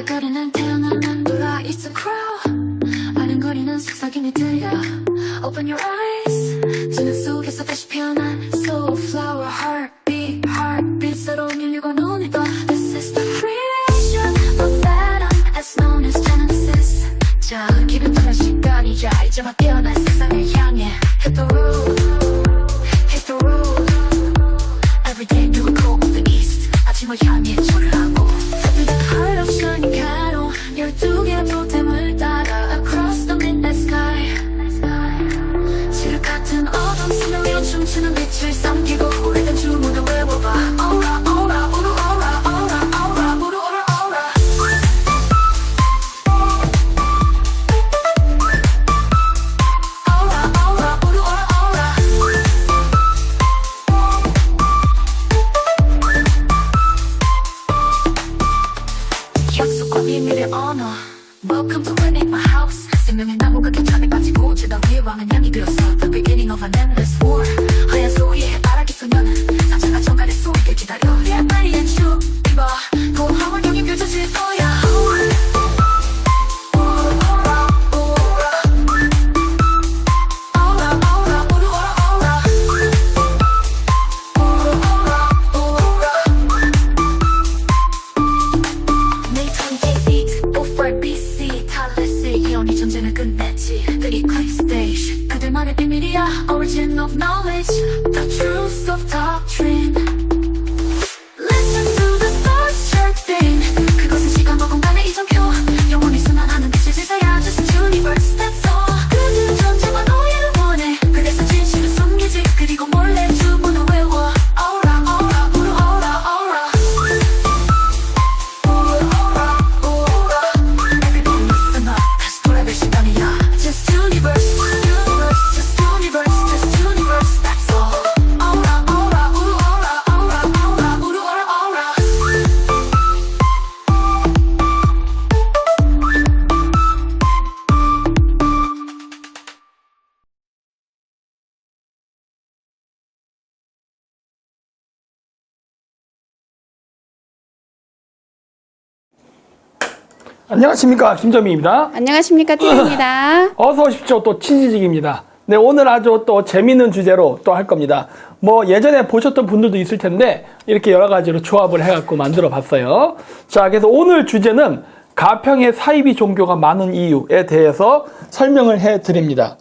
거리는 태어나는 돌아 It's a crowd 아른거리는 속삭임이 들려 Open your eyes 주는 속에서 다시 피어난 Soul flower heartbeat heartbeat 새로운 인류가 눈이 떠 This is the creation of Adam as known as Genesis 자 기분 ton한 시간이자 이제 막 깨어난 세상을 향해 Hit the road Hit the road Every day do a call of the east 아침을 향해 절을 하고 Through the heart of shining cattle 12개의 토템을 따라 Across the midnight sky 지륵 같은 어둠 수명 위로 춤추는 빛을 삼키고 오래된 주문을 외워봐 Aura aura 우루 aura aura aura 우루 aura aura Aura aura 우루 aura aura 약속과 비밀의 언어 Welcome to Enigma House 생명의 나무가 겹쳐내 빠지고 제단 위에 왕은 양이 되었어 The beginning of an endless war 하얀 소리에 아라기 소녀는 상처가 정갈의 소리를 기다려 Yeah, Marie and you 이봐 고화원 형이 펼쳐질 거야 이온이 전쟁을 끝냈지 The Eclipse Stage 그들만의 비밀이야 Origin of knowledge The truth of doctrine Listen to the stars chirping 그것은 시간과 공간의 이정표 영원히 순환하는 빛을 지사야 Just universe that's all 그들은 전쟁과 노예를 원해 그래서 진실을 숨기지 그리고 몰래 주문을 외워 Aura aura 우루 aura aura Everybody listen up 돌아갈 시간이야 Just universe, universe, just universe, just universe, that's all Aura, aura, 우루 aura, aura, aura, 우루 aura, aura 안녕하십니까, 김정민입니다. 안녕하십니까, 띠입니다. 어서 오십시오. 또 치지직입니다. 네, 오늘 아주 또 재밌는 주제로 또 할 겁니다. 뭐 예전에 보셨던 분들도 있을 텐데 이렇게 여러 가지로 조합을 해갖고 만들어 봤어요. 자, 그래서 오늘 주제는 가평에 사이비 종교가 많은 이유에 대해서 설명을 해 드립니다.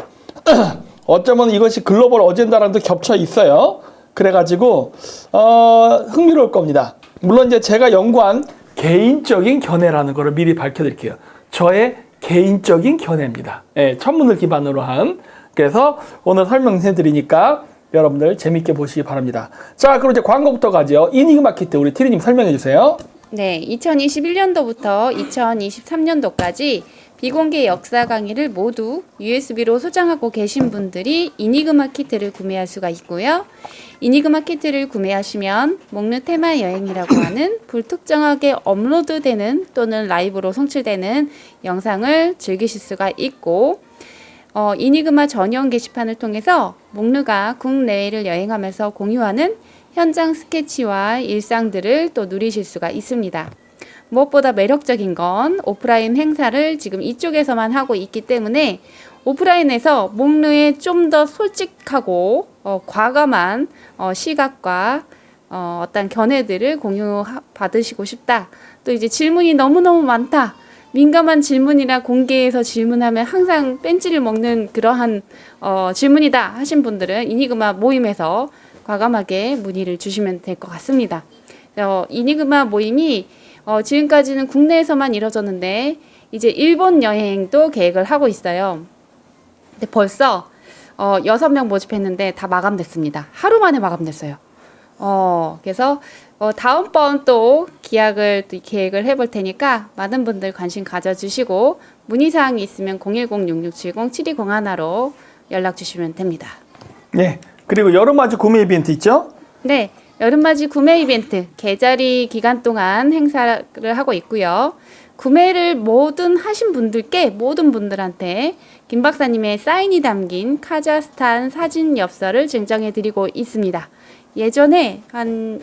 어쩌면 이것이 글로벌 어젠다랑도 겹쳐 있어요. 그래가지고 흥미로울 겁니다. 물론 이제 제가 연구한 개인적인 견해라는 것을 미리 밝혀드릴게요. 저의 개인적인 견해입니다. 예, 천문을 기반으로 한. 그래서 오늘 설명해 드리니까 여러분들 재밌게 보시기 바랍니다. 자, 그럼 이제 광고부터 가죠. 이니그마 키트 우리 티리님 설명해 주세요. 네, 2021년도부터 2023년도까지 비공개 역사 강의를 모두 USB로 소장하고 계신 분들이 이니그마 키트를 구매할 수가 있고요. 이니그마 키트를 구매하시면 목루 테마 여행이라고 하는 불특정하게 업로드되는 또는 라이브로 송출되는 영상을 즐기실 수가 있고 이니그마 전용 게시판을 통해서 목루가 국내외를 여행하면서 공유하는 현장 스케치와 일상들을 또 누리실 수가 있습니다. 무엇보다 매력적인 건 오프라인 행사를 지금 이쪽에서만 하고 있기 때문에 오프라인에서 목루에 좀 더 솔직하고 과감한 시각과 어떤 견해들을 공유받으시고 싶다. 또 이제 질문이 너무너무 많다. 민감한 질문이라 공개해서 질문하면 항상 뺀찌를 먹는 그러한 질문이다 하신 분들은 이니그마 모임에서 과감하게 문의를 주시면 될 것 같습니다. 이니그마 모임이 지금까지는 국내에서만 이뤄졌는데 이제 일본 여행도 계획을 하고 있어요. 근데 벌써 6명 모집했는데 다 마감됐습니다. 하루 만에 마감됐어요. 그래서 다음번 또 계획을 해볼 테니까 많은 분들 관심 가져주시고 문의사항이 있으면 010-6670-7201로 연락 주시면 됩니다. 네, 그리고 여름맞이 구매 이벤트 있죠? 네, 여름맞이 구매 이벤트 계절이 기간 동안 행사를 하고 있고요. 구매를 모든 분들한테 김 박사님의 사인이 담긴 카자흐스탄 사진 엽서를 증정해 드리고 있습니다. 예전에 한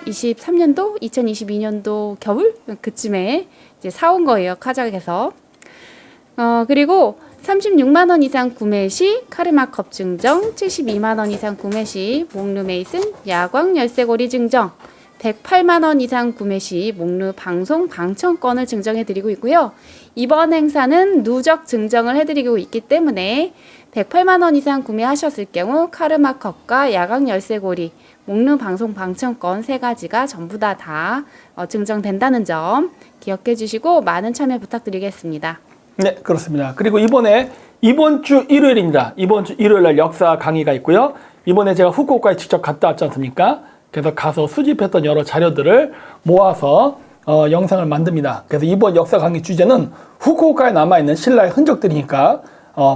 2023년도, 2022년도 겨울 그쯤에 이제 사온 거예요. 카작에서. 그리고 36만 원 이상 구매 시 카르마컵 증정, 72만 원 이상 구매 시 목루 메이슨 야광 열쇠고리 증정, 108만 원 이상 구매 시 목루 방송 방청권을 증정해 드리고 있고요. 이번 행사는 누적 증정을 해드리고 있기 때문에 108만 원 이상 구매하셨을 경우 카르마컵과 야광 열쇠고리, 목루 방송 방청권 세 가지가 전부 다 증정된다는 점 기억해 주시고 많은 참여 부탁드리겠습니다. 네, 그렇습니다. 그리고 이번 주 일요일입니다. 이번 주 일요일 날 역사 강의가 있고요. 이번에 제가 후쿠오카에 직접 갔다 왔지 않습니까? 그래서 가서 수집했던 여러 자료들을 모아서 영상을 만듭니다. 그래서 이번 역사 강의 주제는 후쿠오카에 남아있는 신라의 흔적들이니까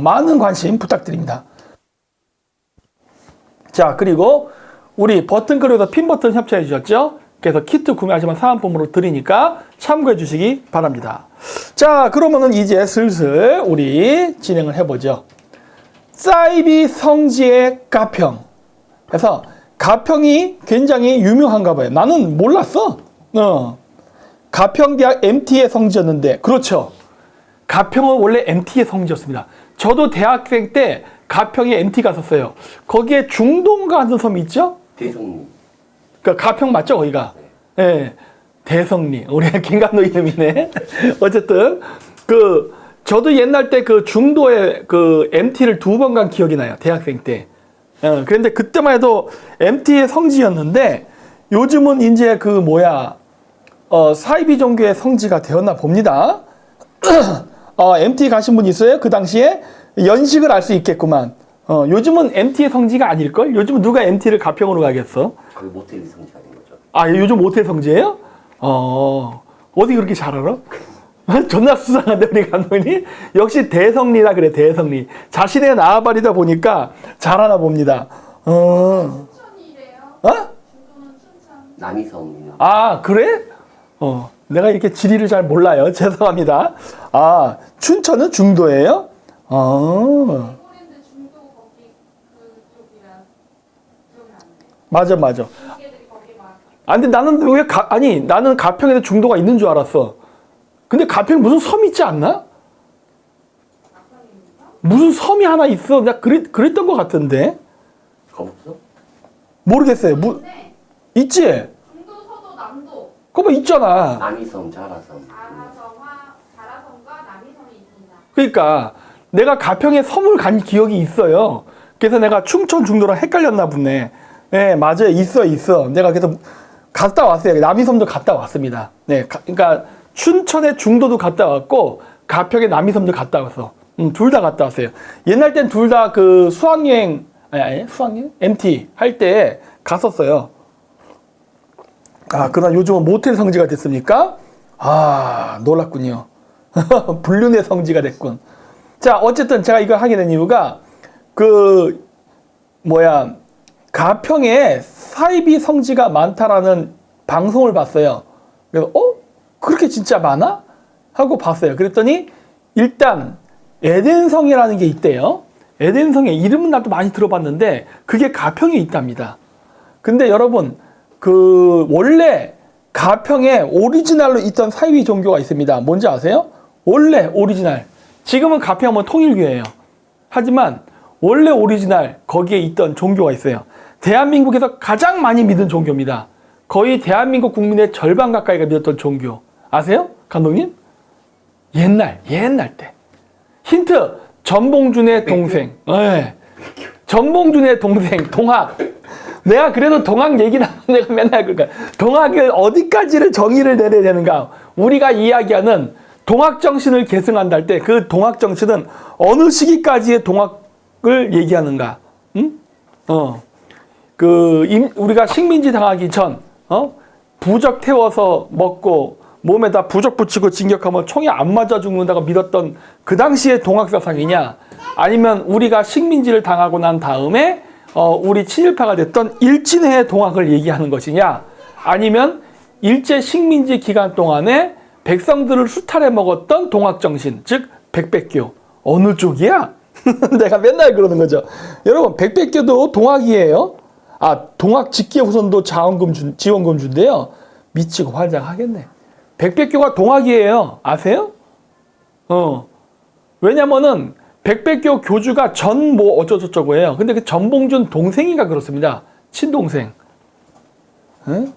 많은 관심 부탁드립니다. 자, 그리고 우리 버튼클릭에서 핀 버튼 협찬해 주셨죠? 그래서 키트 구매하시면 사은품으로 드리니까 참고해 주시기 바랍니다. 자, 그러면은 이제 슬슬 우리 진행을 해보죠. 사이비 성지의 가평. 그래서 가평이 굉장히 유명한가 봐요. 나는 몰랐어. 가평대학 MT의 성지였는데, 그렇죠. 가평은 원래 MT의 성지였습니다. 저도 대학생 때 가평에 MT 갔었어요. 거기에 중동가 하는 섬이 있죠? 대성리. 그러니까 가평 맞죠, 거기가? 예. 네. 대성리. 우리 김감독 이름이네. 어쨌든 저도 옛날 때 그 중도에 그 MT를 2번 간 기억이 나요. 대학생 때. 그런데 그때만 해도 MT의 성지였는데 요즘은 이제 사이비 종교의 성지가 되었나 봅니다. MT 가신 분 있어요? 그 당시에 연식을 알 수 있겠구만. 요즘은 MT의 성지가 아닐걸? 요즘은 누가 MT를 가평으로 가겠어? 그 모텔이 성지가 된 거죠. 아, 요즘 모텔 성지예요? 어디 그렇게 잘 알아? 존나 수상한데, 우리 감독님? 역시 대성리라 그래, 대성리. 자신의 나아발이다 보니까 잘하나 봅니다. 남이섬이요. 아, 그래? 내가 이렇게 지리를 잘 몰라요. 죄송합니다. 아, 춘천은 중도예요? 맞아. 근데 나는 나는 가평에도 중도가 있는 줄 알았어. 근데 가평에 무슨 섬이 있지 않나? 무슨 섬이 하나 있어. 내가 그랬던 것 같은데. 없어? 모르겠어요. 있지? 중도, 서도, 남도. 그거 있잖아. 남이섬, 자라섬. 자라섬과 남이섬이 있습니다. 그러니까 내가 가평에 섬을 간 기억이 있어요. 그래서 내가 충청 중도랑 헷갈렸나 보네. 네, 맞아요. 있어. 내가 그래서 갔다 왔어요. 남이섬도 갔다 왔습니다. 네, 그러니까 춘천의 중도도 갔다 왔고 가평의 남이섬도 갔다 왔어. 둘 다 갔다 왔어요. 옛날 땐 둘 다 그 수학여행 MT 할 때 갔었어요. 그러나 요즘은 모텔 성지가 됐습니까? 놀랐군요. 불륜의 성지가 됐군. 자, 어쨌든 제가 이걸 하게 된 이유가 가평에 사이비 성지가 많다라는 방송을 봤어요. 그래서 그렇게 진짜 많아? 하고 봤어요. 그랬더니 일단 에덴성이라는 게 있대요. 에덴성의 이름은 나도 많이 들어봤는데 그게 가평에 있답니다. 근데 여러분 원래 가평에 오리지널로 있던 사이비 종교가 있습니다. 뭔지 아세요? 원래 오리지널. 지금은 가평은 통일교예요. 하지만 원래 오리지널 거기에 있던 종교가 있어요. 대한민국에서 가장 많이 믿은 종교입니다. 거의 대한민국 국민의 절반 가까이가 믿었던 종교. 아세요? 감독님? 옛날 때. 힌트! 전봉준의 동생. 네. 전봉준의 동생, 동학. 내가 그래도 동학 얘기나 내가 맨날 동학을 어디까지를 정의를 내려야 되는가. 우리가 이야기하는 동학정신을 계승한다 할 때 그 동학정신은 어느 시기까지의 동학을 얘기하는가. 응? 우리가 식민지 당하기 전, 부적 태워서 먹고 몸에다 부적 붙이고 진격하면 총이 안 맞아 죽는다고 믿었던 그 당시의 동학사상이냐, 아니면 우리가 식민지를 당하고 난 다음에 우리 친일파가 됐던 일진회의 동학을 얘기하는 것이냐, 아니면 일제 식민지 기간 동안에 백성들을 수탈해 먹었던 동학정신, 즉 백백교, 어느 쪽이야? 내가 맨날 그러는 거죠. 여러분, 백백교도 동학이에요. 동학 직계 후손도 지원금 준대요. 미치고 환장하겠네. 백백교가 동학이에요. 아세요? 왜냐면은 백백교 교주가 전 뭐 어쩌고저쩌고 해요. 근데 그 전봉준 동생이가 그렇습니다. 친동생. 응?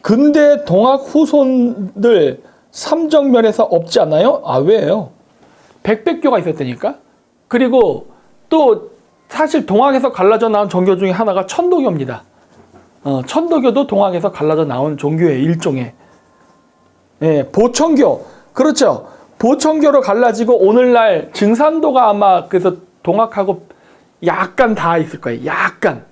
근데 동학 후손들 삼정면에서 없지 않아요? 왜요? 백백교가 있었다니까? 그리고 또 사실 동학에서 갈라져 나온 종교 중에 하나가 천도교입니다. 천도교도 동학에서 갈라져 나온 종교의 일종의. 예, 보천교. 그렇죠. 보천교로 갈라지고 오늘날 증산도가 아마 그래서 동학하고 약간 다 있을 거예요. 약간.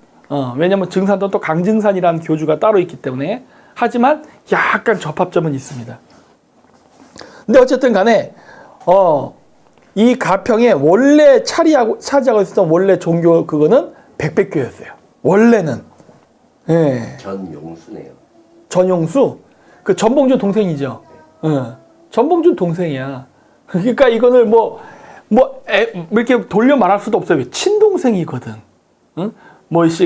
왜냐면 증산도 또 강증산이라는 교주가 따로 있기 때문에. 하지만 약간 접합점은 있습니다. 근데 어쨌든 간에 이 가평에 원래 차지하고 있었던 원래 종교 그거는 백백교였어요. 원래는. 예. 전용수네요. 전용수? 그 전봉준 동생이죠. 전봉준 동생이야. 그러니까 이거는 이렇게 돌려 말할 수도 없어요. 친동생이거든. 응?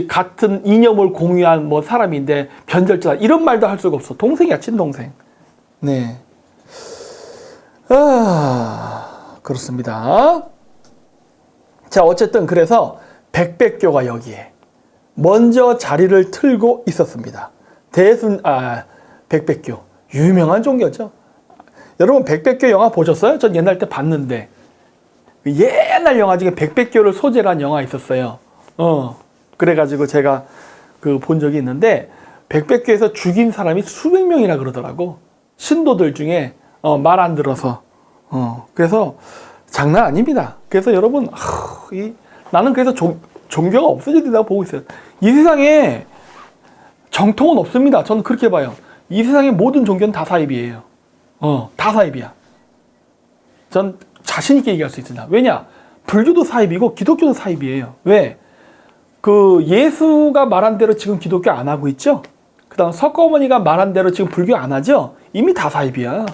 같은 이념을 공유한 사람인데 변절자 이런 말도 할 수가 없어. 동생이야, 친동생. 네. 그렇습니다. 자, 어쨌든 그래서 백백교가 여기에 먼저 자리를 틀고 있었습니다. 백백교. 유명한 종교죠. 여러분, 백백교 영화 보셨어요? 전 옛날 때 봤는데. 옛날 영화 중에 백백교를 소재로 한 영화 있었어요. 그래가지고 제가 본 적이 있는데, 백백교에서 죽인 사람이 수백 명이라 그러더라고. 신도들 중에, 말 안 들어서. 그래서 장난 아닙니다. 그래서 여러분, 나는 그래서 종교가 없어져야 된다고 보고 있어요. 이 세상에 정통은 없습니다. 저는 그렇게 봐요. 이 세상의 모든 종교는 다 사입이에요. 다 사입이야. 전 자신있게 얘기할 수 있습니다. 왜냐? 불교도 사입이고 기독교도 사입이에요. 왜? 예수가 말한 대로 지금 기독교 안 하고 있죠? 그 다음 석가모니가 말한 대로 지금 불교 안 하죠? 이미 다 사입이야.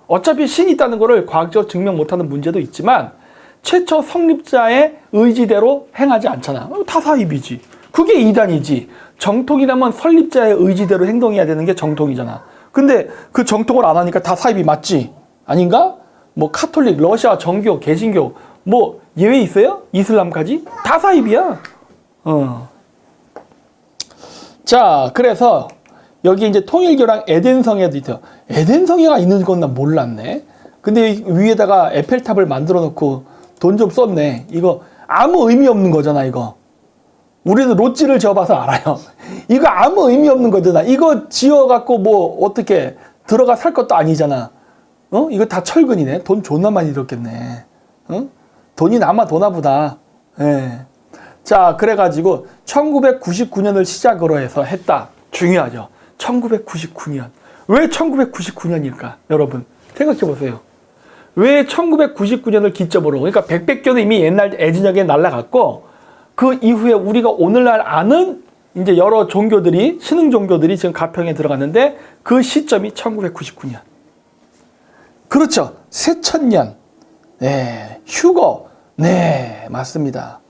어차피 신이 있다는 거를 과학적으로 증명 못하는 문제도 있지만 최초 성립자의 의지대로 행하지 않잖아. 다 사입이지. 그게 이단이지. 정통이라면 설립자의 의지대로 행동해야 되는 게 정통이잖아. 근데 그 정통을 안 하니까 다 사입이 맞지? 아닌가? 카톨릭, 러시아, 정교, 개신교 예외 있어요? 이슬람까지? 다 사입이야. 자, 그래서 여기 이제 통일교랑 에덴성에도 있어요. 에덴성에가 있는 건 난 몰랐네. 근데 위에다가 에펠탑을 만들어 놓고 돈 좀 썼네. 이거 아무 의미 없는 거잖아, 이거. 우리는 롯지를 지어봐서 알아요. 이거 아무 의미 없는 거잖아. 이거 지어갖고 어떻게 들어가 살 것도 아니잖아. 이거 다 철근이네. 돈 존나 많이 들었겠네. 돈이 남아 도나 보다. 예. 자, 그래가지고 1999년을 시작으로 해서 했다. 중요하죠. 1999년. 왜 1999년일까? 여러분 생각해 보세요. 왜 1999년을 기점으로, 그러니까 백백교는 이미 옛날 애진역에 날라갔고 그 이후에 우리가 오늘날 아는 이제 여러 종교들이, 신흥 종교들이 지금 가평에 들어갔는데 그 시점이 1999년. 그렇죠. 새천년. 네. 휴거. 네. 맞습니다.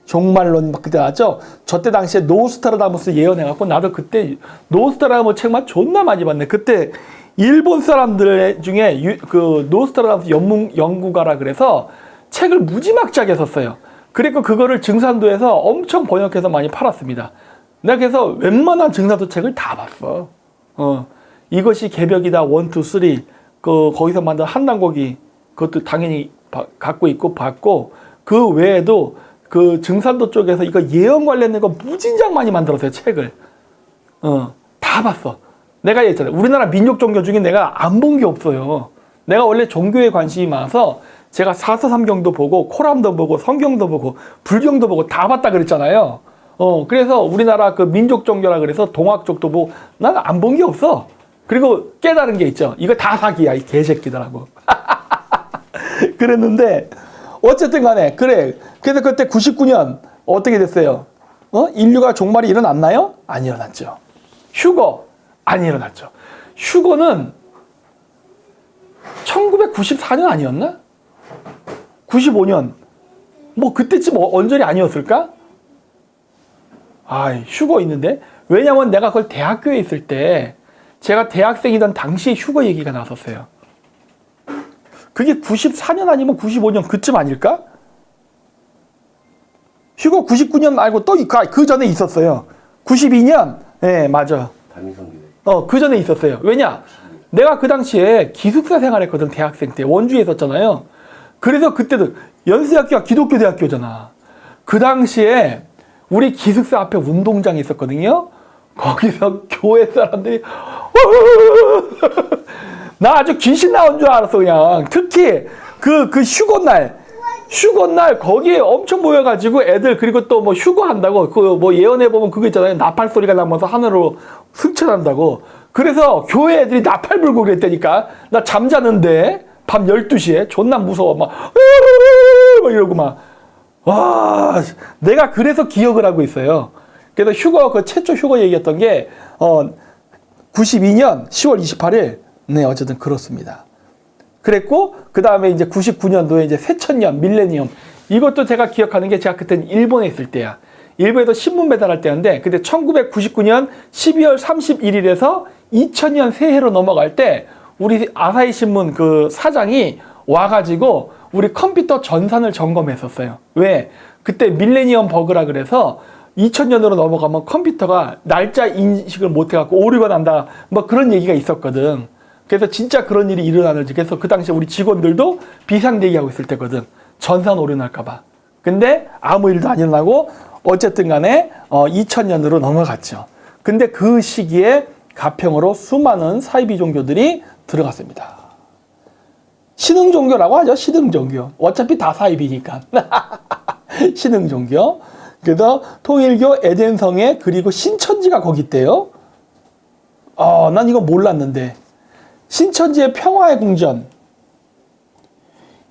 종말론 막 그때 나왔죠. 저때 당시에 노스트라다무스 예언해갖고 나도 그때 노스트라다무스 책만 존나 많이 봤네. 그때 일본 사람들 중에 노스트라다무스 연구가라 그래서 책을 무지막지하게 썼어요. 그리고 그거를 증산도에서 엄청 번역해서 많이 팔았습니다. 내가 그래서 웬만한 증산도 책을 다 봤어. 이것이 개벽이다 1, 2, 3 거기서 만든 한남고기 그것도 당연히 갖고 있고 봤고, 그 외에도 그 증산도 쪽에서 이거 예언 관련된 거 무진장 많이 만들었어요, 책을. 다 봤어. 내가 얘기했잖아요. 우리나라 민족 종교 중에 내가 안 본 게 없어요. 내가 원래 종교에 관심이 많아서 제가 사서삼경도 보고 코람도 보고 성경도 보고 불경도 보고 다 봤다 그랬잖아요. 그래서 우리나라 그 민족 종교라 그래서 동학 쪽도 보고 난 안 본 게 없어. 그리고 깨달은 게 있죠. 이거 다 사기야, 이 개새끼들하고. 그랬는데 어쨌든 간에 그래. 그래서 그때 99년 어떻게 됐어요? 인류가 종말이 일어났나요? 안 일어났죠. 휴거 안 일어났죠. 휴거는 1994년 아니었나? 95년. 뭐 그때쯤 언저리 아니었을까? 아, 휴거 있는데? 왜냐면 내가 그걸 대학교에 있을 때 제가 대학생이던 당시에 휴거 얘기가 나왔었어요. 그게 94년 아니면 95년 그쯤 아닐까? 휴거 99년 말고 또 그 전에 있었어요. 92년. 네, 맞아. 그 전에 있었어요. 왜냐? 내가 그 당시에 기숙사 생활했거든, 대학생 때. 원주에 있었잖아요. 그래서 그때도 연세대학교가 기독교 대학교잖아. 그 당시에 우리 기숙사 앞에 운동장이 있었거든요. 거기서 교회 사람들이 나 아주 귀신 나온 줄 알았어, 그냥. 특히 그 휴거날 거기에 엄청 모여가지고 애들, 그리고 또 뭐 휴거한다고 그 뭐 예언해 보면 그거 있잖아요. 나팔 소리가 나면서 하늘로 승천한다고. 그래서 교회 애들이 나팔 불고 그랬다니까. 나 잠자는데 밤 12시에 존나 무서워 막 이러고 막. 와, 내가 그래서 기억을 하고 있어요. 그래서 휴거, 그 최초 휴거 얘기했던 게 92년 10월 28일. 네, 어쨌든 그렇습니다. 그랬고, 그 다음에 이제 99년도에 이제 새천년, 밀레니엄. 이것도 제가 기억하는 게 제가 그때는 일본에 있을 때야. 일본에서 신문 배달할 때였는데, 그때 1999년 12월 31일에서 2000년 새해로 넘어갈 때, 우리 아사히 신문 그 사장이 와가지고, 우리 컴퓨터 전산을 점검했었어요. 왜? 그때 밀레니엄 버그라 그래서, 2000년으로 넘어가면 컴퓨터가 날짜 인식을 못해갖고 오류가 난다. 뭐 그런 얘기가 있었거든. 그래서 진짜 그런 일이 일어나는지. 그래서 그 당시에 우리 직원들도 비상대기하고 있을 때거든. 전산 오류 날까봐. 근데 아무 일도 안 일어나고 어쨌든 간에 2000년으로 넘어갔죠. 근데 그 시기에 가평으로 수많은 사이비 종교들이 들어갔습니다. 신흥 종교라고 하죠. 신흥 종교. 어차피 다 사이비니까. 신흥 종교. 그래서 통일교 에덴성에 그리고 신천지가 거기 있대요. 난 이거 몰랐는데. 신천지의 평화의 궁전.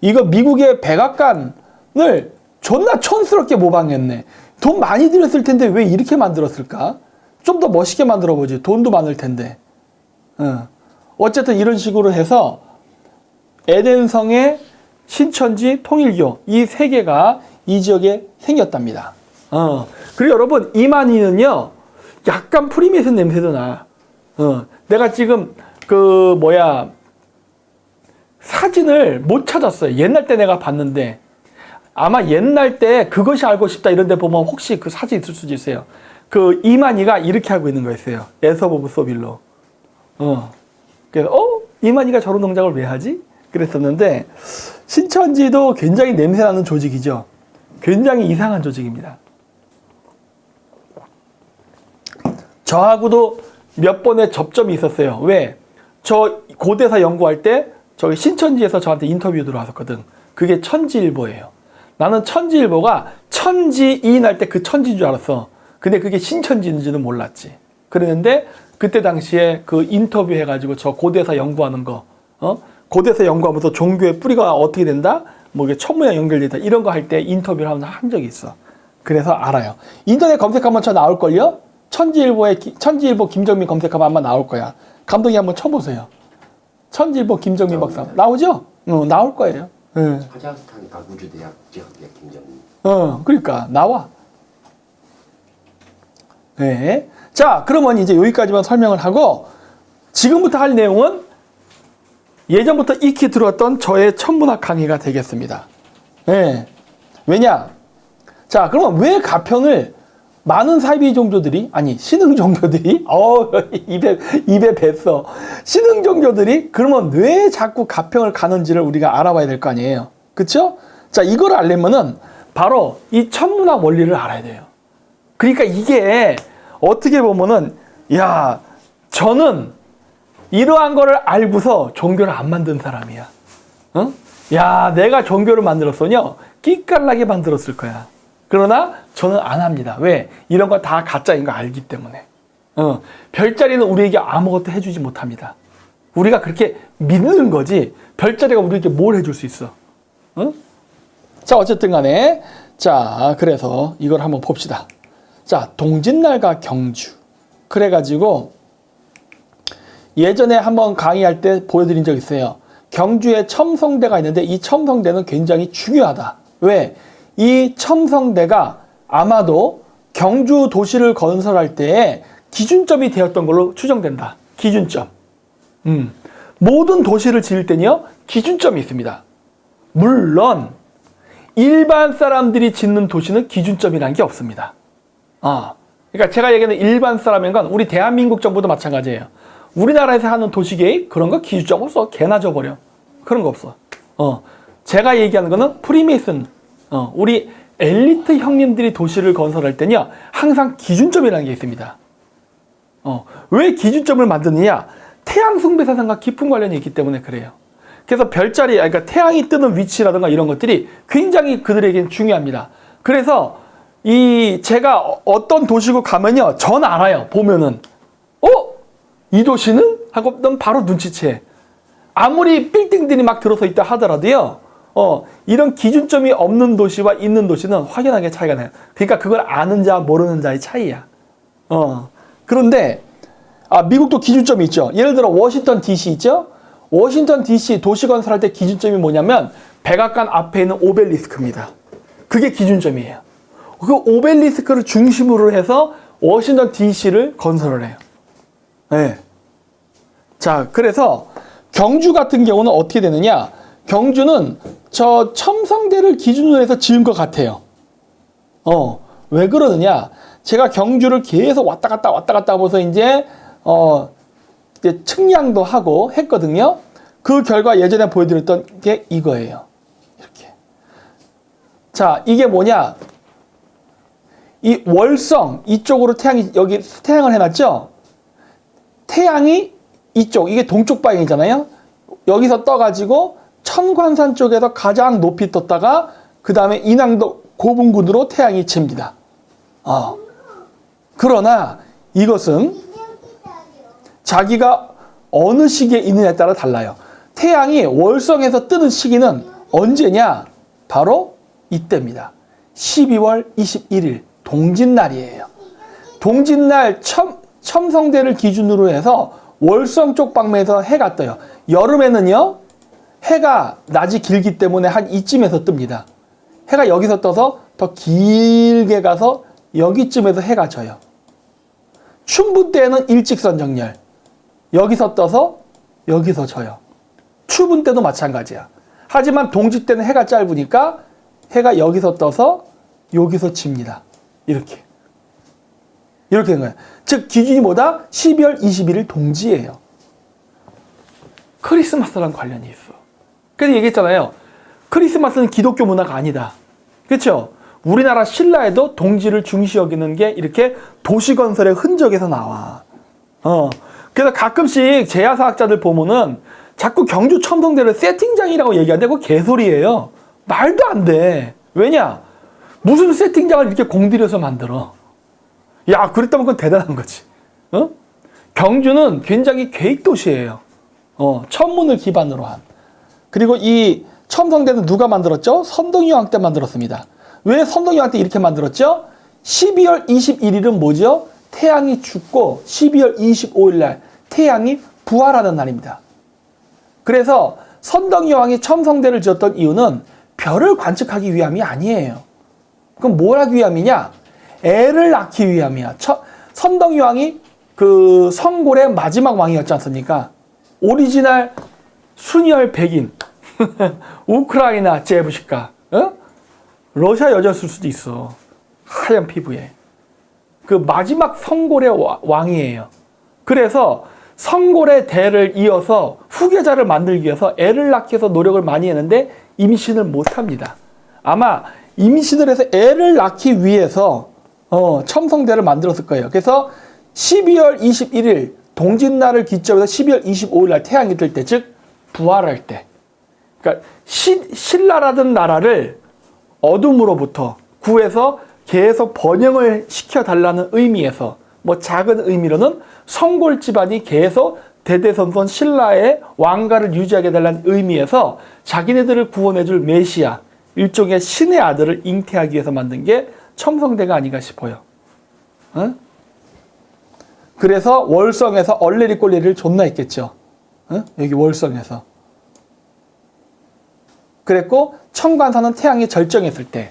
이거 미국의 백악관을 존나 촌스럽게 모방했네. 돈 많이 들였을 텐데 왜 이렇게 만들었을까? 좀 더 멋있게 만들어보지. 돈도 많을 텐데. 어쨌든 이런 식으로 해서 에덴성의 신천지, 통일교 이 세 개가 이 지역에 생겼답니다. 그리고 여러분 이만희는요 약간 프리메이슨 냄새도 나. 내가 지금 사진을 못 찾았어요. 옛날 때 내가 봤는데 아마 옛날 때 그것이 알고 싶다 이런 데 보면 혹시 그 사진 있을 수도 있어요. 그 이만희가 이렇게 하고 있는 거였어요. 에서 오브 소빌로. 그래서 이만희가 저런 동작을 왜 하지? 그랬었는데 신천지도 굉장히 냄새나는 조직이죠. 굉장히 이상한 조직입니다. 저하고도 몇 번의 접점이 있었어요. 왜? 저 고대사 연구할 때 저기 신천지에서 저한테 인터뷰 들어왔었거든. 그게 천지일보예요. 나는 천지일보가 천지인 할 때 그 천지인 줄 알았어. 근데 그게 신천지인지는 몰랐지. 그랬는데 그때 당시에 그 인터뷰 해가지고 저 고대사 연구하는 거, 고대사 연구하면서 종교의 뿌리가 어떻게 된다? 뭐 이게 천문이랑 연결된다. 이런 거 할 때 인터뷰를 한 적이 있어. 그래서 알아요. 인터넷 검색하면 저 나올걸요? 천지일보 김정민 검색하면 아마 나올 거야. 감독이 한번 쳐보세요. 천지일보 김정민 박사. 나오죠? 나올 거예요. 카자흐스탄 아구주대학 재학대 김정민. 그러니까 나와. 네. 자, 그러면 이제 여기까지만 설명을 하고 지금부터 할 내용은 예전부터 익히 들었던 저의 천문학 강의가 되겠습니다. 네. 왜냐? 자, 그러면 왜 가평을 많은 사이비 종교들이, 아니, 신흥 종교들이, 입에 뱄어. 신흥 종교들이, 그러면 왜 자꾸 가평을 가는지를 우리가 알아봐야 될 거 아니에요. 그쵸? 자, 이걸 알려면은 바로 이 천문학 원리를 알아야 돼요. 그러니까 이게 어떻게 보면은, 야, 저는 이러한 거를 알고서 종교를 안 만든 사람이야. 야, 내가 종교를 만들었으면요, 끼깔나게 만들었을 거야. 그러나 저는 안 합니다. 왜? 이런 거 다 가짜인 거 알기 때문에. 별자리는 우리에게 아무것도 해주지 못합니다. 우리가 그렇게 믿는 거지 별자리가 우리에게 뭘 해줄 수 있어. 자, 어쨌든 간에 자, 그래서 이걸 한번 봅시다. 자, 동짓날과 경주. 그래가지고 예전에 한번 강의할 때 보여드린 적 있어요. 경주에 첨성대가 있는데 이 첨성대는 굉장히 중요하다. 왜? 이 첨성대가 아마도 경주 도시를 건설할 때에 기준점이 되었던 걸로 추정된다. 기준점. 모든 도시를 지을 때는요, 기준점이 있습니다. 물론 일반 사람들이 짓는 도시는 기준점이라는 게 없습니다. 그러니까 제가 얘기하는 일반 사람인 건 우리 대한민국 정부도 마찬가지예요. 우리나라에서 하는 도시계획 그런 거 기준점 없어. 개나 줘버려. 그런 거 없어. 제가 얘기하는 거는 프리메이슨, 우리 엘리트 형님들이 도시를 건설할 때는요, 항상 기준점이라는 게 있습니다. 왜 기준점을 만드느냐? 태양 숭배 사상과 깊은 관련이 있기 때문에 그래요. 그래서 별자리, 그러니까 태양이 뜨는 위치라든가 이런 것들이 굉장히 그들에게는 중요합니다. 그래서 제가 어떤 도시고 가면요, 전 알아요. 보면은 이 도시는? 하고 넌 바로 눈치채. 아무리 빌딩들이 막 들어서 있다 하더라도요, 이런 기준점이 없는 도시와 있는 도시는 확연하게 차이가 나요. 그러니까 그걸 아는 자 모르는 자의 차이야. 그런데 미국도 기준점이 있죠. 예를 들어 워싱턴 DC 있죠. 워싱턴 DC 도시 건설할 때 기준점이 뭐냐면 백악관 앞에 있는 오벨리스크입니다. 그게 기준점이에요. 그 오벨리스크를 중심으로 해서 워싱턴 DC를 건설을 해요. 네. 자, 그래서 경주 같은 경우는 어떻게 되느냐? 경주는 저 첨성대를 기준으로 해서 지은 것 같아요. 왜 그러느냐? 제가 경주를 계속 왔다 갔다 하면서 이제 측량도 하고 했거든요. 그 결과 예전에 보여드렸던 게 이거예요. 이렇게. 자, 이게 뭐냐? 이 월성 이쪽으로 여기 태양을 해놨죠? 태양이 이쪽, 이게 동쪽 방향이잖아요. 여기서 떠가지고 천관산 쪽에서 가장 높이 떴다가 그 다음에 인왕도 고분군으로 태양이 칩니다. 그러나 이것은 자기가 어느 시기에 있느냐에 따라 달라요. 태양이 월성에서 뜨는 시기는 언제냐? 바로 이때입니다. 12월 21일 동짓날이에요. 동짓날 첨성대를 기준으로 해서 월성 쪽 방면에서 해가 떠요. 여름에는요, 해가 낮이 길기 때문에 한 이쯤에서 뜹니다. 해가 여기서 떠서 더 길게 가서 여기쯤에서 해가 져요. 춘분 때는 일직선 정렬. 여기서 떠서 여기서 져요. 추분 때도 마찬가지야. 하지만 동지 때는 해가 짧으니까 해가 여기서 떠서 여기서 집니다. 이렇게 된 거예요. 즉 기준이 뭐다? 12월 21일 동지예요. 크리스마스랑 관련이 있어. 그래서 얘기했잖아요. 크리스마스는 기독교 문화가 아니다. 그렇죠? 우리나라 신라에도 동지를 중시 여기는 게 이렇게 도시건설의 흔적에서 나와. 그래서 가끔씩 제야사학자들 보면은 자꾸 경주 첨성대를 세팅장이라고 얘기하는데 그거 개소리예요. 말도 안 돼. 왜냐? 무슨 세팅장을 이렇게 공들여서 만들어. 야, 그랬다면 그건 대단한 거지. 경주는 굉장히 계획도시예요. 천문을 기반으로 한. 그리고 이 첨성대는 누가 만들었죠? 선동여왕 때 만들었습니다. 왜 선동여왕 때 이렇게 만들었죠? 12월 21일은 뭐죠? 태양이 죽고 12월 25일 날 태양이 부활하는 날입니다. 그래서 선덕여왕이 첨성대를 지었던 이유는 별을 관측하기 위함이 아니에요. 그럼 뭘 하기 위함이냐? 애를 낳기 위함이야. 선덕여왕이 그 성골의 마지막 왕이었지 않습니까? 오리지널 순혈 백인 우크라이나 제부시카, 러시아 여자였을 수도 있어. 하얀 피부에. 그 마지막 성골의 왕이에요. 그래서 성골의 대를 이어서 후계자를 만들기 위해서 애를 낳기 위해서 노력을 많이 했는데 임신을 못합니다. 아마 임신을 해서 애를 낳기 위해서 첨성대를 만들었을 거예요. 그래서 12월 21일 동짓날을 기점으로 12월 25일 날 태양이 뜰 때, 즉 부활할 때. 그러니까 신라라던 나라를 어둠으로부터 구해서 계속 번영을 시켜달라는 의미에서, 뭐 작은 의미로는 성골 집안이 계속 대대손손 신라의 왕가를 유지하게 해달라는 의미에서 자기네들을 구원해줄 메시아, 일종의 신의 아들을 잉태하기 위해서 만든 게 첨성대가 아닌가 싶어요. 그래서 월성에서 얼레리 꼴레리를 존나 했겠죠. 여기 월성에서. 그랬고 천관산은 태양이 절정했을 때,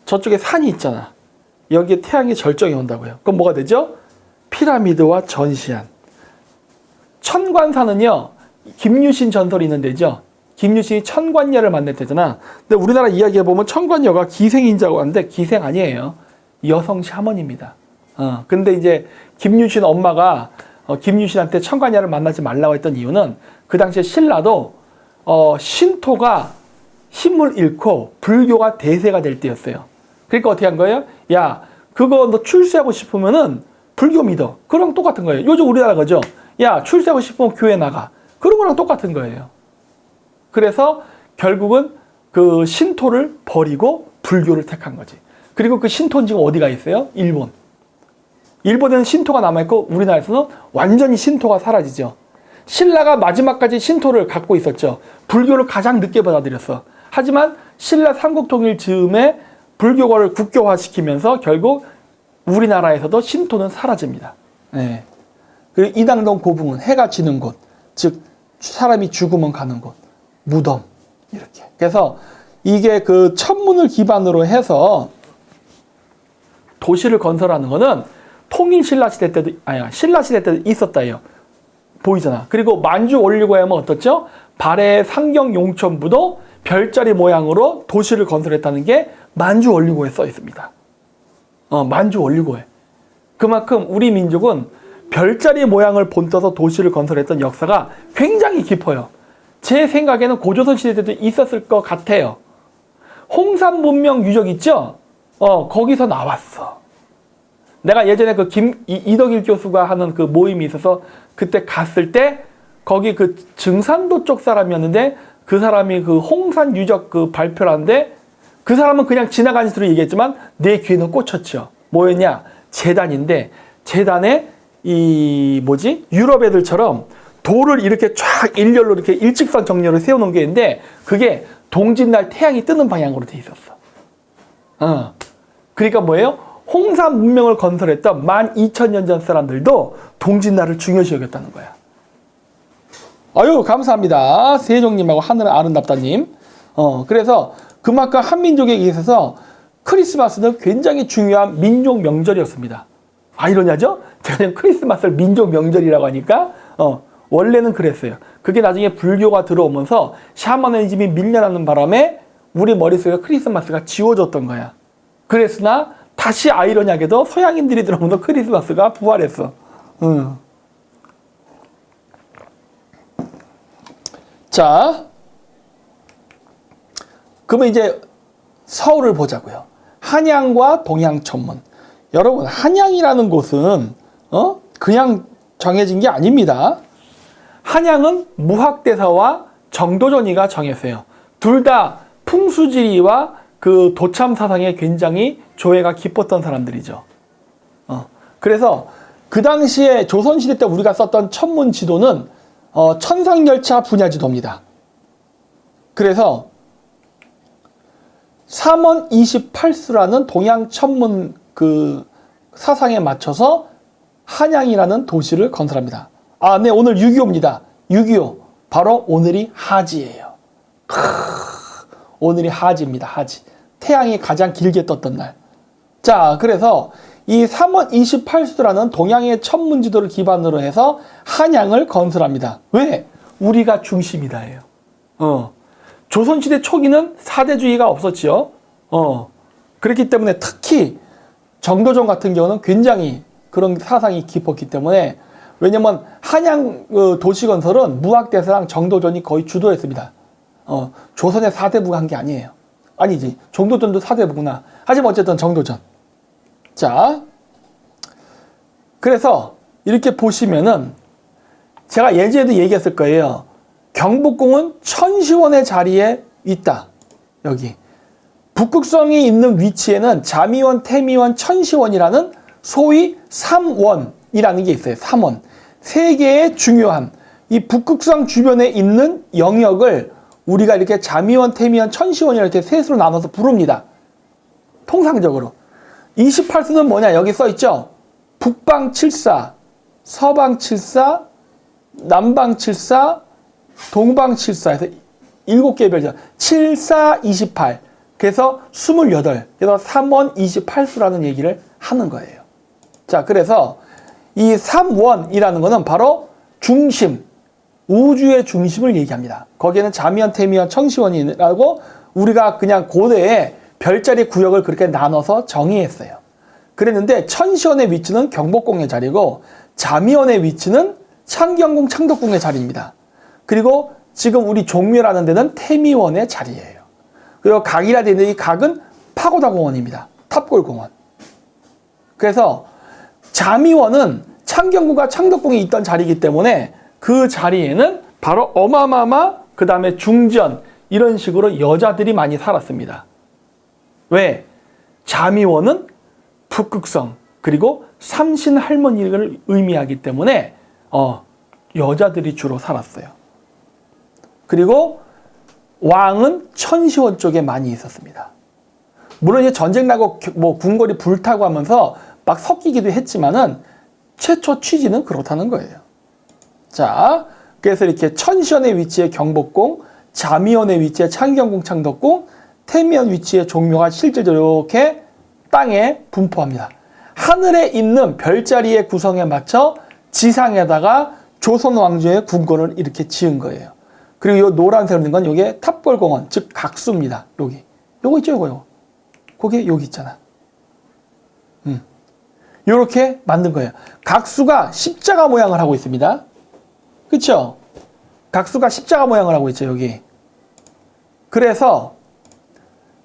저쪽에 산이 있잖아. 여기에 태양이 절정이 온다고요. 그럼 뭐가 되죠? 피라미드와 전시안. 천관산은요, 김유신 전설이 있는 데죠. 김유신이 천관녀를 만났대잖아. 근데 우리나라 이야기해보면 천관녀가 기생인자고 하는데 기생 아니에요. 여성 샤먼입니다. 근데 이제 김유신 엄마가 김유신한테 천관녀를 만나지 말라고 했던 이유는 그 당시에 신라도 신토가 힘을 잃고 불교가 대세가 될 때였어요. 그러니까 어떻게 한 거예요? 야, 그거 너 출세하고 싶으면은 불교 믿어. 그럼 똑같은 거예요. 요즘 우리나라 거죠. 야, 출세하고 싶으면 교회 나가. 그런 거랑 똑같은 거예요. 그래서 결국은 그 신토를 버리고 불교를 택한 거지. 그리고 그 신토는 지금 어디가 있어요? 일본. 일본에는 신토가 남아있고 우리나라에서는 완전히 신토가 사라지죠. 신라가 마지막까지 신토를 갖고 있었죠. 불교를 가장 늦게 받아들였어. 하지만 신라 삼국통일 즈음에 불교를 국교화시키면서 결국 우리나라에서도 신토는 사라집니다. 네. 그리고 이당동 고붕은 해가 지는 곳, 즉 사람이 죽으면 가는 곳, 무덤 이렇게. 그래서 이게 그 천문을 기반으로 해서 도시를 건설하는 거는 통일 신라 시대 때도 신라 시대 때도 있었다요. 보이잖아. 그리고 만주 올리고에 하면 어떻죠? 발해 상경 용천부도 별자리 모양으로 도시를 건설했다는 게 만주 올리고에 써 있습니다. 만주 올리고에. 그만큼 우리 민족은 별자리 모양을 본떠서 도시를 건설했던 역사가 굉장히 깊어요. 제 생각에는 고조선 시대 때도 있었을 것 같아요. 홍산 문명 유적 있죠? 거기서 나왔어. 내가 예전에 그 이덕일 교수가 하는 그 모임이 있어서 그때 갔을 때 거기 그 증산도 쪽 사람이었는데 그 사람이 그 홍산 유적 그 발표를 하는데 그 사람은 그냥 지나가는 식으로 얘기했지만 내 귀에는 꽂혔죠. 뭐였냐? 재단인데 재단에 유럽 애들처럼 돌을 이렇게 쫙 일렬로 이렇게 일직선 정렬을 세워놓은 게 있는데 그게 동짓날 태양이 뜨는 방향으로 돼 있었어. 그러니까 뭐예요? 홍산 문명을 건설했던 12,000년 전 사람들도 동짓날을 중요시 여겼다는 거야. 아유, 감사합니다. 세종님하고 하늘은 아름답다님. 그래서 그만큼 한민족에 있어서 크리스마스는 굉장히 중요한 민족 명절이었습니다. 아이러니하죠? 제가 지금 크리스마스를 민족 명절이라고 하니까 원래는 그랬어요. 그게 나중에 불교가 들어오면서 샤머니즘이 밀려나는 바람에 우리 머릿속에 크리스마스가 지워졌던 거야. 그랬으나 다시 아이러니하게도 서양인들이 들어오면서 크리스마스가 부활했어. 자, 그러면 이제 서울을 보자고요. 한양과 동양천문. 여러분, 한양이라는 곳은 그냥 정해진 게 아닙니다. 한양은 무학대사와 정도전이가 정했어요. 둘 다 풍수지리와 그 도참 사상에 굉장히 조예가 깊었던 사람들이죠. 그래서 그 당시에 조선시대 때 우리가 썼던 천문 지도는 천상열차 분야지도입니다. 그래서 3원 28수라는 동양천문 그 사상에 맞춰서 한양이라는 도시를 건설합니다. 네, 오늘 6.25입니다. 6.25. 바로 오늘이 하지예요. 오늘이 하지입니다. 하지. 태양이 가장 길게 떴던 날. 자, 그래서 이 3원 28수라는 동양의 천문지도를 기반으로 해서 한양을 건설합니다. 왜? 우리가 중심이다예요. 조선시대 초기는 사대주의가 없었지요. 그렇기 때문에 특히 정도전 같은 경우는 굉장히 그런 사상이 깊었기 때문에 왜냐면 한양 도시 건설은 무학대사랑 정도전이 거의 주도했습니다. 조선의 사대부가 한 게 아니에요. 아니지. 정도전도 사대부구나. 하지만 어쨌든 정도전. 자, 그래서 이렇게 보시면은 제가 예전에도 얘기했을 거예요. 경복궁은 천시원의 자리에 있다. 여기. 북극성이 있는 위치에는 자미원, 태미원, 천시원이라는 소위 3원이라는 게 있어요. 3원. 세 개의 중요한 이 북극성 주변에 있는 영역을 우리가 이렇게 자미원, 태미원, 천시원이 이렇게 셋으로 나눠서 부릅니다. 통상적으로. 28수는 뭐냐? 여기 써 있죠? 북방 74, 서방 74, 남방 74, 동방 74 해서 7개의 별자. 7, 4, 28. 그래서 28, 그래서 3원 28수라는 얘기를 하는 거예요. 자, 그래서 이 3원이라는 거는 바로 중심, 우주의 중심을 얘기합니다. 거기에는 자미원, 태미원, 청시원이라고 우리가 그냥 고대에 별자리 구역을 그렇게 나눠서 정의했어요. 그랬는데 천시원의 위치는 경복궁의 자리고 자미원의 위치는 창경궁, 창덕궁의 자리입니다. 그리고 지금 우리 종묘라는 데는 태미원의 자리예요. 그리고 각이라 되어 있는 이 각은 파고다공원입니다. 탑골공원. 그래서 자미원은 창경궁과 창덕궁이 있던 자리이기 때문에 그 자리에는 바로 어마마마, 그 다음에 중전 이런 식으로 여자들이 많이 살았습니다. 왜? 자미원은 북극성 그리고 삼신 할머니를 의미하기 때문에 여자들이 주로 살았어요. 그리고 왕은 천시원 쪽에 많이 있었습니다. 물론 이제 전쟁 나고 뭐 궁궐이 불타고 하면서 막 섞이기도 했지만은 최초 취지는 그렇다는 거예요. 자, 그래서 이렇게 천시원의 위치에 경복궁, 자미원의 위치에 창경궁, 창덕궁, 태미원 위치에 종묘가 실제로 이렇게 땅에 분포합니다. 하늘에 있는 별자리의 구성에 맞춰 지상에다가 조선 왕조의 궁궐을 이렇게 지은 거예요. 그리고 이 노란색으로 된 건 이게 탑골공원, 즉 각수입니다. 여기. 요거 있죠, 요거. 거기 여기 있잖아. 요렇게 만든 거예요. 각수가 십자가 모양을 하고 있습니다. 그쵸? 각수가 십자가 모양을 하고 있죠, 여기. 그래서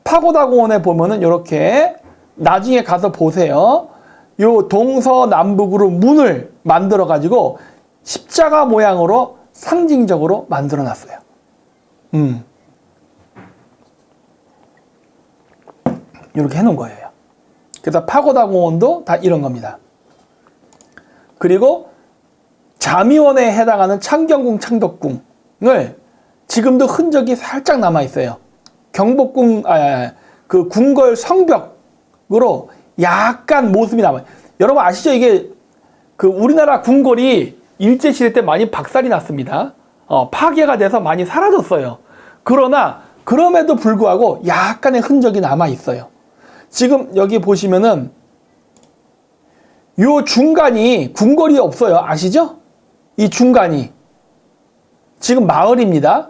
파고다공원에 보면은 이렇게 나중에 가서 보세요. 요 동서남북으로 문을 만들어 가지고 십자가 모양으로 상징적으로 만들어 놨어요. 이렇게 해놓은 거예요. 그래서 파고다공원도 다 이런 겁니다. 그리고 자미원에 해당하는 창경궁, 창덕궁을 지금도 흔적이 살짝 남아 있어요. 경복궁, 그 궁궐 성벽으로 약간 모습이 남아요. 여러분 아시죠? 이게 그 우리나라 궁궐이 일제시대 때 많이 박살이 났습니다. 파괴가 돼서 많이 사라졌어요. 그러나 그럼에도 불구하고 약간의 흔적이 남아 있어요. 지금 여기 보시면은 요 중간이 궁궐이 없어요. 아시죠? 이 중간이 지금 마을입니다.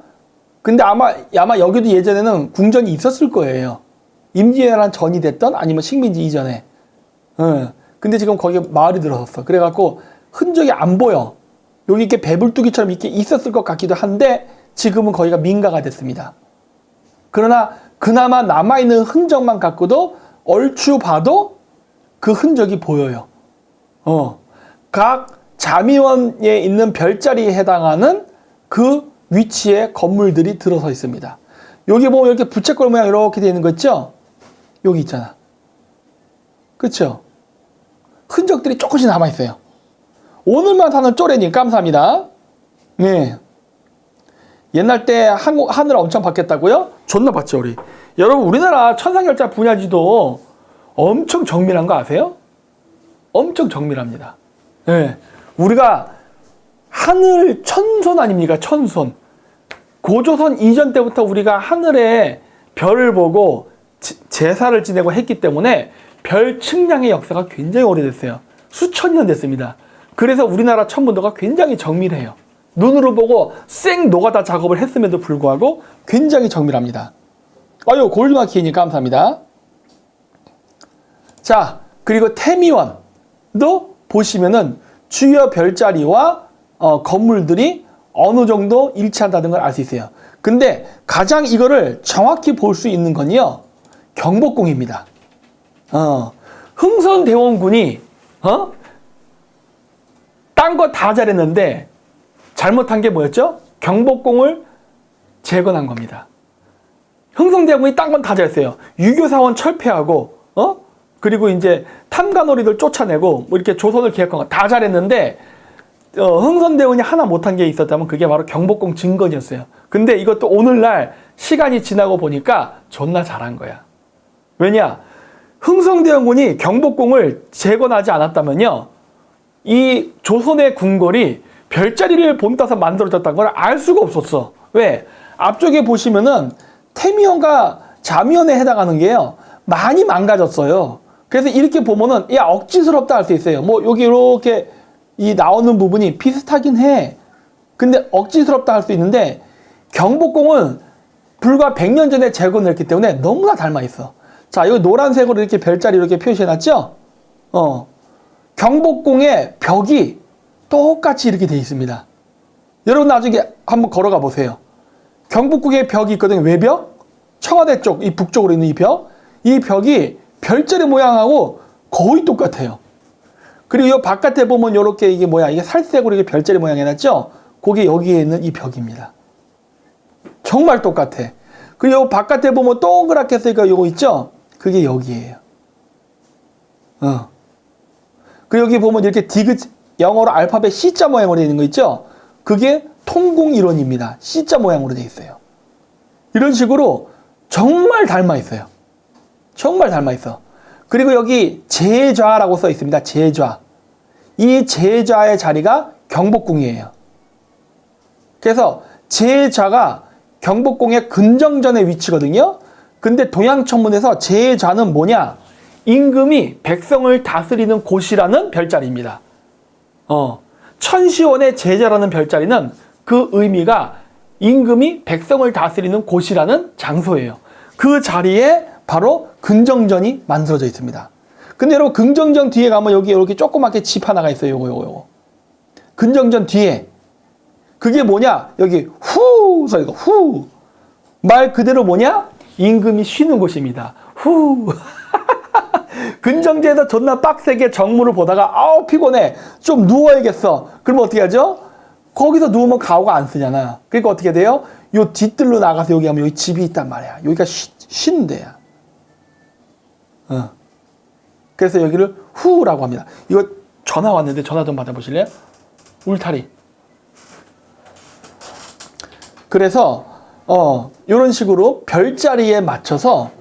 근데 아마 여기도 예전에는 궁전이 있었을 거예요. 임진왜란 전이 됐던 아니면 식민지 이전에. 근데 지금 거기에 마을이 들어섰어. 그래갖고 흔적이 안 보여. 여기 이렇게 배불뚝이처럼 이렇게 있었을 것 같기도 한데 지금은 거기가 민가가 됐습니다. 그러나 그나마 남아있는 흔적만 갖고도 얼추 봐도 그 흔적이 보여요. 각 자미원에 있는 별자리에 해당하는 그 위치에 건물들이 들어서 있습니다. 여기 보면 이렇게 부채꼴 모양 이렇게 되어 있는 거 있죠? 여기 있잖아. 그쵸? 흔적들이 조금씩 남아있어요. 오늘만 사는 쪼레님 감사합니다. 네. 옛날 때 하늘 엄청 봤겠다고요? 존나 봤죠 우리. 여러분 우리나라 천상열차 분야지도 엄청 정밀한 거 아세요? 엄청 정밀합니다. 네. 우리가 하늘 천손 아닙니까? 천손. 고조선 이전 때부터 우리가 하늘에 별을 보고 제사를 지내고 했기 때문에 별 측량의 역사가 굉장히 오래됐어요. 수천 년 됐습니다. 그래서 우리나라 천문도가 굉장히 정밀해요. 눈으로 보고 생 노가다 작업을 했음에도 불구하고 굉장히 정밀합니다. 아유, 골드마키님 감사합니다. 자, 그리고 태미원도 보시면은 주요 별자리와 건물들이 어느 정도 일치한다는 걸 알 수 있어요. 근데 가장 이거를 정확히 볼 수 있는 건요, 경복궁입니다. 흥선대원군이 딴 거 다 잘했는데 잘못한 게 뭐였죠? 경복궁을 재건한 겁니다. 흥선대원군이 딴 건 다 잘했어요. 유교사원 철폐하고 그리고 이제 탐관오리들 쫓아내고 뭐 이렇게 조선을 기획한 거 다 잘했는데 흥선대원이 하나 못한 게 있었다면 그게 바로 경복궁 증건이었어요. 근데 이것도 오늘날 시간이 지나고 보니까 존나 잘한 거야. 왜냐? 흥선대원군이 경복궁을 재건하지 않았다면요, 이 조선의 궁궐이 별자리를 본따서 만들어졌다는 걸 알 수가 없었어. 왜? 앞쪽에 보시면은 태미원과 자미원에 해당하는 게요. 많이 망가졌어요. 그래서 이렇게 보면은 야 억지스럽다 할 수 있어요. 뭐 여기 이렇게 이 나오는 부분이 비슷하긴 해. 근데 억지스럽다 할 수 있는데 경복궁은 불과 100년 전에 재건했기 때문에 너무나 닮아 있어. 자, 여기 노란색으로 이렇게 별자리 이렇게 표시해 놨죠? 경복궁의 벽이 똑같이 이렇게 돼 있습니다. 여러분 나중에 한번 걸어가 보세요. 경복궁의 벽이 있거든요. 외벽? 청와대 쪽, 이 북쪽으로 있는 이 벽. 이 벽이 별자리 모양하고 거의 똑같아요. 그리고 이 바깥에 보면 이렇게 이게 뭐야? 이게 살색으로 이게 별자리 모양 해놨죠? 그게 여기에 있는 이 벽입니다. 정말 똑같아. 그리고 바깥에 보면 동그랗게 쓰니까 요거 있죠? 그게 여기에요. 그리고 여기 보면 이렇게 디귿, 영어로 알파벳 C자 모양으로 되어 있는 거 있죠? 그게 통궁 일원입니다. C자 모양으로 되어 있어요. 이런 식으로 정말 닮아 있어요. 정말 닮아 있어. 그리고 여기 제좌라고 써 있습니다. 제좌. 이 제좌의 자리가 경복궁이에요. 그래서 제좌가 경복궁의 근정전에 위치거든요. 근데 동양천문에서 제좌는 뭐냐? 임금이 백성을 다스리는 곳이라는 별자리입니다. 천시원의 제좌라는 별자리는 그 의미가 임금이 백성을 다스리는 곳이라는 장소예요. 그 자리에 바로 근정전이 만들어져 있습니다. 근데 여러분 근정전 뒤에 가면 여기 이렇게 조그맣게 집 하나가 있어요. 요거. 근정전 뒤에 그게 뭐냐? 여기 후 소리가 후. 말 그대로 뭐냐? 임금이 쉬는 곳입니다. 후. 근정제에서 존나 빡세게 정무를 보다가 아우 피곤해. 좀 누워야겠어. 그러면 어떻게 하죠? 거기서 누우면 가오가 안 쓰잖아. 그러니까 어떻게 돼요? 요 뒤뜰로 나가서 여기 하면 여기 집이 있단 말이야. 여기가 쉬는 데야. 그래서 여기를 후라고 합니다. 이거 전화 왔는데 전화 좀 받아보실래요? 울타리. 그래서 이런 식으로 별자리에 맞춰서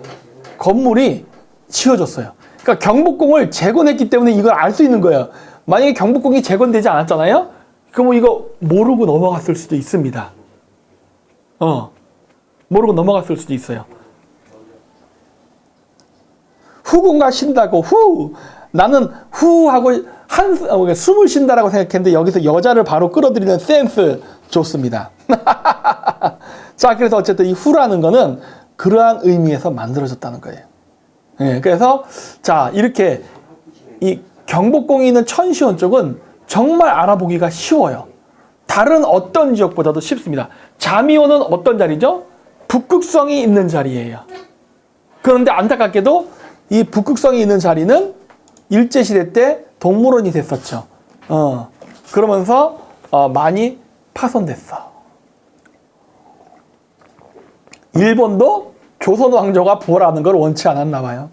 건물이 지어졌어요. 그러니까 경복궁을 재건했기 때문에 이걸 알 수 있는 거예요. 만약에 경복궁이 재건되지 않았잖아요? 그럼 이거 모르고 넘어갔을 수도 있습니다. 모르고 넘어갔을 수도 있어요. 후궁과 쉰다고 후 나는 후하고 숨을 쉰다라고 생각했는데 여기서 여자를 바로 끌어들이는 센스 좋습니다. 자, 그래서 어쨌든 이 후라는 거는 그러한 의미에서 만들어졌다는 거예요. 예, 그래서 자 이렇게 이 경복궁이 있는 천시원 쪽은 정말 알아보기가 쉬워요. 다른 어떤 지역보다도 쉽습니다. 자미원은 어떤 자리죠? 북극성이 있는 자리예요. 그런데 안타깝게도 이 북극성이 있는 자리는 일제시대 때 동물원이 됐었죠. 그러면서 많이 파손됐어. 일본도 조선 왕조가 부활하는 걸 원치 않았나 봐요.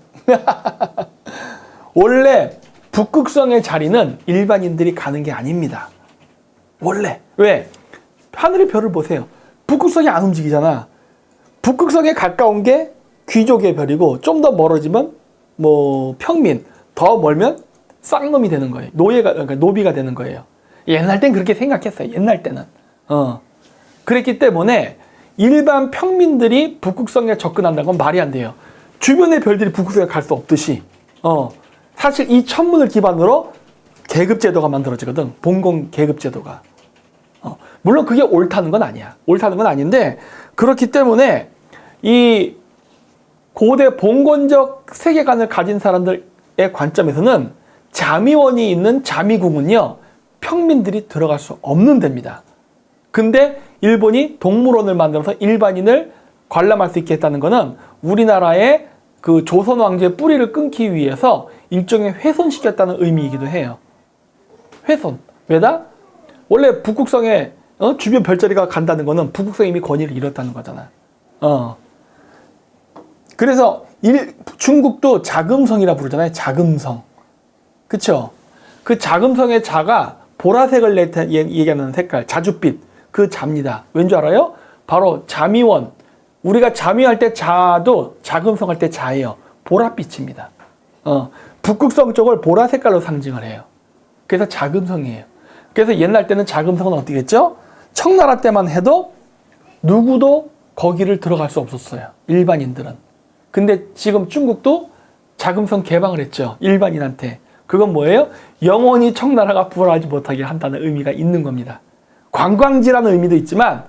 원래 북극성의 자리는 일반인들이 가는 게 아닙니다. 원래. 왜? 하늘의 별을 보세요. 북극성이 안 움직이잖아. 북극성에 가까운 게 귀족의 별이고 좀 더 멀어지면 뭐 평민, 더 멀면 쌍놈이 되는 거예요. 그러니까 노비가 되는 거예요. 옛날 땐 그렇게 생각했어요. 옛날 때는. 그랬기 때문에 일반 평민들이 북극성에 접근한다는 건 말이 안 돼요. 주변의 별들이 북극성에 갈 수 없듯이. 사실 이 천문을 기반으로 계급제도가 만들어지거든. 봉건 계급제도가. 물론 그게 옳다는 건 아니야. 옳다는 건 아닌데 그렇기 때문에 이 고대 봉건적 세계관을 가진 사람들의 관점에서는 자미원이 있는 자미궁은요. 평민들이 들어갈 수 없는 데입니다. 근데 일본이 동물원을 만들어서 일반인을 관람할 수 있게 했다는 것은 우리나라의 그 조선 왕조의 뿌리를 끊기 위해서 일종의 훼손시켰다는 의미이기도 해요. 훼손. 왜다? 원래 북극성에 주변 별자리가 간다는 거는 북극성이 이미 권위를 잃었다는 거잖아. 그래서 중국도 자금성이라 부르잖아요. 자금성. 그쵸? 그 자금성의 자가 보라색을 얘기하는 색깔, 자줏빛. 그 자입니다. 왠 줄 알아요? 바로 자미원. 우리가 자미할 때 자도 자금성 할 때 자예요. 보랏빛입니다. 북극성 쪽을 보라 색깔로 상징을 해요. 그래서 자금성이에요. 그래서 옛날 때는 자금성은 어떻게 했죠? 청나라 때만 해도 누구도 거기를 들어갈 수 없었어요. 일반인들은. 근데 지금 중국도 자금성 개방을 했죠. 일반인한테. 그건 뭐예요? 영원히 청나라가 부활하지 못하게 한다는 의미가 있는 겁니다. 관광지라는 의미도 있지만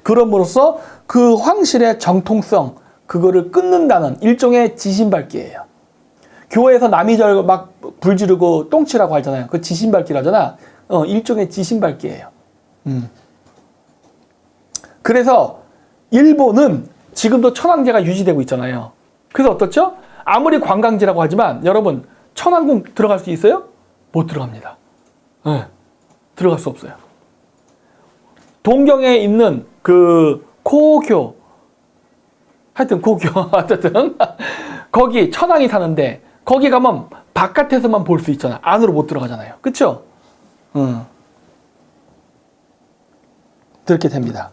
그럼으로써 그 황실의 정통성 그거를 끊는다는 일종의 지신밟기예요. 교회에서 남이절 막 불지르고 똥치라고 하잖아요. 그 지신밟기라잖아. 일종의 지신밟기예요. 그래서 일본은 지금도 천황제가 유지되고 있잖아요. 그래서 어떻죠? 아무리 관광지라고 하지만 여러분 천왕궁 들어갈 수 있어요? 못 들어갑니다. 네, 들어갈 수 없어요. 동경에 있는 그 고교 하여튼 고교 어쨌든 거기 천황이 사는데 거기 가면 바깥에서만 볼 수 있잖아. 안으로 못 들어가잖아요. 그쵸? 그렇게 됩니다.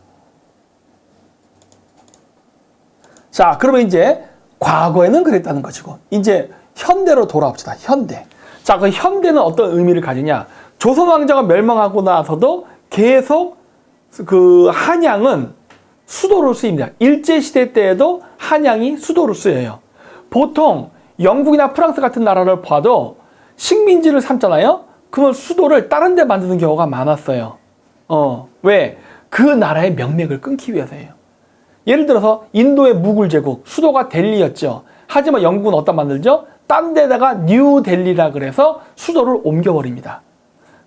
자, 그러면 이제 과거에는 그랬다는 것이고 이제 현대로 돌아옵시다. 현대. 자, 그 현대는 어떤 의미를 가지냐? 조선 왕조가 멸망하고 나서도 계속 그 한양은 수도로 쓰입니다. 일제시대 때에도 한양이 수도로 쓰여요. 보통 영국이나 프랑스 같은 나라를 봐도 식민지를 삼잖아요? 그러면 수도를 다른 데 만드는 경우가 많았어요. 왜? 그 나라의 명맥을 끊기 위해서예요. 예를 들어서 인도의 무굴 제국, 수도가 델리였죠. 하지만 영국은 어디다 만들죠? 딴 데다가 뉴델리라 그래서 수도를 옮겨버립니다.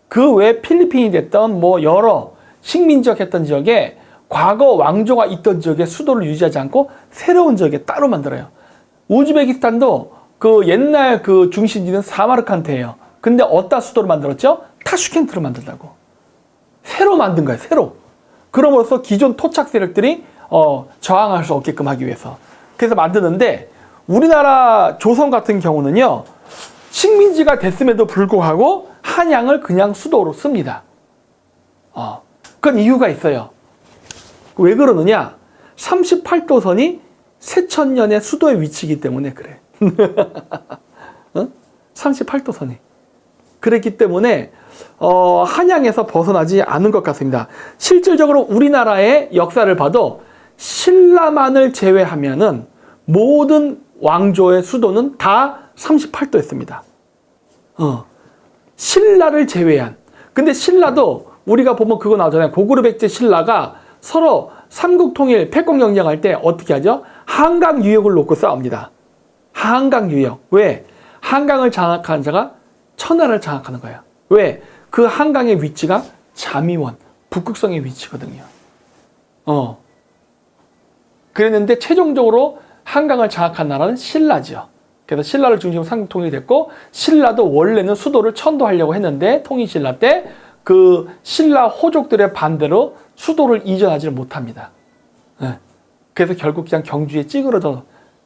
그 외 필리핀이 됐던 뭐 여러 식민지역 했던 지역에 과거 왕조가 있던 지역에 수도를 유지하지 않고 새로운 지역에 따로 만들어요. 우즈베키스탄도 그 옛날 그 중심지는 사마르칸트예요. 근데 어디다 수도를 만들었죠? 타슈켄트로 만든다고. 새로 만든 거예요. 새로. 그럼으로써 기존 토착 세력들이 저항할 수 없게끔 하기 위해서. 그래서 만드는데 우리나라 조선 같은 경우는요. 식민지가 됐음에도 불구하고 한양을 그냥 수도로 씁니다. 그건 이유가 있어요. 왜 그러느냐? 38도선이 세천년의 수도에 위치이기 때문에 그래. 38도선이. 그랬기 때문에 한양에서 벗어나지 않은 것 같습니다. 실질적으로 우리나라의 역사를 봐도 신라만을 제외하면은 모든 왕조의 수도는 다 38도였습니다. 신라를 제외한. 근데 신라도 우리가 보면 그거 나오잖아요. 고구려 백제 신라가 서로 삼국통일 패권 경쟁할 때 어떻게 하죠? 한강 유역을 놓고 싸웁니다. 한강 유역. 왜? 한강을 장악한 자가 천하를 장악하는 거예요. 왜? 그 한강의 위치가 자미원, 북극성의 위치거든요. 그랬는데 최종적으로 한강을 장악한 나라는 신라죠. 그래서 신라를 중심으로 삼국통일이 됐고 신라도 원래는 수도를 천도하려고 했는데 통일신라 때 그 신라 호족들의 반대로 수도를 이전하지를 못합니다. 그래서 결국 그냥 경주에 찌그러져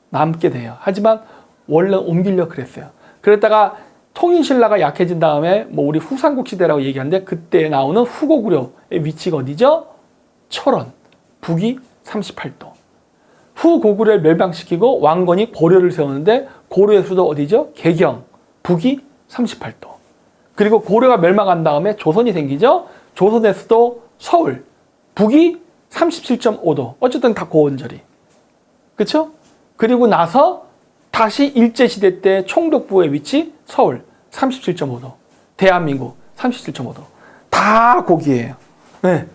남게 돼요. 하지만 원래 옮기려고 그랬어요. 그랬다가 통일신라가 약해진 다음에 뭐 우리 후삼국 시대라고 얘기하는데 그때 나오는 후고구려의 위치가 어디죠? 철원, 북위 38도. 후고구려를 멸망시키고 왕건이 고려를 세우는데 고려의 수도 어디죠? 개경, 북위 38도. 그리고 고려가 멸망한 다음에 조선이 생기죠? 조선의 수도 서울, 북위 37.5도. 어쨌든 다 고원절이. 그렇죠? 그리고 나서 다시 일제시대 때 총독부의 위치 서울 37.5도. 대한민국 37.5도. 다 거기예요. 네.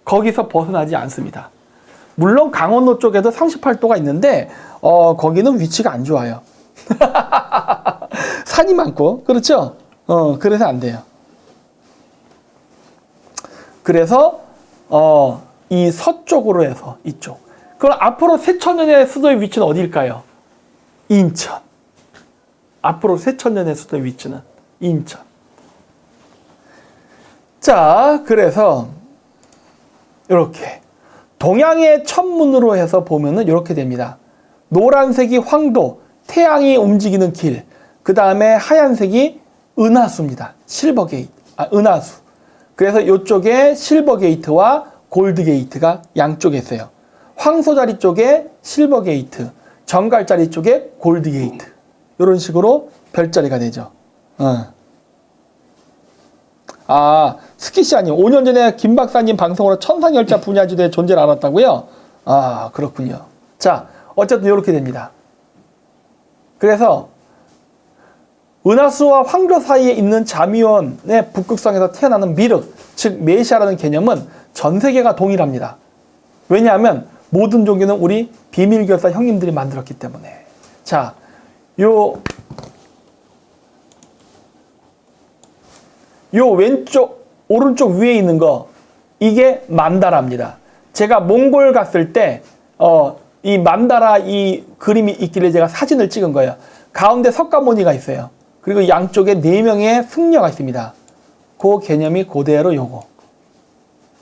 거기서 벗어나지 않습니다. 물론 강원도 쪽에도 38도가 있는데 거기는 위치가 안 좋아요. 산이 많고 그렇죠? 그래서 안 돼요. 그래서 이 서쪽으로 해서 이쪽. 그럼 앞으로 세천년의 수도의 위치는 어디일까요? 인천. 앞으로 세천년의 수도의 위치는 인천. 자, 그래서 이렇게 동양의 천문으로 해서 보면은 이렇게 됩니다. 노란색이 황도, 태양이 움직이는 길. 그 다음에 하얀색이 은하수입니다. 실버 게이트, 은하수. 그래서 이쪽에 실버 게이트와 골드 게이트가 양쪽에 있어요. 황소자리 쪽에 실버 게이트, 정갈자리 쪽에 골드 게이트. 이런 식으로 별자리가 되죠. 스키시아님, 5년 전에 김 박사님 방송으로 천상열차 분야지대의 존재를 알았다고요? 그렇군요. 자, 어쨌든 이렇게 됩니다. 그래서 은하수와 황도 사이에 있는 자미원의 북극성에서 태어나는 미륵, 즉 메시아라는 개념은 전 세계가 동일합니다. 왜냐하면 모든 종교는 우리 비밀교사 형님들이 만들었기 때문에. 자, 요 왼쪽, 오른쪽 위에 있는 거, 이게 만다라입니다. 제가 몽골 갔을 때, 이 만다라 이 그림이 있길래 제가 사진을 찍은 거예요. 가운데 석가모니가 있어요. 그리고 양쪽에 4명의 승려가 있습니다. 그 개념이 그대로 요거.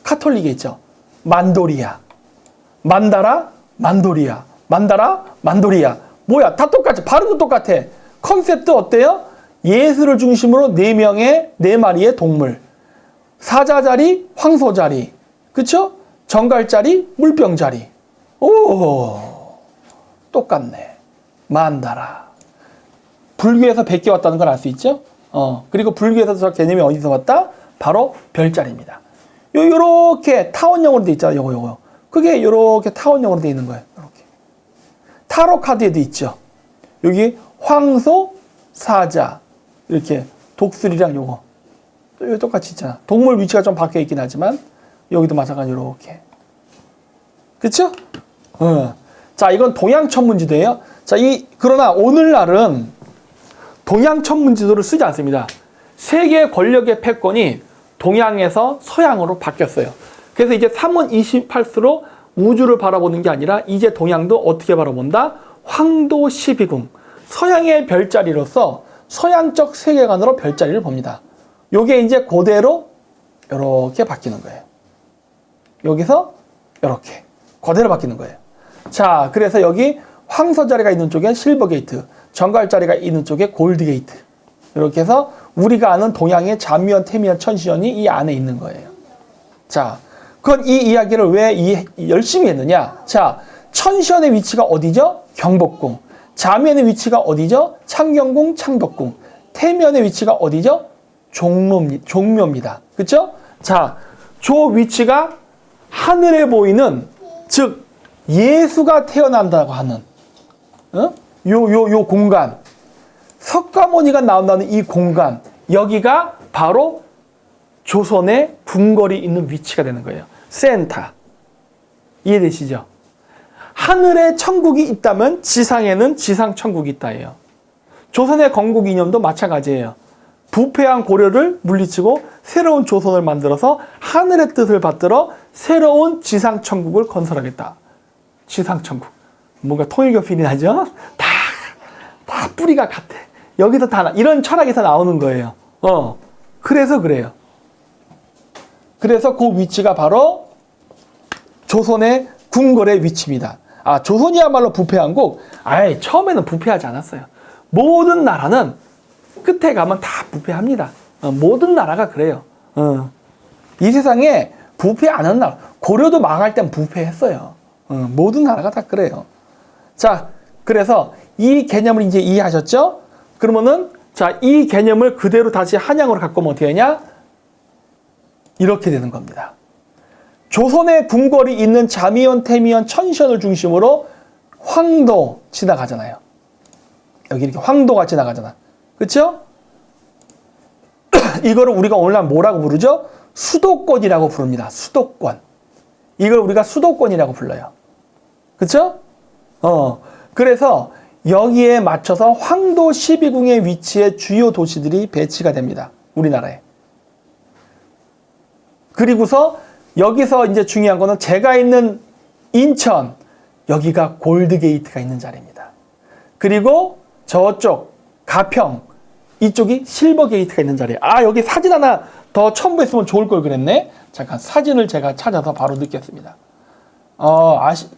카톨릭에 있죠. 만도리아. 만다라, 만도리아. 만다라, 만도리아. 뭐야, 다 똑같지. 발음도 똑같아. 컨셉도 어때요? 예수를 중심으로 4마리의 동물. 사자자리, 황소자리. 그쵸? 정갈자리, 물병자리. 오, 똑같네. 만다라. 불교에서 100개 왔다는 걸 알 수 있죠? 그리고 불교에서 저 개념이 어디서 왔다? 바로 별자리입니다. 요렇게 타원형으로 돼 있잖아요. 요거. 그게 요렇게 타원형으로 돼 있는 거예요. 요렇게. 타로 카드에도 있죠. 여기 황소, 사자. 이렇게 독수리랑 요거. 요 똑같이 있잖아. 동물 위치가 좀 바뀌어 있긴 하지만 여기도 마찬가지로 요렇게. 그쵸? 자, 이건 동양 천문지도예요. 자, 그러나 오늘날은 동양 천문지도를 쓰지 않습니다. 세계 권력의 패권이 동양에서 서양으로 바뀌었어요. 그래서 이제 3원 28수로 우주를 바라보는 게 아니라 이제 동양도 어떻게 바라본다? 황도 12궁. 서양의 별자리로서 서양적 세계관으로 별자리를 봅니다. 요게 이제 그대로 이렇게 바뀌는 거예요. 여기서 이렇게 그대로 바뀌는 거예요. 자, 그래서 여기 황소자리가 있는 쪽에 실버 게이트, 정갈자리가 있는 쪽에 골드 게이트. 이렇게 해서 우리가 아는 동양의 자미원, 태미원, 천시원이 이 안에 있는 거예요. 자, 그건 이 이야기를 왜 열심히 했느냐? 자, 천시원의 위치가 어디죠? 경복궁. 자미원의 위치가 어디죠? 창경궁, 창덕궁. 태미원의 위치가 어디죠? 종묘입니다. 그쵸? 자, 저 위치가 하늘에 보이는, 즉 예수가 태어난다고 하는 요 공간, 석가모니가 나온다는 이 공간, 여기가 바로 조선의 궁궐이 있는 위치가 되는 거예요. 센터. 이해되시죠? 하늘에 천국이 있다면 지상에는 지상 천국이 있다예요. 조선의 건국 이념도 마찬가지예요. 부패한 고려를 물리치고 새로운 조선을 만들어서 하늘의 뜻을 받들어 새로운 지상 천국을 건설하겠다. 지상 천국. 뭔가 통일교 필이 나죠? 다 뿌리가 같아. 여기서 다 이런 철학에서 나오는 거예요. 그래서 그래요. 그래서 그 위치가 바로 조선의 궁궐의 위치입니다. 아, 조선이야말로 부패한국. 아예 처음에는 부패하지 않았어요. 모든 나라는 끝에 가면 다 부패합니다. 모든 나라가 그래요. 이 세상에 부패 안 하는 나라. 고려도 망할 땐 부패했어요. 모든 나라가 다 그래요. 자, 그래서 이 개념을 이제 이해하셨죠? 그러면은, 자, 이 개념을 그대로 다시 한양으로 갖고 오면 어떻게 되냐? 이렇게 되는 겁니다. 조선의 궁궐이 있는 자미원, 태미원, 천시원을 중심으로 황도 지나가잖아요. 여기 이렇게 황도가 지나가잖아. 그쵸? 이거를 우리가 오늘날 뭐라고 부르죠? 수도권이라고 부릅니다. 수도권. 이걸 우리가 수도권이라고 불러요. 그쵸? 그래서 여기에 맞춰서 황도 12궁의 위치에 주요 도시들이 배치가 됩니다. 우리나라에. 그리고서 여기서 이제 중요한 거는 제가 있는 인천, 여기가 골드게이트가 있는 자리입니다. 그리고 저쪽 가평, 이쪽이 실버게이트가 있는 자리예요. 아, 여기 사진 하나 더 첨부했으면 좋을 걸 그랬네. 잠깐 사진을 제가 찾아서 바로 넣겠습니다.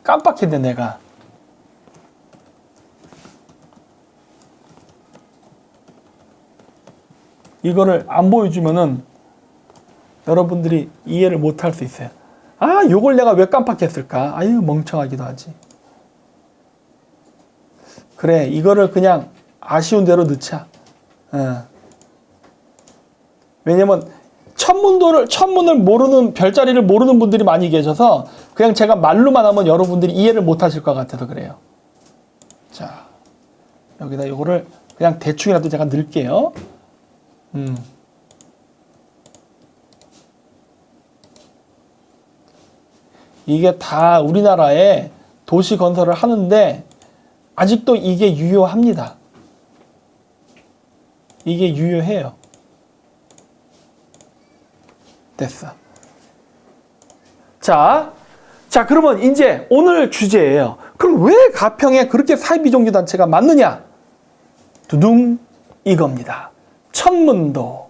깜빡했네 내가. 이거를 안 보여주면은 여러분들이 이해를 못 할 수 있어요. 아, 요걸 내가 왜 깜빡했을까? 아유, 멍청하기도 하지. 그래, 이거를 그냥 아쉬운 대로 넣자. 왜냐면 천문을 모르는, 별자리를 모르는 분들이 많이 계셔서 그냥 제가 말로만 하면 여러분들이 이해를 못 하실 것 같아서 그래요. 자, 여기다 요거를 그냥 대충이라도 제가 넣을게요. 이게 다 우리나라에 도시 건설을 하는데 아직도 이게 유효합니다. 이게 유효해요. 됐어. 자, 그러면 이제 오늘 주제예요. 그럼 왜 가평에 그렇게 사회비종교단체가 많느냐? 두둥 이겁니다. 천문도.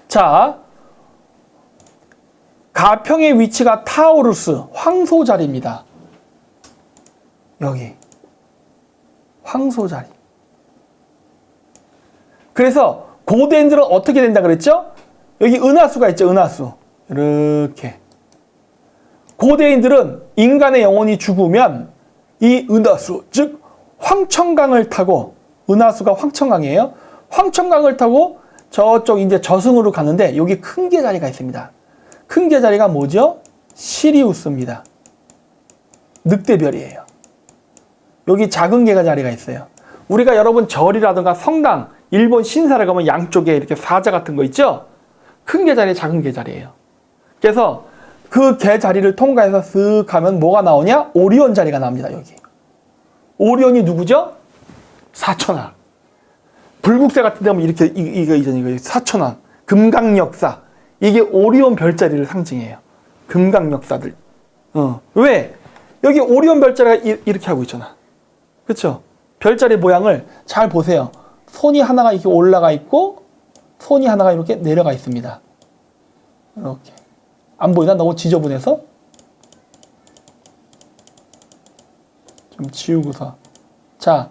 자, 가평의 위치가 타우루스, 황소자리입니다. 여기 황소자리. 그래서 고대인들은 어떻게 된다 그랬죠? 여기 은하수가 있죠. 은하수. 이렇게. 고대인들은 인간의 영혼이 죽으면 이 은하수, 즉 황천강을 타고, 은하수가 황천강이에요. 황천강을 타고 저쪽 이제 저승으로 가는데 여기 큰 개자리가 있습니다. 큰 개자리가 뭐죠? 시리우스입니다. 늑대별이에요. 여기 작은 개자리가 있어요. 우리가 여러분 절이라든가 성당, 일본 신사를 가면 양쪽에 이렇게 사자 같은 거 있죠? 큰 개자리, 작은 개자리예요. 그래서 그 개자리를 통과해서 쓱 가면 뭐가 나오냐? 오리온 자리가 나옵니다. 여기. 오리온이 누구죠? 사천왕. 불국사 같은 데 보면 이렇게 이거 사천왕, 금강역사. 이게 오리온 별자리를 상징해요. 금강역사들. 왜? 여기 오리온 별자리가 이렇게 하고 있잖아. 그렇죠? 별자리 모양을 잘 보세요. 손이 하나가 이렇게 올라가 있고 손이 하나가 이렇게 내려가 있습니다. 이렇게. 안 보이나? 너무 지저분해서? 좀 지우고서. 자,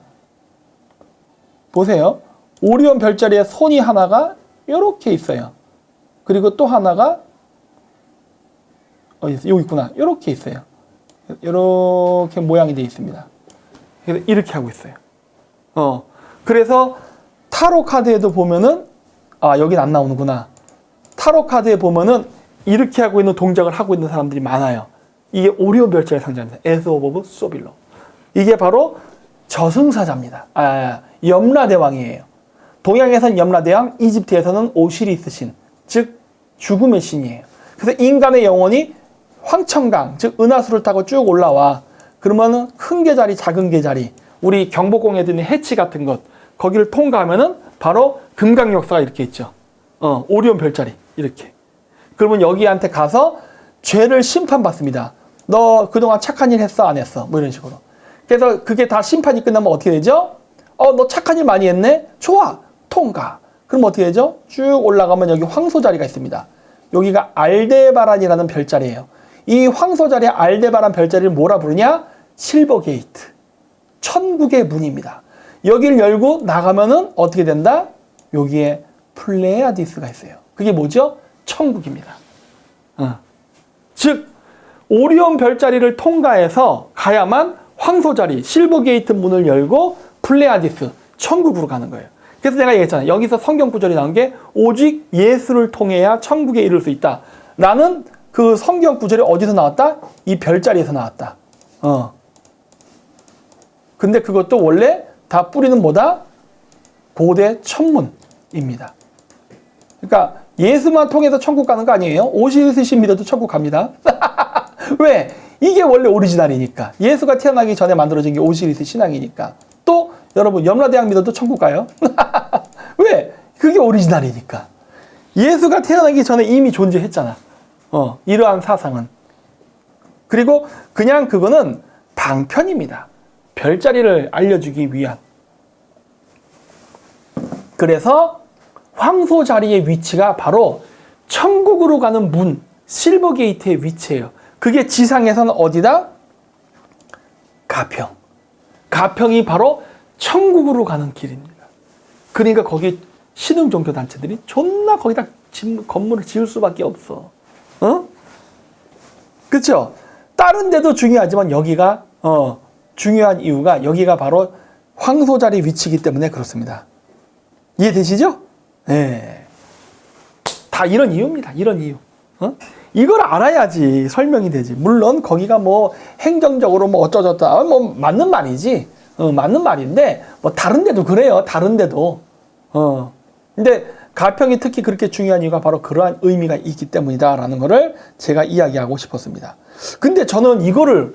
보세요. 오리온 별자리에 손이 하나가 이렇게 있어요. 그리고 또 하나가 어디 있어? 여기 있구나. 이렇게 있어요. 이렇게 모양이 되어 있습니다. 그래서 이렇게 하고 있어요. 그래서 타로 카드에도 보면은 여긴 안 나오는구나. 타로 카드에 보면은 이렇게 하고 있는 동작을 하고 있는 사람들이 많아요. 이게 오리온 별자리를 상징합니다. 에스 오브 소빌로. 이게 바로 저승사자입니다. 염라대왕이에요. 동양에서는 염라대왕, 이집트에서는 오시리스 신, 즉 죽음의 신이에요. 그래서 인간의 영혼이 황천강, 즉 은하수를 타고 쭉 올라와. 그러면은 큰 개자리, 작은 개자리, 우리 경복궁에 드는 해치 같은 것, 거기를 통과하면은 바로 금강역사가 이렇게 있죠. 오리온 별자리 이렇게. 그러면 여기한테 가서 죄를 심판받습니다. 너 그동안 착한 일 했어, 안 했어? 뭐 이런 식으로. 그래서 그게 다 심판이 끝나면 어떻게 되죠? 너 착한 일 많이 했네? 좋아, 통과. 그럼 어떻게 되죠? 쭉 올라가면 여기 황소자리가 있습니다. 여기가 알데바란이라는 별자리예요. 이 황소자리 알데바란 별자리를 뭐라 부르냐? 실버 게이트. 천국의 문입니다. 여기를 열고 나가면은 어떻게 된다? 여기에 플레이아디스가 있어요. 그게 뭐죠? 천국입니다. 즉 오리온 별자리를 통과해서 가야만 황소자리, 실버 게이트 문을 열고 플레이아디스, 천국으로 가는 거예요. 그래서 내가 얘기했잖아요. 여기서 성경 구절이 나온 게 오직 예수를 통해야 천국에 이를 수 있다. 라는 그 성경 구절이 어디서 나왔다? 이 별자리에서 나왔다. 근데 그것도 원래 다 뿌리는 뭐다? 고대 천문입니다. 그러니까 예수만 통해서 천국 가는 거 아니에요? 오시리스 신 믿어도 천국 갑니다. 왜? 이게 원래 오리지널이니까. 예수가 태어나기 전에 만들어진 게 오시리스 신앙이니까. 또 여러분 염라대왕 믿어도 천국 가요? 왜? 그게 오리지널이니까. 예수가 태어나기 전에 이미 존재했잖아. 이러한 사상은. 그리고 그냥 그거는 방편입니다. 별자리를 알려주기 위한. 그래서 황소자리의 위치가 바로 천국으로 가는 문, 실버 게이트의 위치예요. 그게 지상에서는 어디다? 가평. 가평이 바로 천국으로 가는 길입니다. 그러니까 거기 신흥 종교 단체들이 존나 거기다 건물을 지을 수밖에 없어. 그렇죠? 다른 데도 중요하지만 여기가 중요한 이유가 여기가 바로 황소자리 위치이기 때문에 그렇습니다. 이해되시죠? 네. 다 이런 이유입니다. 이런 이유. 이걸 알아야지 설명이 되지. 물론 거기가 뭐 행정적으로 뭐 어쩌저쩌다 뭐 맞는 말이지. 맞는 말인데 뭐 다른 데도 그래요. 다른 데도. 근데 가평이 특히 그렇게 중요한 이유가 바로 그러한 의미가 있기 때문이다라는 거를 제가 이야기하고 싶었습니다. 근데 저는 이거를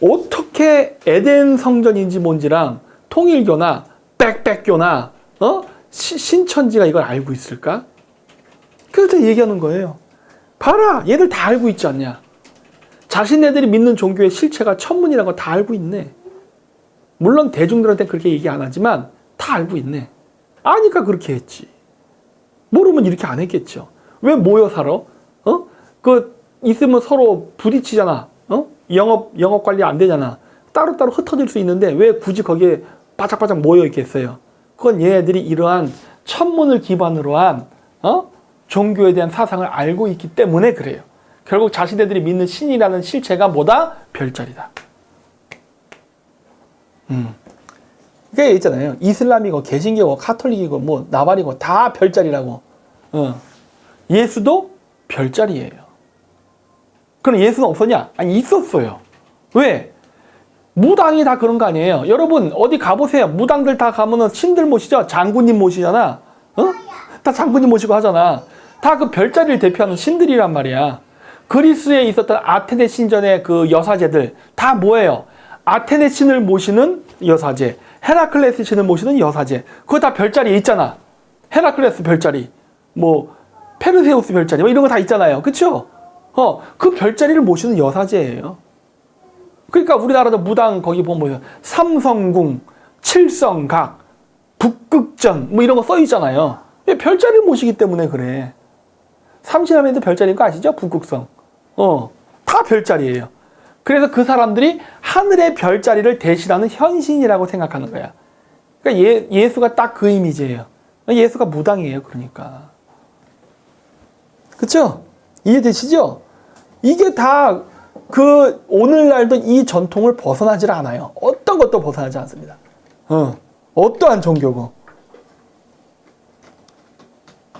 어떻게 에덴 성전인지 뭔지랑 통일교나 빽빽교나 신천지가 이걸 알고 있을까? 그래서 얘기하는 거예요. 봐라, 얘들 다 알고 있지 않냐? 자신네들이 믿는 종교의 실체가 천문이라는 거 다 알고 있네. 물론 대중들한테 그렇게 얘기 안 하지만 다 알고 있네. 아니까 그렇게 했지. 모르면 이렇게 안 했겠죠. 왜 모여 살아? 있으면 서로 부딪히잖아. 영업 관리 안 되잖아. 따로따로 흩어질 수 있는데 왜 굳이 거기에 바짝바짝 모여 있겠어요? 그건 얘네들이 이러한 천문을 기반으로 한 종교에 대한 사상을 알고 있기 때문에 그래요. 결국 자신들이 믿는 신이라는 실체가 뭐다? 별자리다. 그게 있잖아요. 이슬람이고 개신교고 카톨릭이고 뭐 나발이고 다 별자리라고. 예수도 별자리예요. 그럼 예수는 없었냐? 아니, 있었어요. 왜? 무당이 다 그런 거 아니에요. 여러분 어디 가보세요. 무당들 다 가면은 신들 모시죠. 장군님 모시잖아. 다 장군님 모시고 하잖아. 다 그 별자리를 대표하는 신들이란 말이야. 그리스에 있었던 아테네 신전의 그 여사제들 다 뭐예요? 아테네 신을 모시는 여사제, 헤라클레스 신을 모시는 여사제. 그거 다 별자리에 있잖아. 헤라클레스 별자리, 뭐 페르세우스 별자리, 뭐 이런 거 다 있잖아요. 그쵸? 그 별자리를 모시는 여사제예요. 그러니까 우리나라도 무당 거기 보면 삼성궁, 칠성각, 북극전 뭐 이런 거 써 있잖아요. 별자리를 모시기 때문에 그래. 삼신함에도 별자리인 거 아시죠? 북극성. 다 별자리예요. 그래서 그 사람들이 하늘의 별자리를 대신하는 현신이라고 생각하는 거야. 그러니까 예수가 딱 그 이미지예요. 예수가 무당이에요. 그러니까. 그쵸? 이해되시죠? 이게 다 그 오늘날도 이 전통을 벗어나질 않아요. 어떤 것도 벗어나지 않습니다. 어떠한 종교고.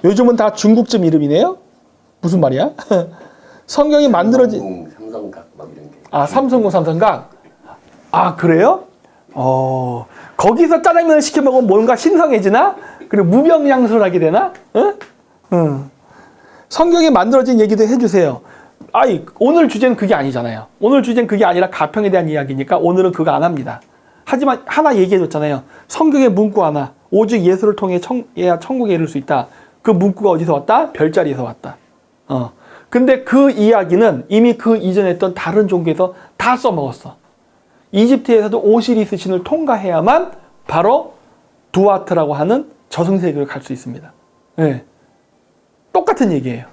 요즘은 다 중국집 이름이네요? 무슨 말이야? 성경이 만들어진 삼성각 막 이런 게. 아, 삼성궁 삼성각. 아, 그래요? 거기서 짜장면을 시켜 먹으면 뭔가 신성해지나? 그리고 무병장수하게 되나? 성경이 만들어진 얘기도 해주세요. 아이, 오늘 주제는 그게 아니잖아요. 오늘 주제는 그게 아니라 가평에 대한 이야기니까 오늘은 그거 안 합니다. 하지만 하나 얘기해줬잖아요. 성경의 문구 하나. 오직 예수를 통해 해야 천국에 이를 수 있다. 그 문구가 어디서 왔다? 별자리에서 왔다. 근데 그 이야기는 이미 그 이전에 했던 다른 종교에서 다 써먹었어. 이집트에서도 오시리스 신을 통과해야만 바로 두아트라고 하는 저승세계를 갈 수 있습니다. 네. 똑같은 얘기예요.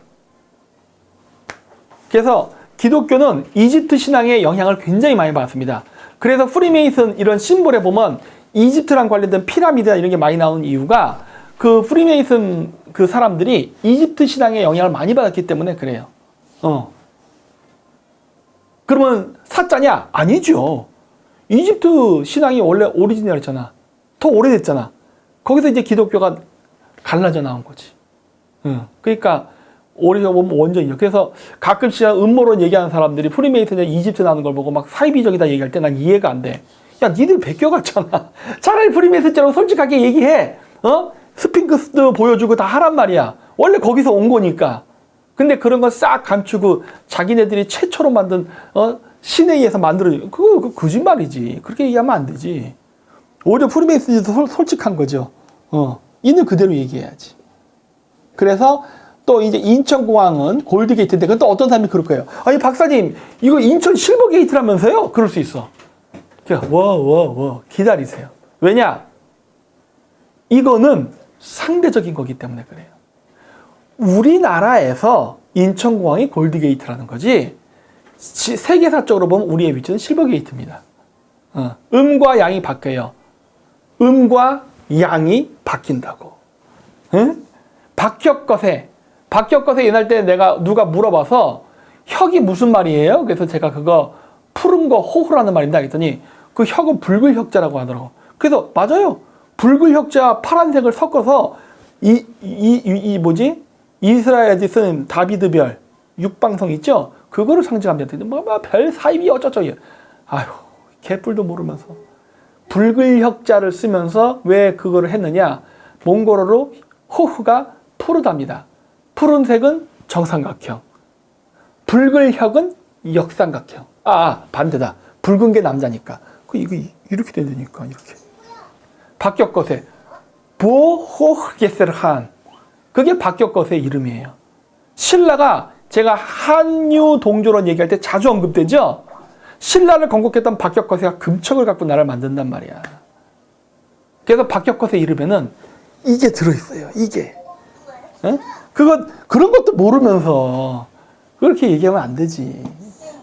그래서 기독교는 이집트 신앙의 영향을 굉장히 많이 받았습니다. 그래서 프리메이슨 이런 심볼에 보면 이집트랑 관련된 피라미드나 이런 게 많이 나오는 이유가 그 프리메이슨 그 사람들이 이집트 신앙의 영향을 많이 받았기 때문에 그래요. 그러면 사짜냐? 아니죠. 이집트 신앙이 원래 오리지널이잖아. 더 오래됐잖아. 거기서 이제 기독교가 갈라져 나온 거지. 그러니까 오리지널 보면 원전이죠. 그래서 가끔씩 음모론 얘기하는 사람들이 프리메이슨이 이집트 나는 걸 보고 막 사이비적이다 얘기할 때 난 이해가 안 돼. 야, 니들 베껴갔잖아. 차라리 프리메이슨처럼 솔직하게 얘기해. 스핑크스도 보여주고 다 하란 말이야. 원래 거기서 온 거니까. 근데 그런 거 싹 감추고 자기네들이 최초로 만든 신에 의해서 만들어진 그거 거짓말이지. 그렇게 얘기하면 안 되지. 오히려 프리메이슨이 더 솔직한 거죠. 있는 그대로 얘기해야지. 그래서 또 이제 인천공항은 골드게이트인데 그건 또 어떤 사람이 그럴 거예요. 아니 박사님 이거 인천 실버게이트라면서요? 그럴 수 있어. 기다리세요. 왜냐? 이거는 상대적인 거기 때문에 그래요. 우리나라에서 인천공항이 골드게이트라는 거지 세계사적으로 보면 우리의 위치는 실버게이트입니다. 음과 양이 바뀌어요. 음과 양이 바뀐다고. 응? 박혁것에 옛날 때 내가 누가 물어봐서 혁이 무슨 말이에요? 그래서 제가 그거 푸른 거 호호라는 말인데 하겠더니 그 혁은 붉은 혁자라고 하더라고. 그래서 맞아요. 붉은 혁자 파란색을 섞어서 이스라엘에 쓰는 다비드 별 육방성 있죠? 그거를 상징합니다. 별 사입이 어쩌죠? 아휴 개뿔도 모르면서 붉을혁자를 쓰면서 왜 그거를 했느냐? 몽골어로 호흐가 푸르답니다. 푸른색은 정삼각형, 붉을혁은 역삼각형. 반대다. 붉은 게 남자니까. 이거 이렇게 되니까 이렇게. 박격것의 보호게세르한, 그게 박격것의 이름이에요. 신라가 제가 한유 동조론 얘기할 때 자주 언급되죠. 신라를 건국했던 박격것이가 금척을 갖고 나라를 만든단 말이야. 그래서 박격것의 이름에는 이게 들어있어요. 이게. 에? 그런 것도 모르면서 그렇게 얘기하면 안 되지.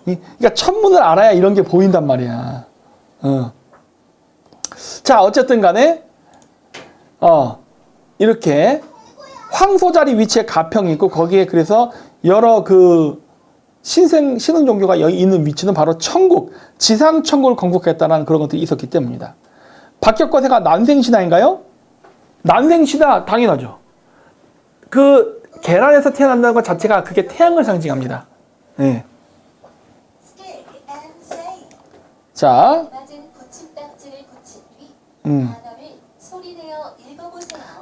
그러니까 천문을 알아야 이런 게 보인단 말이야. 자, 어쨌든 간에 이렇게 황소자리 위치에 가평이 있고, 거기에 그래서 여러 그 신흥 종교가 여기 있는 위치는 바로 천국, 지상 천국을 건국했다는 그런 것들이 있었기 때문입니다. 박격거세가 난생신화인가요? 난생신화 당연하죠. 그 계란에서 태어난다는 것 자체가 그게 태양을 상징합니다. 네. 자,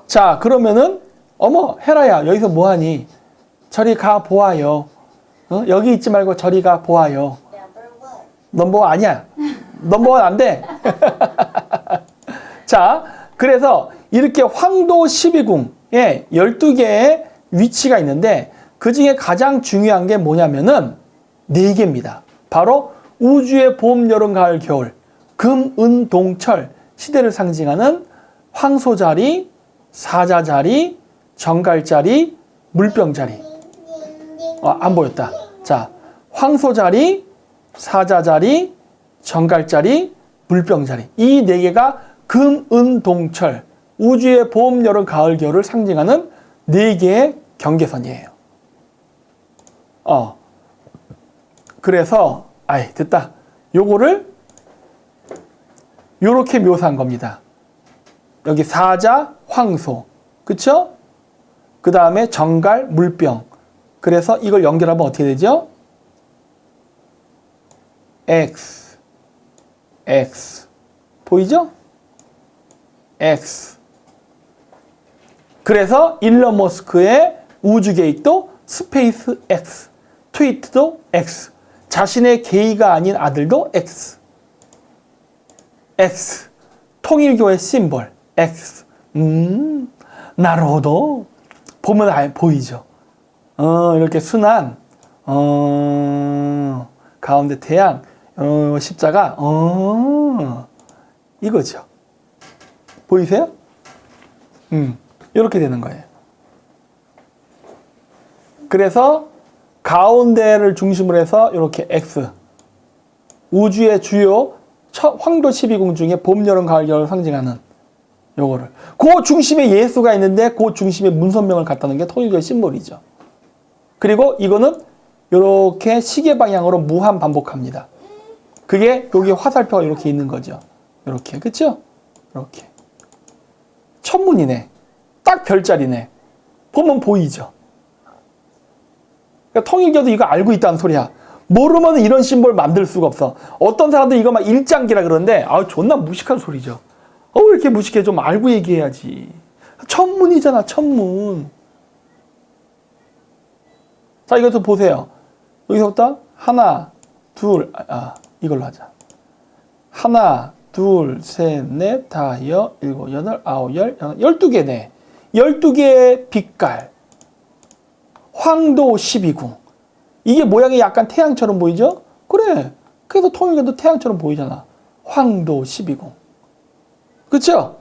자, 그러면은 어머 헤라야, 여기서 뭐하니? 저리 가 보아요. 여기 있지 말고 저리 가 보아요. 넘버원 아니야. 넘버원 안 돼. 자, 그래서 이렇게 황도 12궁에 12개의 위치가 있는데, 그 중에 가장 중요한 게 뭐냐면은 4개입니다. 바로 우주의 봄, 여름, 가을, 겨울, 금, 은, 동, 철, 시대를 상징하는 황소자리, 사자자리, 정갈자리, 물병자리. 안 보였다. 자, 황소자리, 사자자리, 정갈자리, 물병자리. 이 4개가 금, 은, 동, 철, 우주의 봄, 여름, 가을, 겨울을 상징하는 4개의 경계선이에요. 그래서 됐다. 요거를 요렇게 묘사한 겁니다. 여기 사자, 황소, 그쵸? 그 다음에 정갈, 물병. 그래서 이걸 연결하면 어떻게 되죠? X, X. 보이죠? X. 그래서 일론 머스크의 우주게이트도 스페이스 X, 트위트도 X, 자신의 게이가 아닌 아들도 X. X. 통일교의 심볼 X. 나로도 보면 보이죠. 이렇게 순환, 가운데 태양, 십자가, 이거죠. 보이세요? 이렇게 되는 거예요. 그래서 가운데를 중심으로 해서 이렇게 X, 우주의 주요 황도 12궁 중에 봄, 여름, 가을, 겨울을 상징하는 요거를, 그 중심에 예수가 있는데 그 중심에 문선명을 갖다는 게 통일교의 심볼이죠. 그리고 이거는 이렇게 시계 방향으로 무한 반복합니다. 그게 여기 화살표가 이렇게 있는 거죠. 이렇게, 그쵸? 이렇게 천문이네. 딱 별자리네. 보면 보이죠. 그러니까 통일교도 이거 알고 있다는 소리야. 모르면 이런 심볼 만들 수가 없어. 어떤 사람들 이거 막 일장기라 그러는데 존나 무식한 소리죠. 왜 이렇게 무식해? 좀 알고 얘기해야지. 천문이잖아, 천문. 자, 이것도 보세요. 여기서부터 하나, 둘, 이걸로 하자. 하나, 둘, 셋, 넷, 다섯, 일곱, 여덟, 아홉, 열, 12개네. 12개의 빛깔. 황도 12궁. 이게 모양이 약간 태양처럼 보이죠? 그래. 그래서 통일교도 태양처럼 보이잖아. 황도 12궁. 그쵸?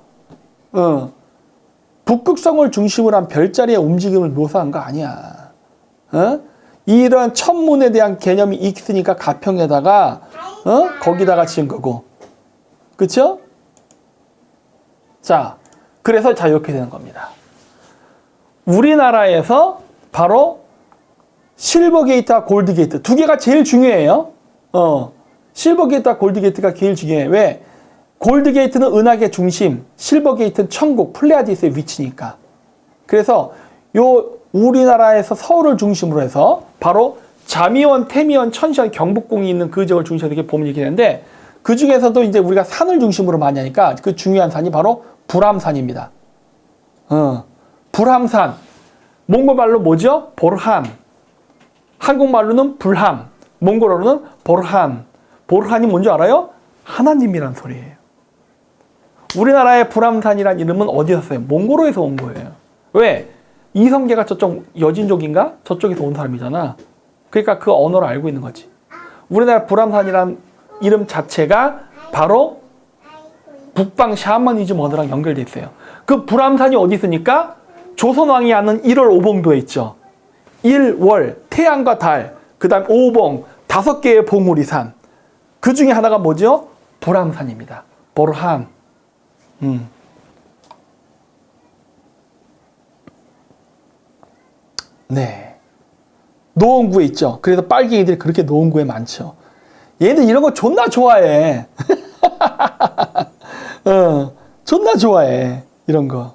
북극성을 중심으로 한 별자리의 움직임을 묘사한 거 아니야. 이런 천문에 대한 개념이 있으니까 가평에다가 거기다가 지은 거고. 그쵸? 자, 그래서 이렇게 되는 겁니다. 우리나라에서 바로 실버 게이트와 골드 게이트 2개가 제일 중요해요. 실버 게이트와 골드 게이트가 제일 중요해. 왜? 골드 게이트는 은하계 중심, 실버 게이트는 천국, 플레아디스의 위치니까. 그래서 요 우리나라에서 서울을 중심으로 해서 바로 자미원, 태미원, 천시원, 경복궁이 있는 그 지역을 중심으로 이렇게 보면 이렇게 되는데, 그 중에서도 이제 우리가 산을 중심으로 많이 하니까 그 중요한 산이 바로 불암산입니다. 불암산. 몽골말로 뭐죠? 보르한. 한국말로는 불함. 몽골어로는 보르한. 보르한이 뭔지 알아요? 하나님이란 소리예요. 우리나라의 불암산이란 이름은 어디서 왔어요? 몽골어에서 온 거예요. 왜? 이성계가 저쪽 여진족인가? 저쪽에서 온 사람이잖아. 그러니까 그 언어를 알고 있는 거지. 우리나라 불암산이란 이름 자체가 바로 북방 샤머니즘 언어랑 연결돼 있어요. 그 불암산이 어디 있으니까 조선왕이 하는 1월 오봉도에 있죠. 1월, 태양과 달, 그 다음 오봉, 5개의 봉우리 산. 그 중에 하나가 뭐죠? 불암산입니다. 보르한. 네. 노원구에 있죠. 그래서 빨갱이들이 그렇게 노원구에 많죠. 얘들 이런 거 존나 좋아해. 존나 좋아해. 이런 거.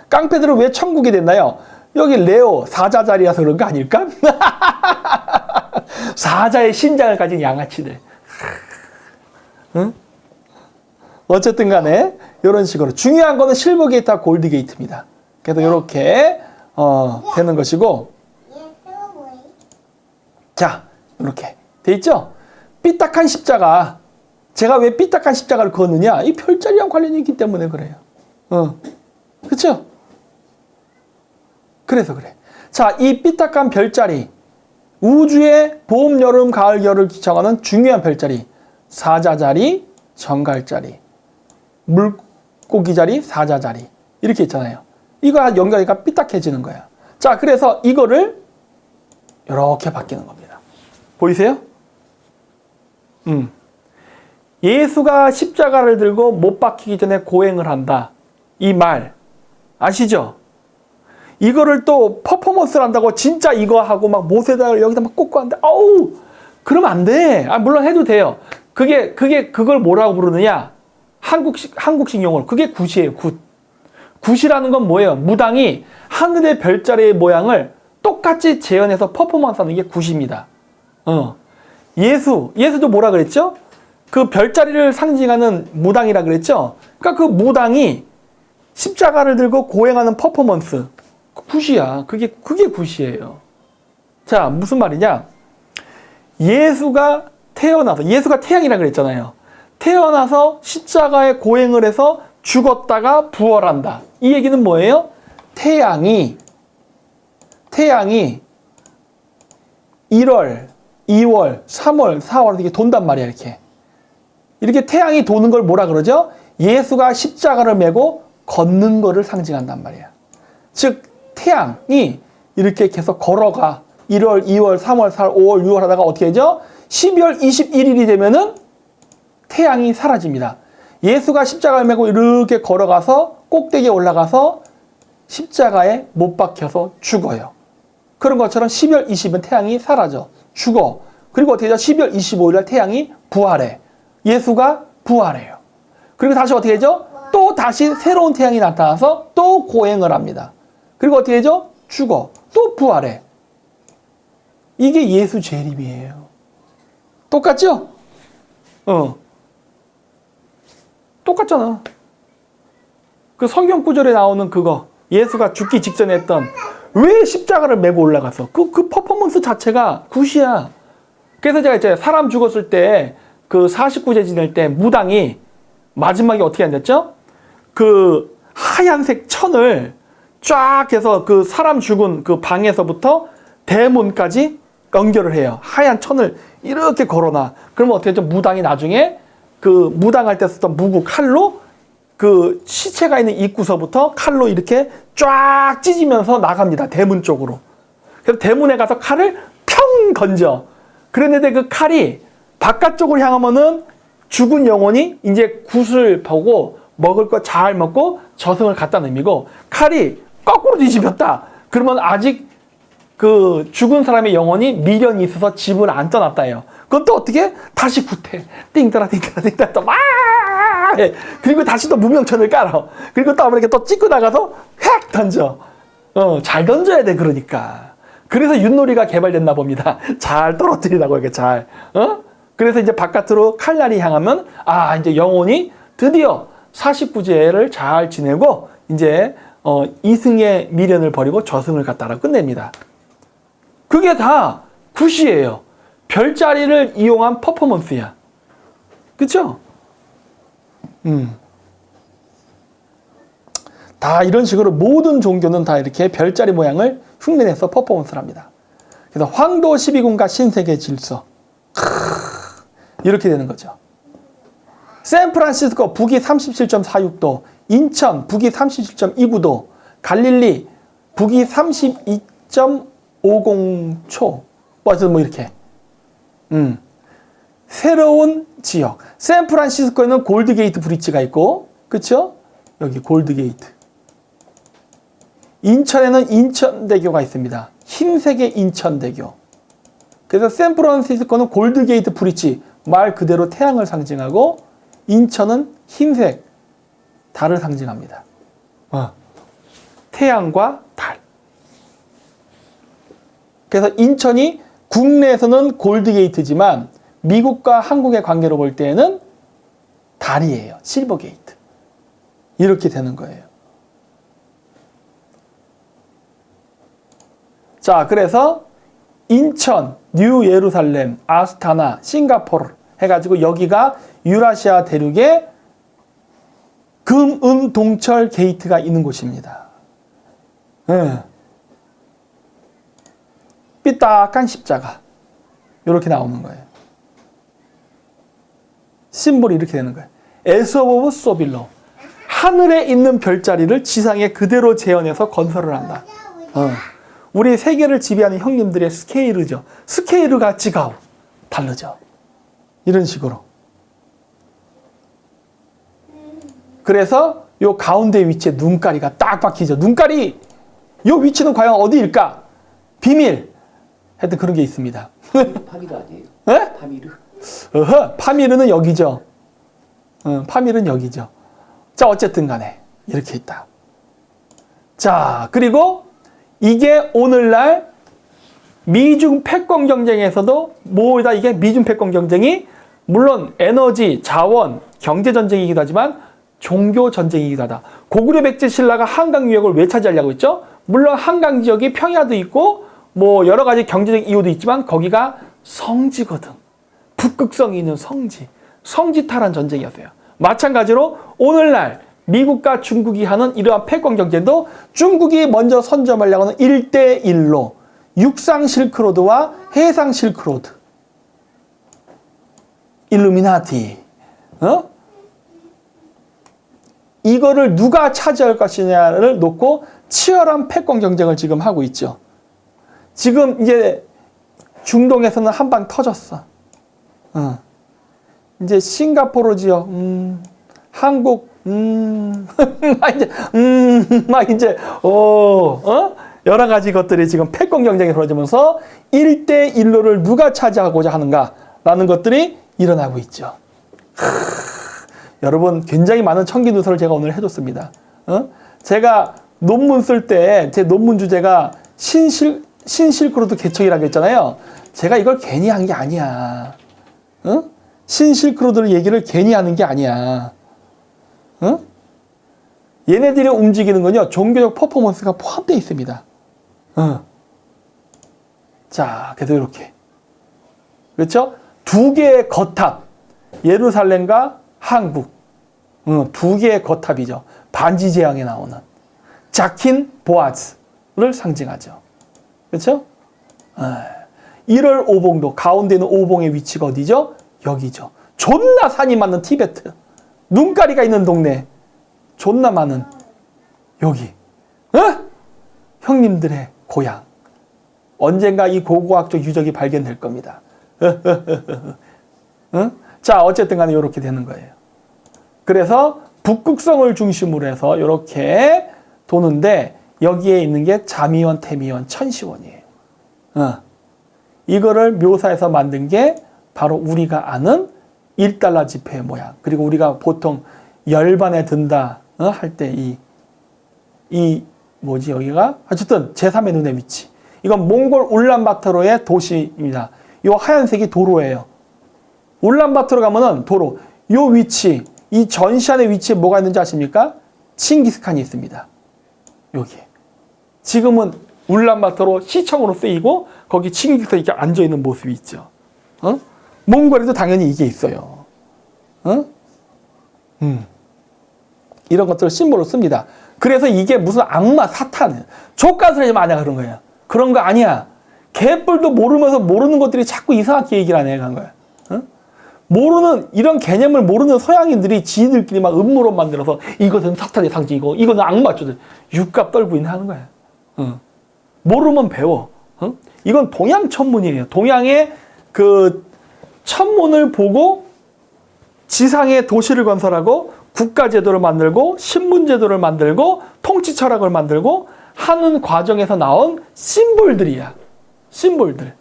깡패들은 왜 천국이 됐나요? 여기 레오 사자자리라서 그런 거 아닐까? 사자의 심장을 가진 양아치들. 응? 어쨌든 간에 이런 식으로 중요한 거는 실버 게이트와 골드 게이트입니다. 그래서 이렇게 되는 것이고, 자 이렇게 돼 있죠. 삐딱한 십자가. 제가 왜 삐딱한 십자가를 그었느냐? 이 별자리랑 관련이 있기 때문에 그래요. 그렇죠? 그래서 그래. 자, 이 삐딱한 별자리, 우주의 봄, 여름, 가을, 겨울을 기청하는 중요한 별자리, 사자자리, 정갈자리, 물고기자리, 사자자리 이렇게 있잖아요. 이거 연결하니까 삐딱해지는 거야. 자, 그래서 이거를 이렇게 바뀌는 겁니다. 보이세요? 예수가 십자가를 들고 못 박히기 전에 고행을 한다. 이 말 아시죠? 이거를 또 퍼포먼스를 한다고 진짜 이거 하고 막 못에다 여기다 막 꽂고 하는데 아우 그러면 안 돼. 물론 해도 돼요. 그걸 뭐라고 부르느냐? 한국식 용어로 그게 굿이에요. 굿. 굿이라는 건 뭐예요? 무당이 하늘의 별자리의 모양을 똑같이 재현해서 퍼포먼스하는 게 굿입니다. 예수도 뭐라 그랬죠? 그 별자리를 상징하는 무당이라 그랬죠? 그러니까 그 무당이 십자가를 들고 고행하는 퍼포먼스. 굿이야. 그게 굿이에요. 자, 무슨 말이냐? 예수가 태양이라 그랬잖아요. 태어나서 십자가에 고행을 해서 죽었다가 부활한다. 이 얘기는 뭐예요? 태양이 1월, 2월, 3월, 4월 이렇게 돈단 말이야. 이렇게 태양이 도는 걸 뭐라 그러죠? 예수가 십자가를 메고 걷는 거를 상징한단 말이야. 즉 태양이 이렇게 계속 걸어가 1월, 2월, 3월, 4월, 5월, 6월 하다가 어떻게 되죠? 12월 21일이 되면은 태양이 사라집니다. 예수가 십자가를 메고 이렇게 걸어가서 꼭대기에 올라가서 십자가에 못 박혀서 죽어요. 그런 것처럼 12월 20일 태양이 사라져. 죽어. 그리고 어떻게 되죠? 12월 25일 태양이 부활해. 예수가 부활해요. 그리고 다시 어떻게 되죠? 또 다시 새로운 태양이 나타나서 또 고행을 합니다. 그리고 어떻게 되죠? 죽어. 또 부활해. 이게 예수 재림이에요. 똑같죠? 똑같잖아. 그 성경 구절에 나오는 그거 예수가 죽기 직전에 했던 왜 십자가를 메고 올라가서 그 퍼포먼스 자체가 굿이야. 그래서 제가 이제 사람 죽었을 때 그 49제 지낼 때 무당이 마지막에 어떻게 앉았죠? 그 하얀색 천을 쫙 해서 그 사람 죽은 그 방에서부터 대문까지 연결을 해요. 하얀 천을 이렇게 걸어놔. 그러면 어떻게 되죠? 무당이 나중에 그 무당할 때 썼던 무구 칼로 그 시체가 있는 입구서부터 칼로 이렇게 쫙 찢으면서 나갑니다. 대문 쪽으로. 그래서 대문에 가서 칼을 평 던져. 그랬는데 그 칼이 바깥쪽으로 향하면은 죽은 영혼이 이제 굿을 보고 먹을 거 잘 먹고 저승을 갔다는 의미고, 칼이 거꾸로 뒤집혔다. 그러면 아직 그 죽은 사람의 영혼이 미련이 있어서 집을 안 떠났다 해요. 그건 또 어떻게? 다시 굿해. 띵따라 또 막 해. 그리고 다시 또 무명천을 깔아. 그리고 또 이렇게 또 찍고 나가서 획 던져. 잘 던져야 돼. 그러니까. 그래서 윷놀이가 개발됐나 봅니다. 잘 떨어뜨리라고 이렇게 잘. 그래서 이제 바깥으로 칼날이 향하면 이제 영혼이 드디어 49제를 잘 지내고 이제 이승의 미련을 버리고 저승을 갔다라고 끝냅니다. 그게 다 굿이에요. 별자리를 이용한 퍼포먼스야. 그쵸? 다 이런 식으로 모든 종교는 다 이렇게 별자리 모양을 흉내내서 퍼포먼스를 합니다. 그래서 황도 12궁과 신세계 질서. 이렇게 되는 거죠. 샌프란시스코 북위 37.46도, 인천 북위 37.29도, 갈릴리 북위 32.50초. 뭐 이렇게. 새로운 지역. 샌프란시스코에는 골드게이트 브릿지가 있고, 그쵸? 여기 골드게이트. 인천에는 인천대교가 있습니다. 흰색의 인천대교. 그래서 샌프란시스코는 골드게이트 브릿지, 말 그대로 태양을 상징하고, 인천은 흰색, 달을 상징합니다. 태양과 달. 그래서 인천이 국내에서는 골드게이트지만 미국과 한국의 관계로 볼 때에는 달이에요. 실버게이트. 이렇게 되는 거예요. 자, 그래서 인천, 뉴 예루살렘, 아스타나, 싱가포르 해가지고 여기가 유라시아 대륙에 금, 은, 동철 게이트가 있는 곳입니다. 삐딱한 십자가. 이렇게 나오는 거예요. 심볼이 이렇게 되는 거예요. 에스 오브 소빌로. 하늘에 있는 별자리를 지상에 그대로 재현해서 건설을 한다. 우리 세계를 지배하는 형님들의 스케일이죠. 스케일을 가치가 다르죠. 이런 식으로. 그래서 요 가운데 위치에 눈가리가 딱 박히죠. 눈가리! 요 위치는 과연 어디일까? 비밀! 하여튼 그런 게 있습니다. 파미르 아니에요? 네? 파미르? 파미르는 여기죠. 파미르는 여기죠. 자, 어쨌든 간에 이렇게 있다. 자, 그리고 이게 오늘날 미중 패권 경쟁에서도 뭐다 이게 미중 패권 경쟁이 물론 에너지, 자원, 경제 전쟁이기도 하지만 종교 전쟁이기도 하다. 고구려 백제 신라가 한강 유역을 왜 차지하려고 했죠? 물론 한강 지역이 평야도 있고 뭐 여러 가지 경제적 이유도 있지만 거기가 성지거든. 북극성이 있는 성지. 성지탈환 전쟁이었어요. 마찬가지로 오늘날 미국과 중국이 하는 이러한 패권 경쟁도 중국이 먼저 선점하려고 하는 1대1로 육상 실크로드와 해상 실크로드. 일루미나티. 이거를 누가 차지할 것이냐를 놓고 치열한 패권 경쟁을 지금 하고 있죠. 지금 이제 중동에서는 한 방 터졌어. 이제 싱가포르 지역, 한국, 여러 가지 것들이 지금 패권 경쟁이 벌어지면서 1대1로를 누가 차지하고자 하는가라는 것들이 일어나고 있죠. 여러분, 굉장히 많은 청기누설을 제가 오늘 해줬습니다. 제가 논문 쓸 때 제 논문 주제가 신실크로드 개척이라고 했잖아요. 제가 이걸 괜히 한 게 아니야. 신실크로드 얘기를 괜히 하는 게 아니야. 얘네들이 움직이는 건요, 종교적 퍼포먼스가 포함되어 있습니다. 자, 그래서 이렇게. 그렇죠? 두 개의 거탑. 예루살렘과 한국. 두 개의 거탑이죠. 반지 제왕에 나오는. 자킨 보아즈를 상징하죠. 그렇죠? 1월 오봉도 가운데 있는 오봉의 위치가 어디죠? 여기죠. 존나 산이 많은 티베트. 눈가리가 있는 동네. 존나 많은 여기. 형님들의 고향. 언젠가 이 고고학적 유적이 발견될 겁니다. 자, 어쨌든 간에 이렇게 되는 거예요. 그래서 북극성을 중심으로 해서 이렇게 도는데 여기에 있는 게 자미원, 태미원, 천시원이에요. 이거를 묘사해서 만든 게 바로 우리가 아는 1달러 지폐의 모양. 그리고 우리가 보통 열반에 든다 할 때 뭐지 여기가? 어쨌든 제3의 눈의 위치. 이건 몽골 울란바토르의 도시입니다. 이 하얀색이 도로예요. 울란바토르 가면은 도로 요 위치, 이 전시안의 위치에 뭐가 있는지 아십니까? 칭기스칸이 있습니다. 여기. 지금은 울란바토르 시청으로 쓰이고 거기 칭기스칸이 이렇게 앉아 있는 모습이 있죠. 몽골에도 당연히 이게 있어요. 이런 것들을 심볼로 씁니다. 그래서 이게 무슨 악마, 사탄, 족간스레 마냥 그런 거예요. 그런 거 아니야. 개뿔도 모르면서 모르는 것들이 자꾸 이상하게 얘기를 하네, 한 거야. 모르는, 이런 개념을 모르는 서양인들이 지들끼리 막 음모론 만들어서 이것은 사탄의 상징이고, 이거는 악마초들. 육갑 떨고 있는 하는 거야. 모르면 배워. 이건 동양 천문이에요. 동양의 그 천문을 보고 지상의 도시를 건설하고 국가제도를 만들고 신분제도를 만들고 통치 철학을 만들고 하는 과정에서 나온 심볼들이야. 심볼들.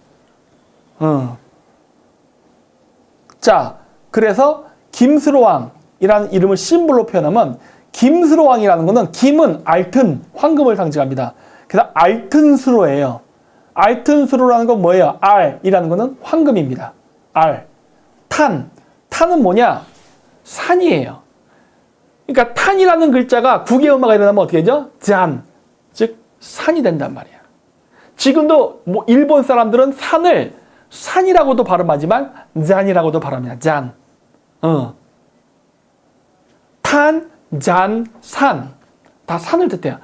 자, 그래서 김스로왕이라는 이름을 심볼로 표현하면 김스로왕이라는 거는 김은 알튼, 황금을 상징합니다. 그래서 알튼스로예요. 알튼스로라는 건 뭐예요? 알이라는 거는 황금입니다. 알. 탄은 뭐냐? 산이에요. 그러니까 탄이라는 글자가 국외음화가 일어나면 어떻게 되죠? 잔. 즉 산이 된단 말이야. 지금도 뭐 일본 사람들은 산을 산이라고도 발음하지만 잔이라고도 발음합니다. 잔. 탄, 잔, 산. 다 산을 뜻해요.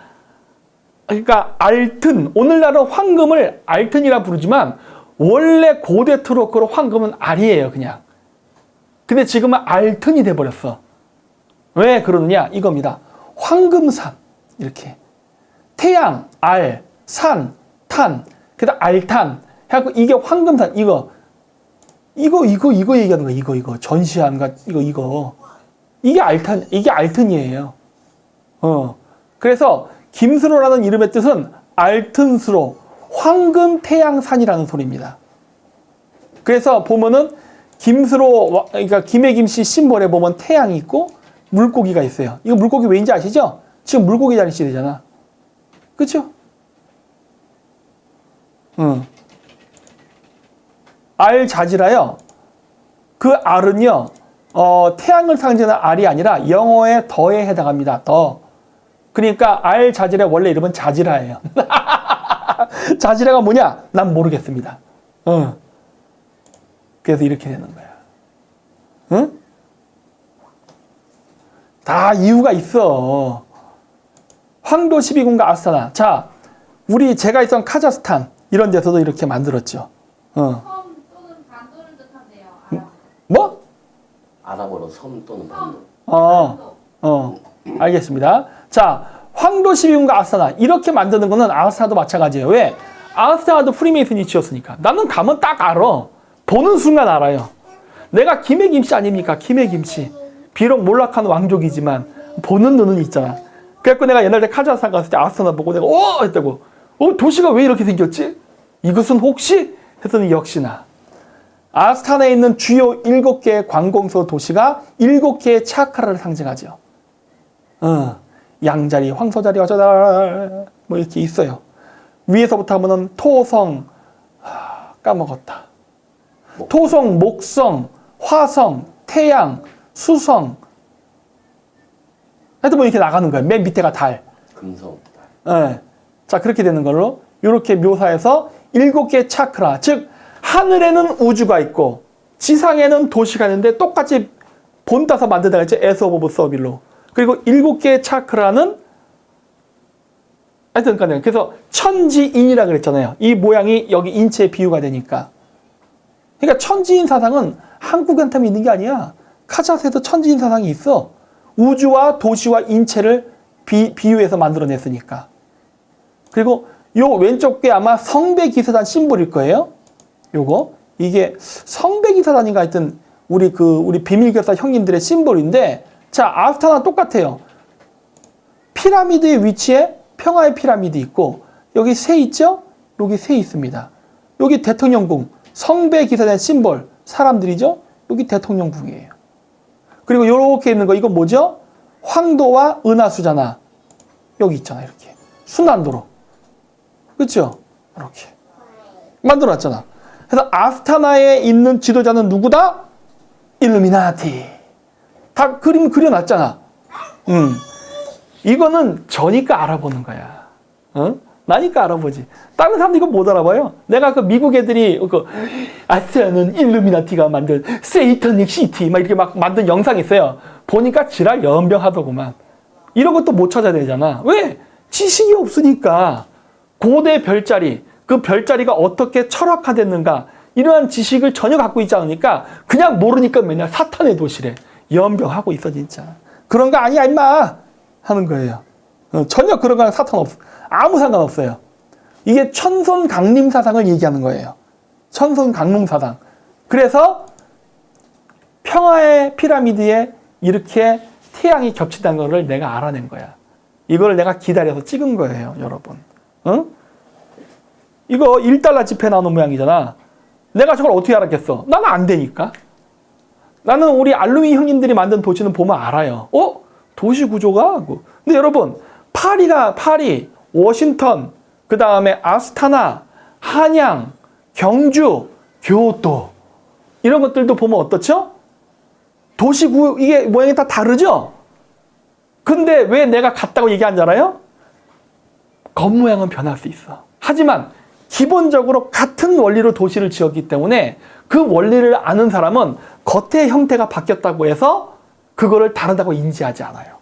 그러니까 알튼, 오늘날은 황금을 알튼이라 부르지만 원래 고대 트로크로 황금은 알이에요, 그냥. 근데 지금은 알튼이 돼버렸어. 왜 그러느냐? 이겁니다. 황금산. 이렇게. 태양, 알, 산, 탄. 그다음 알탄. 해갖고 이게 황금산. 이거 얘기하는 거야. 이거. 전시안가, 이거. 이게 알탄, 이게 알튼이에요. 그래서 김스로라는 이름의 뜻은 알튼스로, 황금 태양산이라는 소리입니다. 그래서 보면은 김스로, 그러니까 김해 김씨 심볼에 보면 태양이 있고 물고기가 있어요. 이거 물고기 왜인지 아시죠? 지금 물고기 자리 시대잖아. 그쵸? 알자지라요. 그 알은요, 태양을 상징하는 알이 아니라 영어의 더에 해당합니다. 더. 그러니까 알자지라 원래 이름은 자지라예요. 자지라가 뭐냐? 난 모르겠습니다. 그래서 이렇게 되는 거야. 다 이유가 있어. 황도 12군과 아스타나. 자, 제가 있던 카자흐스탄 이런 데서도 이렇게 만들었죠. 섬 또는 반도를 뜻한대요. 뭐? 아랍어로 섬 또는 반도. 알겠습니다. 자, 황도 12군과 아스타나 이렇게 만드는 거는 아스타나도 마찬가지예요. 왜? 아스타나도 프리메이슨이 지었으니까. 나는 가면 딱 알아. 보는 순간 알아요. 내가 김해 김씨 아닙니까? 김해 김씨. 비록 몰락한 왕족이지만 보는 눈은 있잖아. 그래갖고 내가 옛날에 카자흐스탄 갔을 때 아스타나 보고 내가 했다고. 도시가 왜 이렇게 생겼지? 이것은 혹시? 했더니 역시나 아스타나에 있는 주요 7개의 관공서 도시가 7개의 차크라를 상징하죠. 양자리, 황소자리, 어쩌다 뭐 이렇게 있어요. 위에서부터 하면은 토성, 까먹었다. 토성, 목성, 화성, 태양, 수성. 하여튼 뭐 이렇게 나가는 거예요. 맨 밑에가 달. 금성, 달. 네. 자, 그렇게 되는 걸로 이렇게 묘사해서 7개의 차크라, 즉 하늘에는 우주가 있고 지상에는 도시가 있는데 똑같이 본따서 만든다고 했죠. 에스 오브 서빌로. 그리고 7개의 차크라는 하여튼 간에 그래서 천지인이라 그랬잖아요. 이 모양이 여기 인체의 비유가 되니까. 그러니까 천지인 사상은 한국한테만 있는 게 아니야. 카자흐에도 천지인 사상이 있어. 우주와 도시와 인체를 비유해서 만들어냈으니까. 그리고 요 왼쪽 게 아마 성배기사단 심볼일 거예요. 요거. 이게 성배기사단인가 하여튼 우리 비밀교사 형님들의 심볼인데 자, 아스타나 똑같아요. 피라미드의 위치에 평화의 피라미드 있고 여기 새 있죠? 여기 새 있습니다. 여기 대통령궁, 성배기사단 심볼, 사람들이죠? 여기 대통령궁이에요. 그리고 요렇게 있는 거 이건 뭐죠? 황도와 은하수잖아. 여기 있잖아, 이렇게. 순환도로. 그렇죠? 이렇게. 만들어놨잖아. 그래서 아스타나에 있는 지도자는 누구다? 일루미나티. 다 그림 그려놨잖아. 이거는 저니까 알아보는 거야. 나니까 알아보지. 다른 사람들 이거 못 알아봐요. 내가 그 미국 애들이 그 아스트라는 일루미나티가 만든 세이터닉 시티 막 이렇게 막 만든 영상이 있어요. 보니까 지랄 연병하더구만. 이런 것도 못 찾아내잖아. 왜? 지식이 없으니까. 고대 별자리, 그 별자리가 어떻게 철학화됐는가 이러한 지식을 전혀 갖고 있지 않으니까 그냥 모르니까 맨날 사탄의 도시래. 연병하고 있어 진짜. 그런 거 아니야 임마 하는 거예요. 전혀 그런 거랑 상관없어. 아무 상관없어요. 이게 천손 강림 사상을 얘기하는 거예요. 천손 강림 사상. 그래서 평화의 피라미드에 이렇게 태양이 겹친다는 거를 내가 알아낸 거야. 이걸 내가 기다려서 찍은 거예요, 여러분. 이거 1달러 지폐 나오는 모양이잖아. 내가 저걸 어떻게 알았겠어? 나는 안 되니까. 나는 우리 알루미 형님들이 만든 도시는 보면 알아요. 도시 구조가? 근데 여러분, 파리, 워싱턴, 그 다음에 아스타나, 한양, 경주, 교토 이런 것들도 보면 어떻죠? 이게 모양이 다 다르죠? 근데 왜 내가 같다고 얘기한 줄 알아요? 겉모양은 변할 수 있어. 하지만 기본적으로 같은 원리로 도시를 지었기 때문에 그 원리를 아는 사람은 겉의 형태가 바뀌었다고 해서 그거를 다르다고 인지하지 않아요.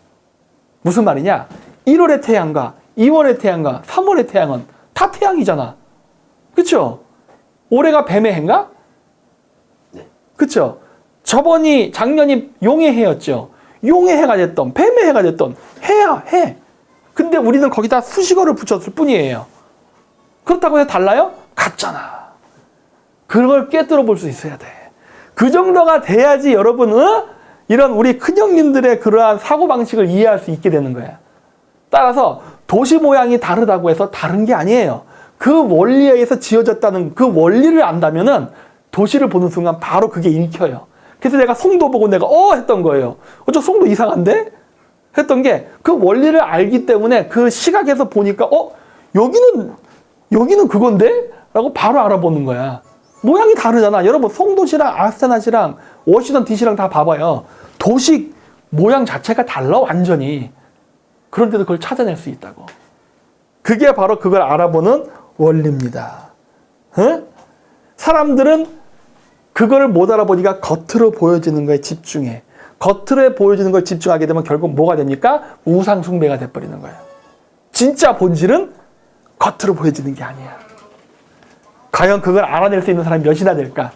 무슨 말이냐? 1월의 태양과 2월의 태양과 3월의 태양은 다 태양이잖아. 그쵸? 올해가 뱀의 해인가? 네. 그쵸? 작년이 용의 해였죠. 용의 해가 됐던, 뱀의 해가 됐던, 해야, 해. 근데 우리는 거기다 수식어를 붙였을 뿐이에요. 그렇다고 해서 달라요? 같잖아. 그걸 꿰뚫어 볼 수 있어야 돼. 그 정도가 돼야지 여러분은 이런 우리 큰형님들의 그러한 사고방식을 이해할 수 있게 되는 거야. 따라서 도시 모양이 다르다고 해서 다른 게 아니에요. 그 원리에 의해서 지어졌다는 그 원리를 안다면은 도시를 보는 순간 바로 그게 읽혀요. 그래서 내가 송도 보고 내가 했던 거예요. 저 송도 이상한데? 했던 게 그 원리를 알기 때문에 그 시각에서 보니까 여기는 그건데? 라고 바로 알아보는 거야. 모양이 다르잖아. 여러분 송도시랑 아스타나시랑 워싱턴 DC랑 다 봐봐요. 도시 모양 자체가 달라 완전히. 그런데도 그걸 찾아낼 수 있다고. 그게 바로 그걸 알아보는 원리입니다. 사람들은 그걸 못 알아보니까 겉으로 보여지는 거에 집중해. 겉으로 보여지는 걸 집중하게 되면 결국 뭐가 됩니까? 우상숭배가 돼버리는 거예요. 진짜 본질은 겉으로 보여지는 게 아니야. 과연 그걸 알아낼 수 있는 사람이 몇이나 될까?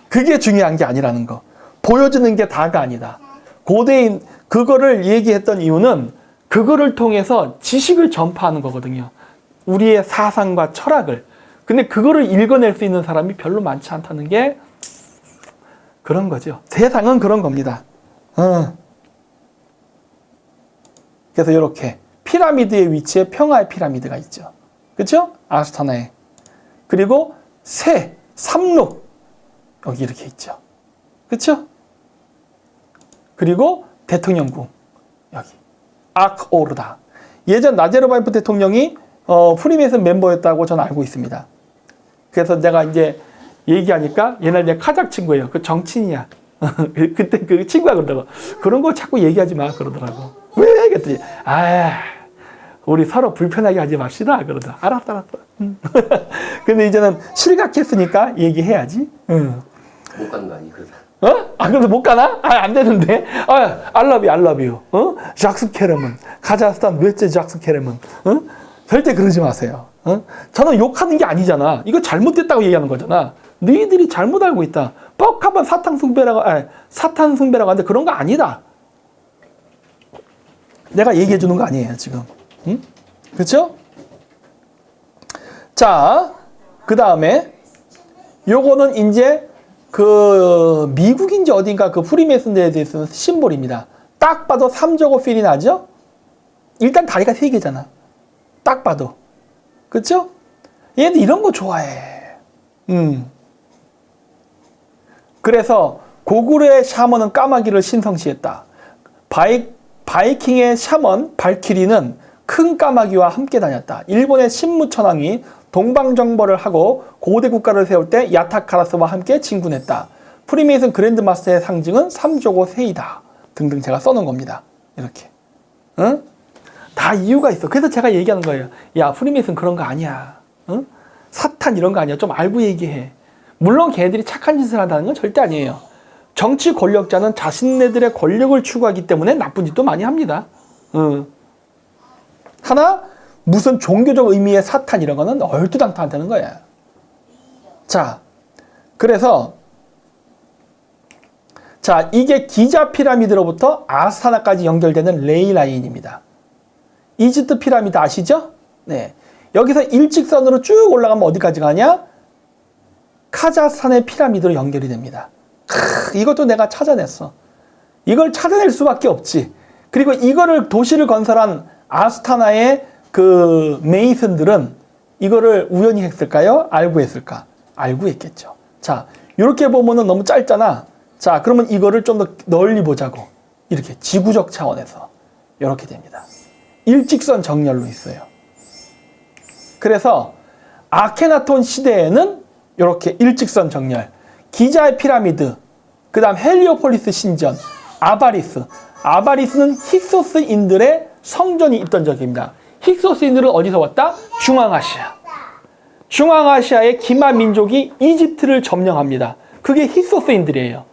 그게 중요한 게 아니라는 거. 보여주는 게 다가 아니다. 고대인 그거를 얘기했던 이유는 그거를 통해서 지식을 전파하는 거거든요. 우리의 사상과 철학을. 근데 그거를 읽어낼 수 있는 사람이 별로 많지 않다는 게 그런 거죠. 세상은 그런 겁니다. 그래서 이렇게 피라미드의 위치에 평화의 피라미드가 있죠. 그렇죠? 아스타나에. 그리고 삼록 여기 이렇게 있죠. 그렇죠? 그리고 대통령궁 여기 아크오르다. 예전 나제르바예프 대통령이 프리메이슨 멤버였다고 저는 알고 있습니다. 그래서 내가 이제 얘기하니까 옛날 내 카작 친구예요. 그 정치인이야. 그때 그 친구가 그러더라고. 그런 거 자꾸 얘기하지 마 그러더라고. 왜? 그랬더니 우리 서로 불편하게 하지 맙시다 그러더라. 알았어. 근데 이제는 실각했으니까 얘기해야지. 못 가는 거 아니 그러다. 그래서 못 가나? 안 되는데. I love you. 작스 캐러먼. 카자흐스탄 웨체 작스 캐러먼. 절대 그러지 마세요. 저는 욕하는 게 아니잖아. 이거 잘못됐다고 얘기하는 거잖아. 너희들이 잘못 알고 있다. 뻑하면 사탄 숭배라고 하는데 그런 거 아니다. 내가 얘기해 주는 거 아니에요, 지금. 그렇죠? 자, 그 다음에 요거는 이제 그 미국인지 어딘가 그 프리메이슨들에 대해서는 심볼입니다. 딱 봐도 삼저고 필이 나죠? 일단 다리가 3개잖아. 딱 봐도. 그렇죠? 얘는 이런 거 좋아해. 그래서 고구려의 샤먼은 까마귀를 신성시했다. 바이킹의 샤먼 발키리는 큰 까마귀와 함께 다녔다. 일본의 신무천왕이 동방정벌을 하고 고대 국가를 세울 때 야타카라스와 함께 진군했다. 프리메이슨 그랜드마스터의 상징은 삼조고 세이다. 등등 제가 써놓은 겁니다. 이렇게. 응? 다 이유가 있어. 그래서 제가 얘기하는 거예요. 야, 프리메이슨 그런 거 아니야. 응? 사탄 이런 거 아니야. 좀 알고 얘기해. 물론 걔네들이 착한 짓을 한다는 건 절대 아니에요. 정치 권력자는 자신네들의 권력을 추구하기 때문에 나쁜 짓도 많이 합니다. 하나 무슨 종교적 의미의 사탄 이런 거는 얼토당토한다는 거야. 자, 그래서 자, 이게 기자 피라미드로부터 아스타나까지 연결되는 레일 라인입니다. 이집트 피라미드 아시죠? 네. 여기서 일직선으로 쭉 올라가면 어디까지 가냐? 카자흐스탄의 피라미드로 연결이 됩니다. 이것도 내가 찾아냈어. 이걸 찾아낼 수밖에 없지. 그리고 이거를 도시를 건설한 아스타나의 그 메이슨들은 이거를 우연히 했을까요? 알고 했을까? 알고 했겠죠. 자, 이렇게 보면은 너무 짧잖아. 자, 그러면 이거를 좀 더 널리 보자고. 이렇게 지구적 차원에서 이렇게 됩니다. 일직선 정렬로 있어요. 그래서 아케나톤 시대에는 이렇게 일직선 정렬, 기자의 피라미드, 그 다음 헬리오폴리스 신전, 아바리스. 아바리스는 힉소스인들의 성전이 있던 적입니다. 힉소스인들은 어디서 왔다? 중앙아시아. 중앙아시아의 기마 민족이 이집트를 점령합니다. 그게 힉소스인들이에요.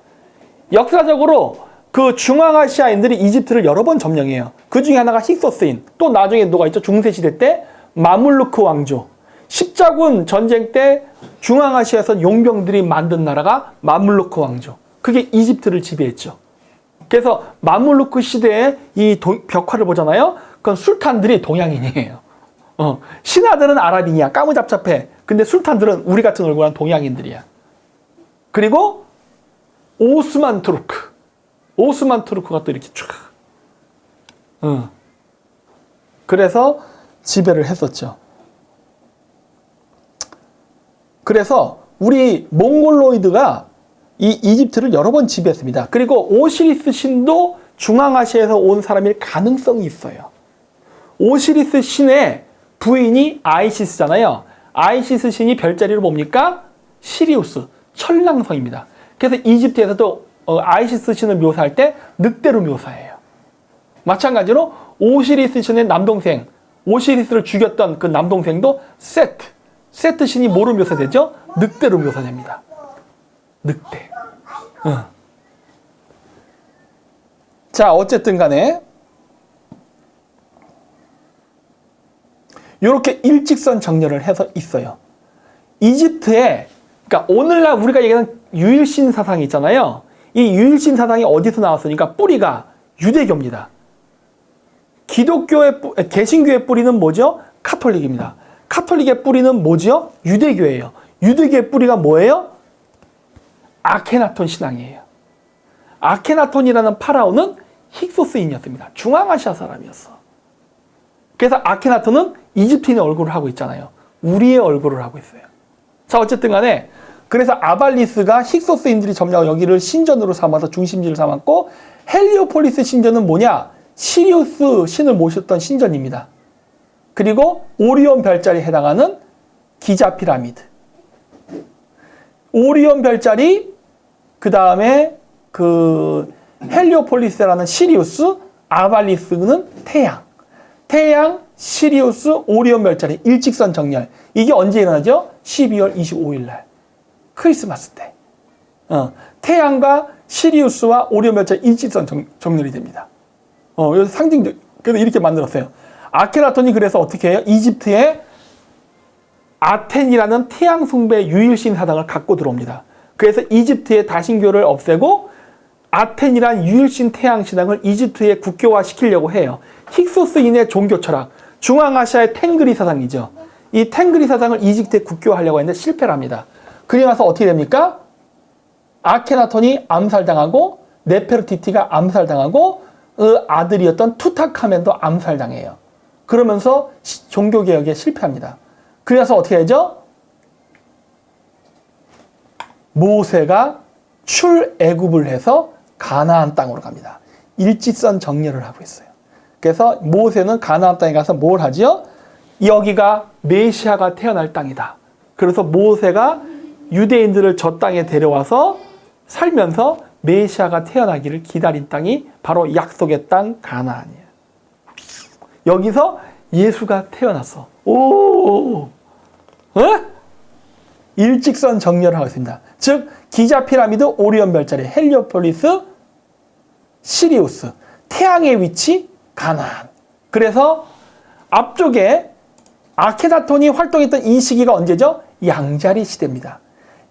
역사적으로 그 중앙아시아인들이 이집트를 여러 번 점령해요. 그 중에 하나가 힉소스인. 또 나중에 누가 있죠? 중세시대 때 마물루크 왕조. 십자군 전쟁 때 중앙아시아에서 용병들이 만든 나라가 마물루크 왕조. 그게 이집트를 지배했죠. 그래서 마물루크 시대에 이 벽화를 보잖아요. 그건 술탄들이 동양인이에요. 신하들은 아랍인이야. 까무잡잡해. 근데 술탄들은 우리 같은 얼굴한 동양인들이야. 그리고 오스만 투르크. 오스만 투르크가 또 이렇게 쫙. 그래서 지배를 했었죠. 그래서 우리 몽골로이드가 이 이집트를 여러 번 지배했습니다. 그리고 오시리스 신도 중앙아시아에서 온 사람일 가능성이 있어요. 오시리스 신의 부인이 아이시스잖아요. 아이시스 신이 별자리로 뭡니까? 시리우스, 천랑성입니다. 그래서 이집트에서도 아이시스 신을 묘사할 때 늑대로 묘사해요. 마찬가지로 오시리스 신의 남동생, 오시리스를 죽였던 그 남동생도 세트. 세트 신이 뭐로 묘사되죠? 늑대로 묘사됩니다. 늑대. 자, 어쨌든 간에 이렇게 일직선 정렬을 해서 있어요. 이집트에, 그러니까 오늘날 우리가 얘기하는 유일신 사상이 있잖아요. 이 유일신 사상이 어디서 나왔으니까 뿌리가 유대교입니다. 기독교의 개신교의 뿌리는 뭐죠? 카톨릭입니다. 카톨릭의 뿌리는 뭐죠? 유대교예요. 유대교의 뿌리가 뭐예요? 아케나톤 신앙이에요. 아케나톤이라는 파라오는 힉소스인이었습니다. 중앙아시아 사람이었어. 그래서 아케나톤은 이집트인의 얼굴을 하고 있잖아요. 우리의 얼굴을 하고 있어요. 자, 어쨌든 간에 그래서 아발리스가 힉소스인들이 점령한 여기를 신전으로 삼아서 중심지를 삼았고, 헬리오폴리스 신전은 뭐냐? 시리우스 신을 모셨던 신전입니다. 그리고 오리온 별자리에 해당하는 기자 피라미드. 오리온 별자리, 그 다음에 그 헬리오폴리스라는 시리우스, 아발리스는 태양. 태양, 시리우스, 오리온 별자리, 일직선 정렬. 이게 언제 일어나죠? 12월 25일 날. 크리스마스 때. 태양과 시리우스와 오리온 별자리 일직선 정렬이 됩니다. 여기서 상징적, 그래서 이렇게 만들었어요. 아케나톤이 그래서 어떻게 해요? 이집트에 아텐이라는 태양 숭배 유일신 사상을 갖고 들어옵니다. 그래서 이집트의 다신교를 없애고 아텐이란 유일신 태양 신앙을 이집트에 국교화 시키려고 해요. 힉소스인의 종교 철학, 중앙아시아의 탱그리 사상이죠. 이 탱그리 사상을 이집트에 국교화하려고 했는데 실패를 합니다. 그리고 나서 어떻게 됩니까? 아케나톤이 암살당하고 네페르티티가 암살당하고 그 아들이었던 투타카멘도 암살당해요. 그러면서 종교개혁에 실패합니다. 그래서 어떻게 되죠? 모세가 출애굽을 해서 가나안 땅으로 갑니다. 일직선 정렬을 하고 있어요. 그래서 모세는 가나안 땅에 가서 뭘 하죠? 여기가 메시아가 태어날 땅이다. 그래서 모세가 유대인들을 저 땅에 데려와서 살면서 메시아가 태어나기를 기다린 땅이 바로 약속의 땅 가나안이에요. 여기서 예수가 태어났어. 오, 일직선 정렬을 하고 있습니다. 즉 기자 피라미드, 오리온 별자리, 헬리오폴리스, 시리우스, 태양의 위치 가나안. 그래서 앞쪽에 아케나톤이 활동했던 이 시기가 언제죠? 양자리 시대입니다.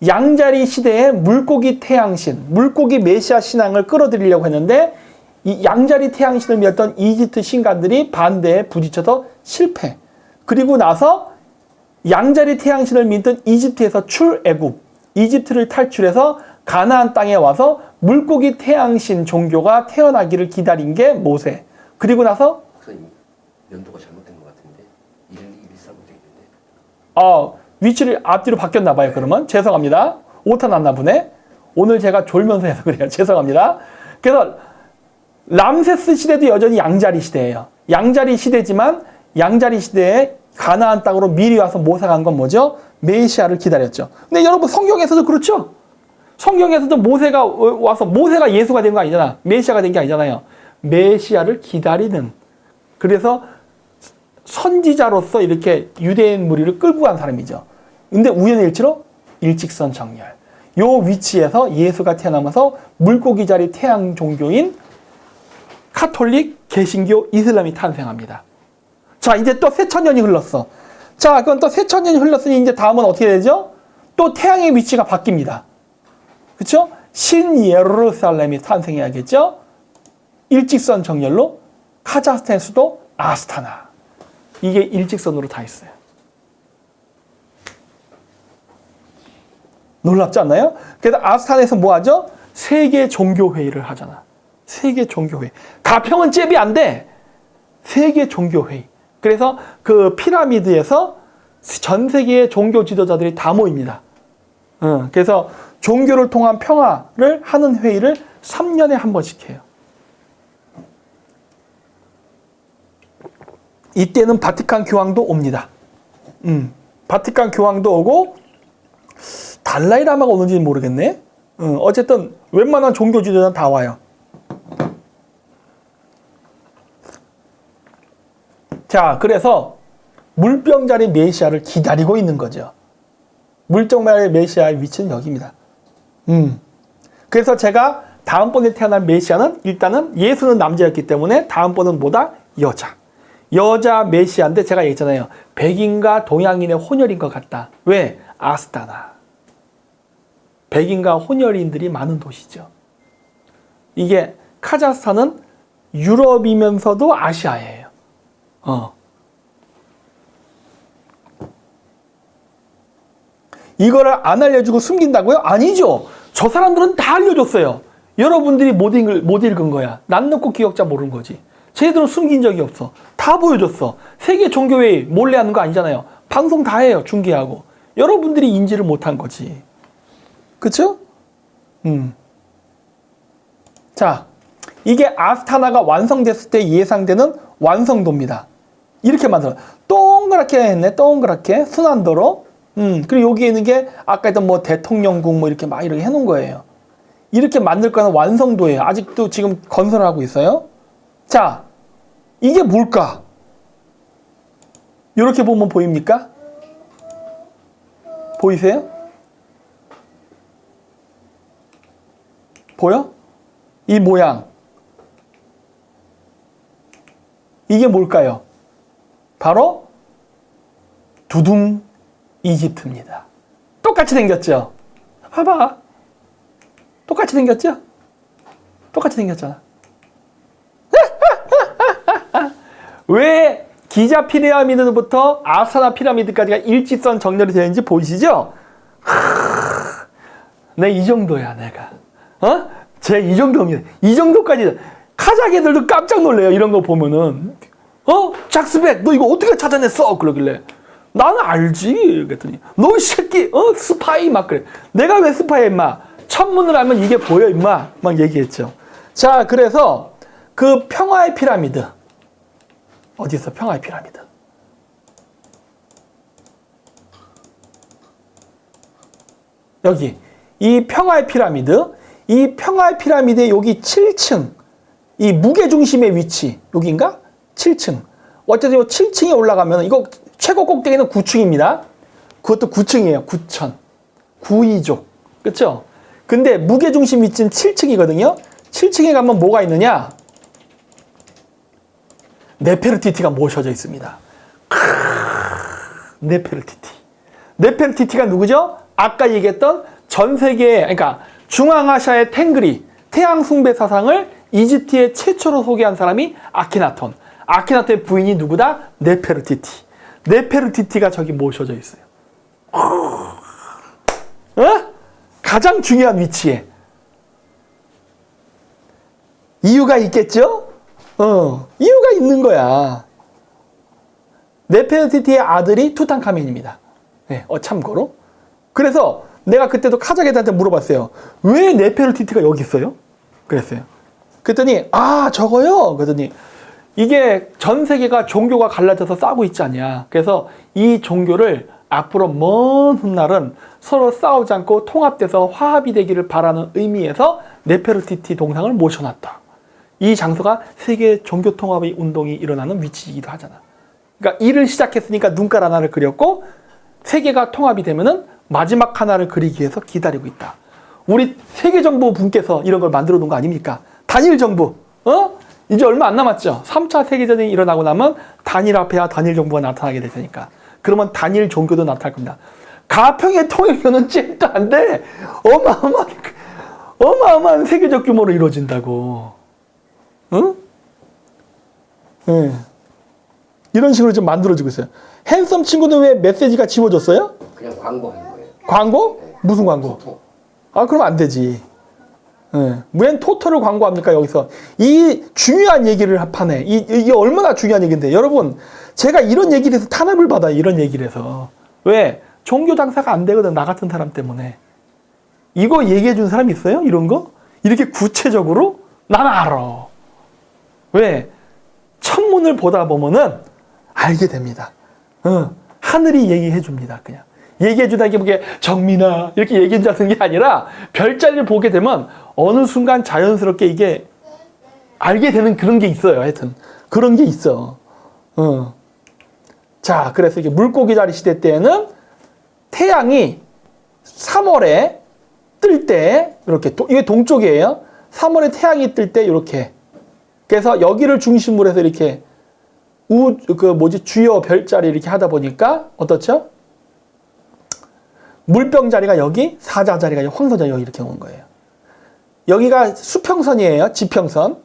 양자리 시대에 물고기 태양신, 물고기 메시아 신앙을 끌어들이려고 했는데 이 양자리 태양신을 믿었던 이집트 신관들이 반대에 부딪혀서 실패. 그리고 나서 양자리 태양신을 믿던 이집트에서 출애굽, 이집트를 탈출해서 가나안 땅에 와서 물고기 태양신 종교가 태어나기를 기다린 게 모세. 그리고 나서 목사님 연도가 잘못된 것 같은데 1214로 되어 있는데. 위치를 앞뒤로 바뀌었나 봐요. 그러면 죄송합니다. 오타 났나 보네. 오늘 제가 졸면서 해서 그래요. 죄송합니다. 그래서 람세스 시대도 여전히 양자리 시대예요. 양자리 시대지만 양자리 시대에 가나안 땅으로 미리 와서 모세가 한 건 뭐죠? 메시아를 기다렸죠. 근데 여러분 성경에서도 그렇죠? 성경에서도 모세가 와서 모세가 예수가 된 거 아니잖아. 메시아가 된 게 아니잖아요. 메시아를 기다리는. 그래서 선지자로서 이렇게 유대인 무리를 끌고 간 사람이죠. 근데 우연일치로 일직선 정렬. 요 위치에서 예수가 태어나면서 물고기 자리 태양 종교인 카톨릭, 개신교, 이슬람이 탄생합니다. 자, 이제 또 세천년이 흘렀어. 자, 그럼 또 세천년이 흘렀으니 이제 다음은 어떻게 되죠? 또 태양의 위치가 바뀝니다. 그렇죠? 신예루살렘이 탄생해야겠죠? 일직선 정렬로 카자흐스탄 수도 아스타나. 이게 일직선으로 다 있어요. 놀랍지 않나요? 그래서 아스타나에서 뭐 하죠? 세계 종교회의를 하잖아. 세계 종교회의. 가평은 잽이 안 돼. 세계 종교회의. 그래서 그 피라미드에서 전 세계의 종교 지도자들이 다 모입니다. 그래서 종교를 통한 평화를 하는 회의를 3년에 한 번씩 해요. 이때는 바티칸 교황도 옵니다. 바티칸 교황도 오고 달라이라마가 오는지는 모르겠네. 어쨌든 웬만한 종교 지도자는 다 와요. 자, 그래서 물병자리 메시아를 기다리고 있는 거죠. 물병자리 메시아의 위치는 여기입니다. 그래서 제가 다음번에 태어날 메시아는 일단은 예수는 남자였기 때문에 다음번은 뭐다? 여자. 여자 메시아인데 제가 얘기했잖아요. 백인과 동양인의 혼혈인 것 같다. 왜? 아스타나. 백인과 혼혈인들이 많은 도시죠. 이게 카자흐스탄은 유럽이면서도 아시아예요. 이거를 안 알려주고 숨긴다고요? 아니죠. 저 사람들은 다 알려줬어요. 여러분들이 못 읽은 거야. 난 놓고 기억자 모르는 거지. 쟤들은 숨긴 적이 없어. 다 보여줬어. 세계 종교회의 몰래 하는 거 아니잖아요. 방송 다 해요. 중계하고. 여러분들이 인지를 못한 거지. 그쵸? 자, 이게 아스타나가 완성됐을 때 예상되는 완성도입니다. 이렇게 만들어. 동그랗게 했네. 동그랗게. 순환도로. 그리고 여기에 있는 게 아까 했던 뭐 대통령궁 뭐 이렇게 막 이렇게 해놓은 거예요. 이렇게 만들 거는 완성도예요. 아직도 지금 건설을 하고 있어요. 자, 이게 뭘까? 이렇게 보면 보입니까? 보이세요? 보여? 이 모양. 이게 뭘까요? 바로 두둥 이집트입니다. 똑같이 생겼죠? 봐봐. 똑같이 생겼죠? 똑같이 생겼잖아. 왜 기자 피라미드부터 아스타나 피라미드까지가 일직선 정렬이 되는지 보이시죠? 내 이 정도야, 내가. 제 이 정도입니다. 이 정도까지. 카자흐 애들도 깜짝 놀래요. 이런 거 보면은. 작스백, 너 이거 어떻게 찾아냈어? 그러길래. 나는 알지. 그랬더니, 너 이 새끼, 스파이 막 그래. 내가 왜 스파이야, 임마? 천문을 알면 이게 보여, 임마. 막 얘기했죠. 자, 그래서 그 평화의 피라미드. 어디 있어, 평화의 피라미드? 여기 이 평화의 피라미드, 이 평화의 피라미드의 여기 7층, 이 무게중심의 위치 여기인가? 7층. 어쨌든 이 7층에 올라가면 이거 최고 꼭대기는 9층입니다. 그것도 9층이에요. 9천. 9이족. 그렇죠? 근데 무게중심 위치는 7층이거든요. 7층에 가면 뭐가 있느냐? 네페르티티가 모셔져 있습니다. 네페르티티. 네페르티티가 누구죠? 아까 얘기했던 전 세계, 그러니까 중앙아시아의 탱그리, 태양 숭배 사상을 이집트에 최초로 소개한 사람이 아케나톤. 아케나톤의 부인이 누구다? 네페르티티. 네페르티티가 저기 모셔져 있어요. 가장 중요한 위치에. 이유가 있겠죠? 이유가 있는 거야. 네페르티티의 아들이 투탕카멘입니다. 네, 참고로. 그래서 내가 그때도 카자게드한테 물어봤어요. 왜 네페르티티가 여기 있어요? 그랬어요. 그랬더니 저거요? 그랬더니 이게 전 세계가 종교가 갈라져서 싸우고 있지 않냐. 그래서 이 종교를 앞으로 먼 훗날은 서로 싸우지 않고 통합돼서 화합이 되기를 바라는 의미에서 네페르티티 동상을 모셔놨다. 이 장소가 세계 종교 통합의 운동이 일어나는 위치이기도 하잖아. 그러니까 일을 시작했으니까 눈깔 하나를 그렸고 세계가 통합이 되면은 마지막 하나를 그리기 위해서 기다리고 있다. 우리 세계정부 분께서 이런 걸 만들어 놓은 거 아닙니까? 단일 정부. 이제 얼마 안 남았죠. 3차 세계전이 일어나고 나면 단일화폐와 단일 정부가 나타나게 될 테니까. 그러면 단일 종교도 나타날 겁니다. 가평의 통일교는 찐도 안 돼. 어마어마한 세계적 규모로 이루어진다고. 응? 네. 이런 식으로 좀 만들어지고 있어요. 핸섬 친구는 왜 메시지가 지워졌어요? 그냥 광고하는 거예요. 광고? 네. 무슨 광고? 토토. 그럼 안 되지. 웬 토토를 광고합니까, 여기서? 이 중요한 얘기를 하네. 이게 얼마나 중요한 얘기인데. 여러분, 제가 이런 얘기를 해서 탄압을 받아요. 이런 얘기를 해서. 왜? 종교 장사가 안 되거든. 나 같은 사람 때문에. 이거 얘기해 준 사람 있어요? 이런 거? 이렇게 구체적으로? 난 알아. 왜? 천문을 보다 보면은 알게 됩니다. 하늘이 얘기해 줍니다. 그냥. 얘기해 주다 이게 뭐게 정민아 이렇게 얘기해 주는 게 아니라 별자리를 보게 되면 어느 순간 자연스럽게 이게 알게 되는 그런 게 있어요. 하여튼 그런 게 있어. 자, 그래서 이게 물고기 자리 시대 때에는 태양이 3월에 뜰 때 이렇게 이게 동쪽이에요. 3월에 태양이 뜰 때 이렇게. 그래서 여기를 중심으로 해서 이렇게 주요 별자리 이렇게 하다 보니까 어떻죠? 물병 자리가 여기, 사자 자리가 여기, 황소 자리가 여기 이렇게 온 거예요. 여기가 수평선이에요. 지평선.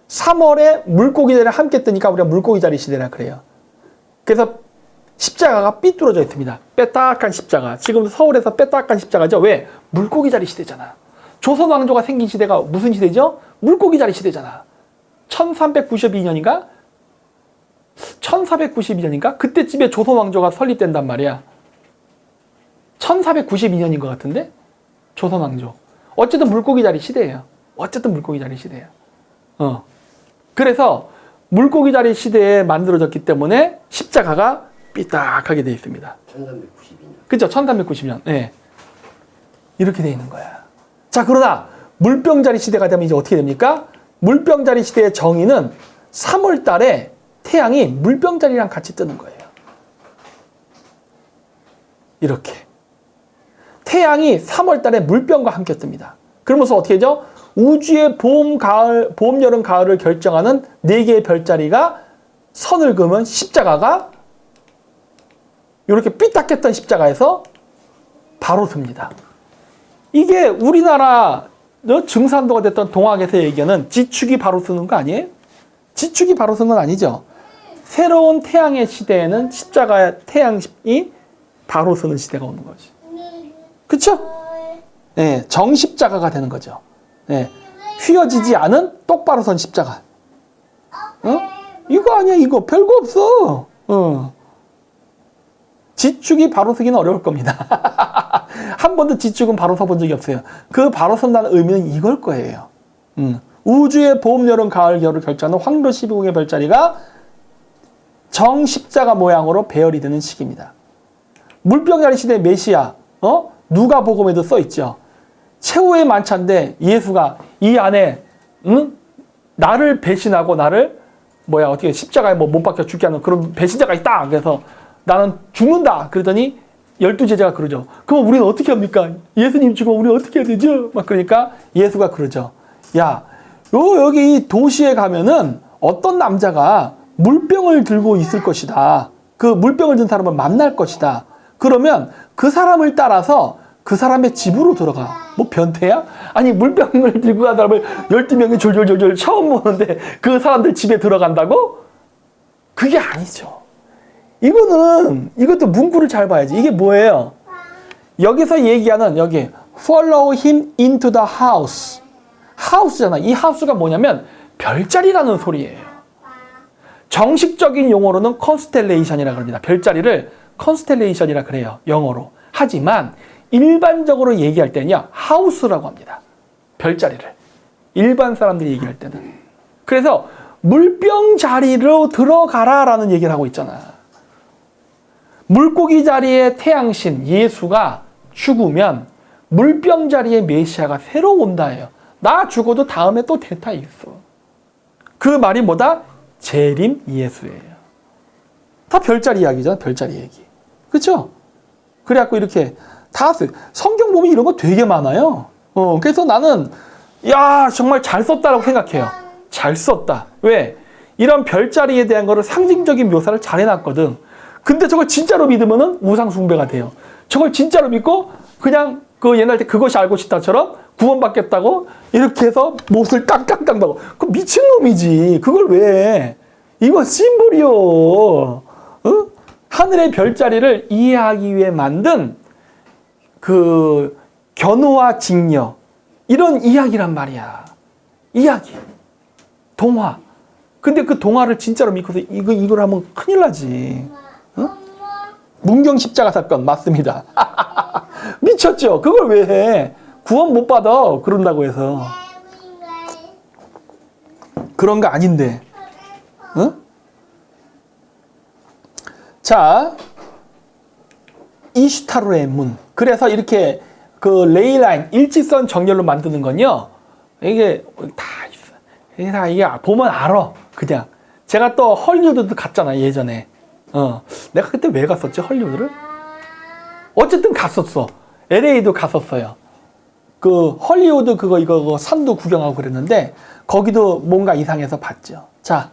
3월에 물고기 자리를 함께 뜨니까 우리가 물고기 자리 시대라 그래요. 그래서 십자가가 삐뚤어져 있습니다. 빼딱한 십자가. 지금 서울에서 빼딱한 십자가죠. 왜? 물고기 자리 시대잖아. 조선 왕조가 생긴 시대가 무슨 시대죠? 물고기 자리 시대잖아. 1392년인가? 1492년인가? 그때쯤에 조선 왕조가 설립된단 말이야. 1492년인 것 같은데? 조선 왕조. 어쨌든 물고기 자리 시대예요. 어쨌든 물고기 자리 시대예요. 그래서 물고기 자리 시대에 만들어졌기 때문에 십자가가 삐딱하게 되어 있습니다. 1392년. 그죠? 1390년. 네. 이렇게 되어 있는 거야. 자, 그러나 물병 자리 시대가 되면 이제 어떻게 됩니까? 물병 자리 시대의 정의는 3월 달에 태양이 물병 자리랑 같이 뜨는 거예요. 이렇게. 태양이 3월 달에 물병과 함께 뜹니다. 그러면서 어떻게 되죠? 우주의 봄, 여름, 가을을 결정하는 4개의 별자리가 선을 그으면 십자가가 이렇게 삐딱했던 십자가에서 바로 섭니다. 이게 우리나라 증산도가 됐던 동학에서 얘기하는 지축이 바로 쓰는 거 아니에요? 지축이 바로 쓴 건 아니죠. 새로운 태양의 시대에는 태양이 바로 서는 시대가 오는 거지. 그쵸? 네, 정십자가가 되는 거죠. 네, 휘어지지 않은 똑바로 선 십자가. 이거 아니야, 이거. 별거 없어. 지축이 바로 서기는 어려울 겁니다. 한 번도 지축은 바로 서본 적이 없어요. 그 바로 선다는 의미는 이걸 거예요. 우주의 봄, 여름, 가을, 겨울을 결정하는 황도 12궁의 별자리가 정십자가 모양으로 배열이 되는 시기입니다. 물병자리 시대 메시아, 누가복음에도 써 있죠. 최후의 만찬인데 예수가 이 안에 나를 배신하고 나를 어떻게 십자가에 못 박혀 죽게 하는 그런 배신자가 있다. 그래서 나는 죽는다. 그러더니 12제자가 그러죠. 그럼 우리는 어떻게 합니까? 예수님 죽으면 우리 어떻게 해야 되죠? 막 그러니까 예수가 그러죠. 야, 여기 이 도시에 가면은 어떤 남자가 물병을 들고 있을 것이다. 그 물병을 든 사람을 만날 것이다. 그러면 그 사람을 따라서 그 사람의 집으로 들어가. 뭐 변태야? 아니 물병을 들고 간 사람을 12명이 졸졸졸졸 처음 보는데 그 사람들 집에 들어간다고? 그게 아니죠. 이것도 문구를 잘 봐야지. 이게 뭐예요? 여기서 얘기하는 여기 follow him into the house. house잖아. 이 house가 뭐냐면 별자리라는 소리예요. 정식적인 용어로는 constellation이라고 합니다. 별자리를 constellation이라 그래요. 영어로. 하지만 일반적으로 얘기할 때는요. house라고 합니다. 별자리를. 일반 사람들이 얘기할 때는. 그래서 물병 자리로 들어가라라는 얘기를 하고 있잖아. 물고기 자리에 태양신 예수가 죽으면 물병 자리에 메시아가 새로 온다예요. 나 죽어도 다음에 또 대타 있어. 그 말이 뭐다? 재림 예수예요. 다 별자리 이야기잖아. 별자리 얘기. 그렇죠? 그래갖고 이렇게 다 써요. 성경 보면 이런 거 되게 많아요. 그래서 나는 정말 잘 썼다라고 생각해요. 잘 썼다. 왜? 이런 별자리에 대한 거를 상징적인 묘사를 잘 해놨거든. 근데 저걸 진짜로 믿으면은 우상 숭배가 돼요. 저걸 진짜로 믿고 그냥 그 옛날 때 그것이 알고 싶다처럼 구원받겠다고 이렇게 해서 못을 깡깡깡 박고 그 미친놈이지. 그걸 왜 해? 이건 심볼이요. 하늘의 별자리를 이해하기 위해 만든 그 견우와 직녀 이런 이야기란 말이야. 이야기. 동화. 근데 그 동화를 진짜로 믿고서 이걸 하면 큰일 나지. 문경 십자가 사건 맞습니다. 미쳤죠? 그걸 왜 해? 구원 못 받아. 그런다고 해서. 그런 거 아닌데. 자, 이슈타르의 문. 그래서 이렇게 그 레일라인, 일직선 정렬로 만드는 건요. 이게 다 있어. 이게 보면 알아. 그냥. 제가 또 헐리우드도 갔잖아, 예전에. 내가 그때 왜 갔었지, 헐리우드를? 어쨌든 갔었어. LA도 갔었어요. 그 헐리우드 이거 산도 구경하고 그랬는데 거기도 뭔가 이상해서 봤죠. 자,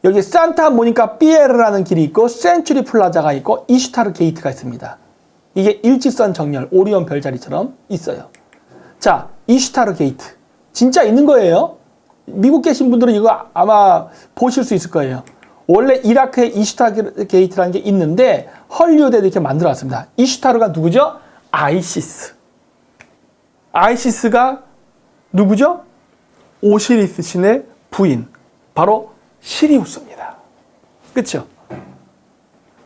여기 산타 모니카 피에르라는 길이 있고 센츄리 플라자가 있고 이슈타르 게이트가 있습니다. 이게 일직선 정렬, 오리온 별자리처럼 있어요. 자, 이슈타르 게이트. 진짜 있는 거예요. 미국 계신 분들은 이거 아마 보실 수 있을 거예요. 원래 이라크에 이슈타르 게이트라는 게 있는데 헐리우드에 이렇게 만들어놨습니다. 이슈타르가 누구죠? 아이시스. 아이시스가 누구죠? 오시리스 신의 부인. 바로 시리우스입니다. 그렇죠?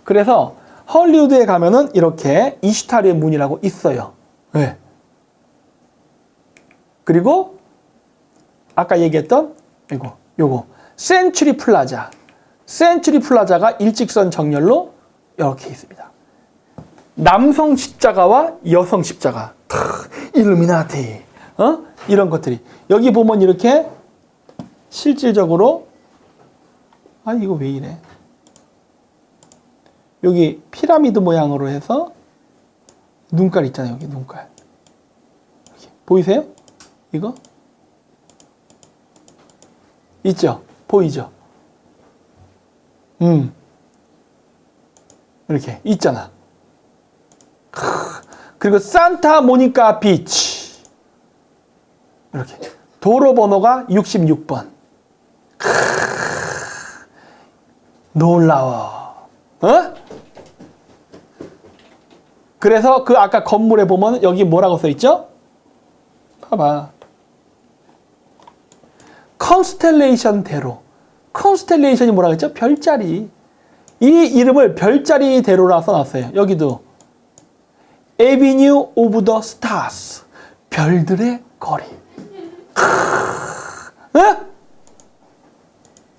그래서 헐리우드에 가면은 이렇게 이슈타르의 문이라고 있어요. 네. 그리고 아까 얘기했던 요거 센츄리 플라자. 센츄리 플라자가 일직선 정렬로 이렇게 있습니다. 남성 십자가와 여성 십자가. 일루미나티. 이런 것들이. 여기 보면 이렇게 실질적으로 이거 왜 이래? 여기 피라미드 모양으로 해서 눈깔 있잖아요. 여기 눈깔. 이렇게. 보이세요? 이거? 있죠? 보이죠? 이렇게 있잖아. 그리고 산타 모니카 비치. 이렇게. 도로 번호가 66번. 놀라워. 그래서 그 아까 건물에 보면 여기 뭐라고 써 있죠? 봐봐. 컨스텔레이션 대로. 컨스텔레이션이 뭐라고 했죠? 별자리. 이 이름을 별자리 대로라 써놨어요. 여기도. Avenue of the Stars. 별들의 거리.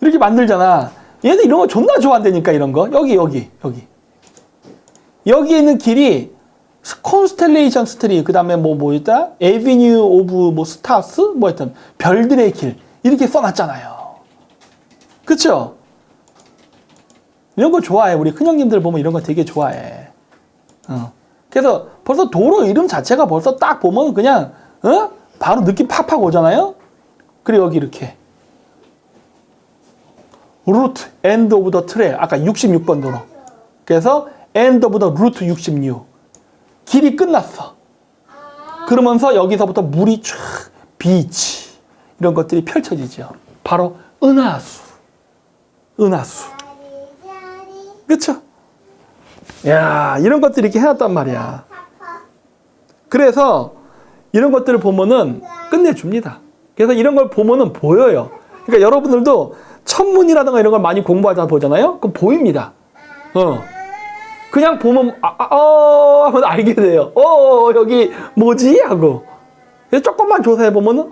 이렇게 만들잖아. 얘는 이런 거 존나 좋아한다니까, 이런 거. 여기. 여기에 있는 길이 콘스텔레이션 스트리, 그 다음에 뭐 있다? 에비뉴 오브 뭐 스타스? 뭐 하여튼, 별들의 길. 이렇게 써놨잖아요. 그쵸? 이런 거 좋아해. 우리 큰형님들 보면 이런 거 되게 좋아해. 그래서 벌써 도로 이름 자체가 벌써 딱 보면 그냥, 바로 느낌 팍팍 오잖아요? 그리고 여기 이렇게. 루트, 엔드 오브 더 트레일. 아까 66번 도로. 그래서 엔드 오브 더 루트 66. 길이 끝났어. 그러면서 여기서부터 물이 쫙, 비치. 이런 것들이 펼쳐지죠. 바로 은하수. 은하수. 그쵸? 야, 이런 것들 이렇게 해놨단 말이야. 그래서 이런 것들을 보면은 끝내줍니다. 그래서 이런 걸 보면은 보여요. 그러니까 여러분들도 천문이라든가 이런 걸 많이 공부하다 보잖아요? 그럼 보입니다. 그냥 보면, 하면 알게 돼요. 여기 뭐지? 하고. 그래서 조금만 조사해보면은,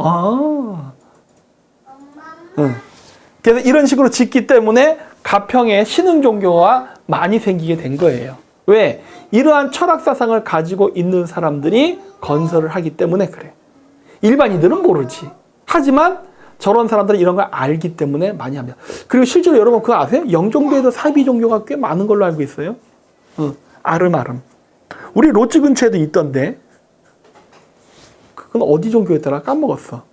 그래서 이런 식으로 짓기 때문에 가평에 신흥 종교가 많이 생기게 된 거예요. 왜? 이러한 철학 사상을 가지고 있는 사람들이 건설을 하기 때문에 그래. 일반인들은 모르지. 하지만 저런 사람들은 이런 걸 알기 때문에 많이 합니다. 그리고 실제로 여러분 그거 아세요? 영종도에도 사이비 종교가 꽤 많은 걸로 알고 있어요. 아름아름. 우리 로즈 근처에도 있던데. 그건 어디 종교였더라? 까먹었어.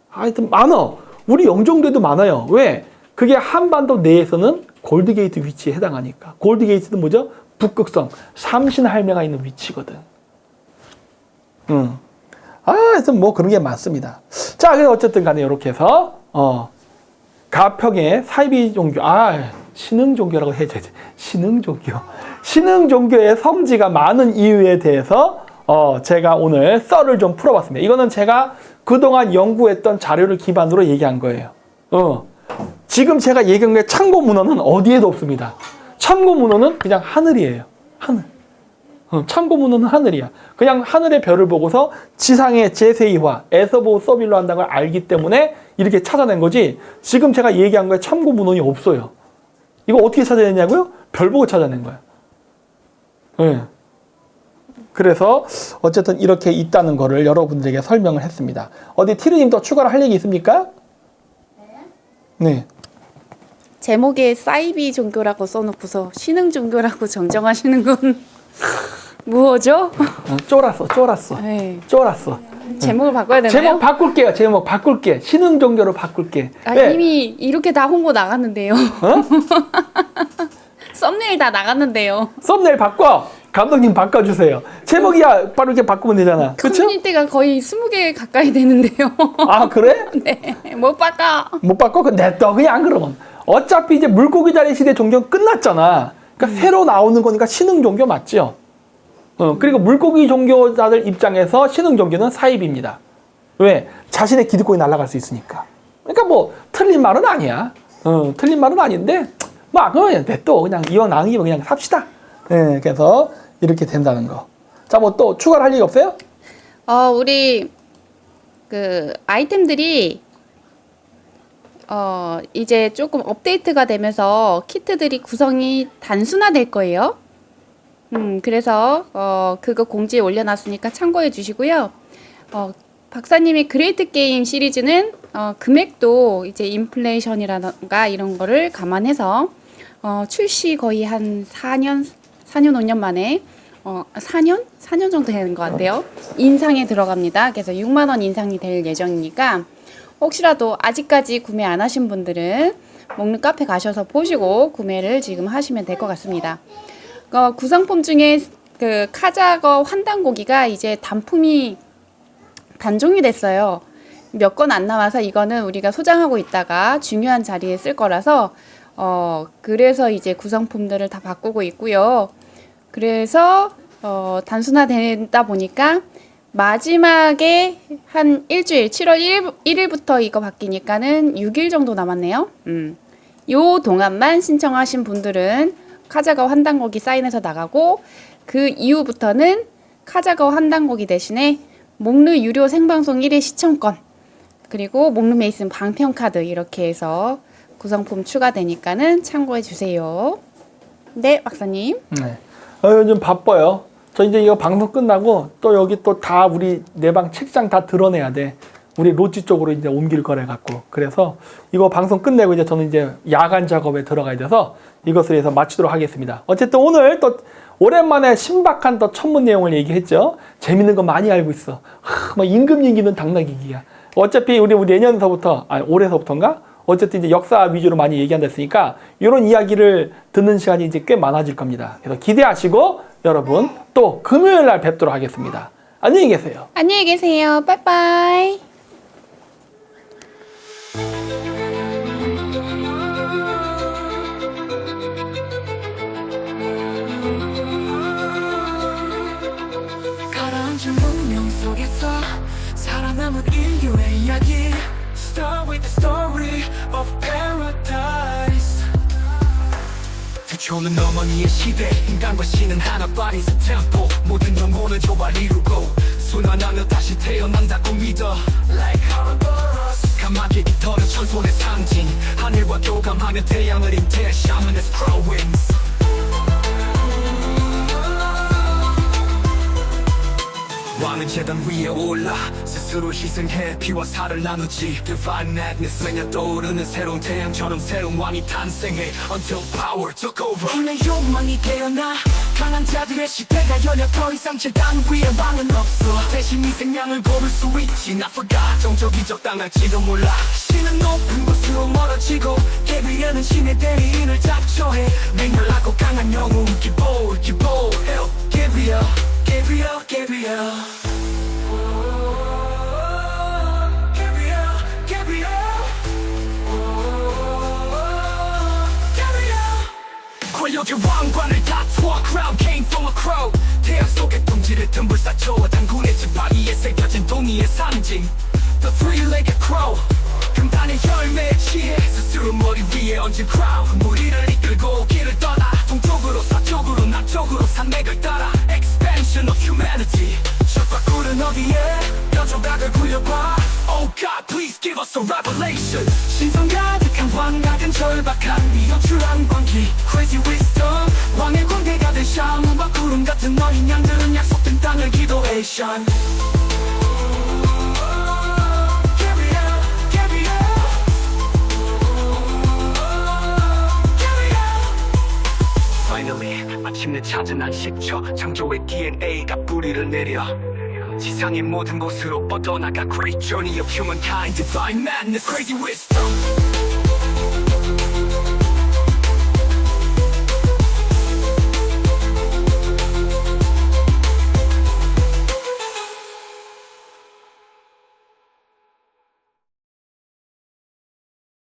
하여튼 많아. 우리 영종도에도 많아요. 왜? 그게 한반도 내에서는 골드게이트 위치에 해당하니까. 골드게이트는 뭐죠? 북극성, 삼신할매가 있는 위치거든. 하여튼 뭐 그런 게 많습니다. 자, 그래서 어쨌든 간에 이렇게 해서, 가평의 사이비 종교, 신흥 종교라고 해야지. 신흥 종교. 신흥 종교의 성지가 많은 이유에 대해서, 제가 오늘 썰을 좀 풀어봤습니다. 이거는 제가 그동안 연구했던 자료를 기반으로 얘기한 거예요. 지금 제가 얘기한 게 참고 문헌은 어디에도 없습니다. 참고 문헌은 그냥 하늘이에요. 하늘. 참고 문헌은 하늘이야. 그냥 하늘의 별을 보고서 지상의 제세이화, 에서보 서빌로 한다는 걸 알기 때문에 이렇게 찾아낸 거지. 지금 제가 얘기한 거에 참고 문헌이 없어요. 이거 어떻게 찾아냈냐고요? 별 보고 찾아낸 거야. 네. 그래서 어쨌든 이렇게 있다는 거를 여러분들에게 설명을 했습니다. 어디 티르님 더 추가로 할 얘기 있습니까? 네. 제목에 사이비 종교라고 써놓고서 신흥 종교라고 정정하시는 건 뭐죠? 쫄았어. 네. 쫄았어. 제목을 바꿔야 되나요? 제목 바꿀게요. 제목 바꿀게. 신흥 종교로 바꿀게. 네. 이미 이렇게 다 홍보 나갔는데요. 썸네일 다 나갔는데요. 썸네일 바꿔. 감독님 바꿔주세요. 제목이야 바로 이렇게 바꾸면 되잖아. 그렇죠? 커뮤니티가 거의 20개 가까이 되는데요. 아 그래? 네. 못 바꿔. 못 바꿔? 냅둬 그냥 그러면. 어차피 이제 물고기 다리 시대 종교 끝났잖아. 그러니까 새로 나오는 거니까 신흥 종교 맞죠? 그리고 물고기 종교자들 입장에서 신흥 종교는 사입입니다. 왜? 자신의 기득권이 날아갈 수 있으니까. 그러니까 뭐 틀린 말은 아니야. 틀린 말은 아닌데 그냥 냅둬. 그냥 이왕 나은 그냥 삽시다. 네, 그래서 이렇게 된다는 거. 자, 뭐 또 추가를 할 얘기 없어요? 우리 그 아이템들이 이제 조금 업데이트가 되면서 키트들이 구성이 단순화될 거예요. 그래서 그거 공지에 올려놨으니까 참고해 주시고요. 박사님의 그레이트 게임 시리즈는 금액도 이제 인플레이션이라던가 이런 거를 감안해서 출시 거의 한 4년 5년 만에 4년 정도 되는 것 같아요. 인상에 들어갑니다. 그래서 6만 원 인상이 될 예정이니까 혹시라도 아직까지 구매 안 하신 분들은 먹는 카페 가셔서 보시고 구매를 지금 하시면 될 것 같습니다. 구성품 중에 그 카자거 환단고기가 이제 단품이 단종이 됐어요. 몇 건 안 남아서 이거는 우리가 소장하고 있다가 중요한 자리에 쓸 거라서 그래서 이제 구성품들을 다 바꾸고 있고요. 그래서 단순화된다 보니까 마지막에 한 일주일 7월 1일부터 이거 바뀌니까는 6일 정도 남았네요. 요 동안만 신청하신 분들은 카자거 환단고기 사인해서 나가고 그 이후부터는 카자거 환단고기 대신에 목르 유료 생방송 1회 시청권 그리고 목르 메이슨 방편카드 이렇게 해서 구성품 추가되니까는 참고해 주세요. 네, 박사님. 네. 요즘 바빠요. 저 이제 이거 방송 끝나고 또 여기 또 다 우리 내 방 책장 다 드러내야 돼. 우리 로지 쪽으로 이제 옮길 거래 갖고. 그래서 이거 방송 끝내고 이제 저는 이제 야간 작업에 들어가야 돼서 이것을 해서 마치도록 하겠습니다. 어쨌든 오늘 또 오랜만에 신박한 또 천문 내용을 얘기했죠. 재밌는 거 많이 알고 있어. 막 임금 얘기는 당나귀기야. 어차피 우리 내년서부터, 아니 올해서부터인가? 어쨌든 이제 역사 위주로 많이 얘기한다 했으니까 이런 이야기를 듣는 시간이 이제 꽤 많아질 겁니다. 그래서 기대하시고 여러분 또 금요일 날 뵙도록 하겠습니다. 안녕히 계세요. 안녕히 계세요. 빠이빠이. 가라앉은 문명 속에서 살아남은 인류의 이야기 Start with the story of paradise 태초는 어머니의 시대 인간과 신은 하나 bodies a temple 모든 영혼은 조화를 이루고 순환하며 다시 태어난다고 믿어 Like Ouroboros 까마귀 깃털은 천손의 상징 하늘과 교감하며 태양을 잉태 Shamanist crow wings 왕은 재단 위에 올라 스스로 희생해 피와 살을 나누지 Divine madness 매년 떠오르는 새로운 태양처럼 새로운 왕이 탄생해 Until power took over 불의 욕망이 깨어나 강한 자들의 시대가 열려 더 이상 재단 위에 왕은 없어 대신 이 생명을 고를 수 있지 Not forgot 종족이 적당할지도 몰라 신은 높은 곳으로 멀어지고 게브리엘은 신의 대리인을 작초해 맹렬하고 강한 영웅 기볼 Help Gabriel Gabriel Gabriel 권력의 왕관을 다투어 Crown came from a crow 태양 속의 둥지를 틈불 쌓쳐 단군의 지팡이에 새겨진 동이의 상징 The three-legged crow 금단의 열매에 취해 스스로 머리 위에 얹은 crown 무리를 이끌고 길을 떠나 동쪽으로 서쪽으로 남쪽으로 산맥을 따라 Expansion of humanity 적과 꿀은 어디에 뼈조각을 굴려봐 Oh God please give us a revelation 신성 가득한 광각은 절박한 미연출한 광기 Crazy wisdom 왕의 광대가 된 샤문과 구름 같은 너희 양들은 약속된 땅을 기도해션 Finally 마침내 찾은 안식처 창조의 DNA가 뿌리를 내려 지상의 모든 곳으로 뻗어나가 Great journey of humankind Divine madness Crazy wisdom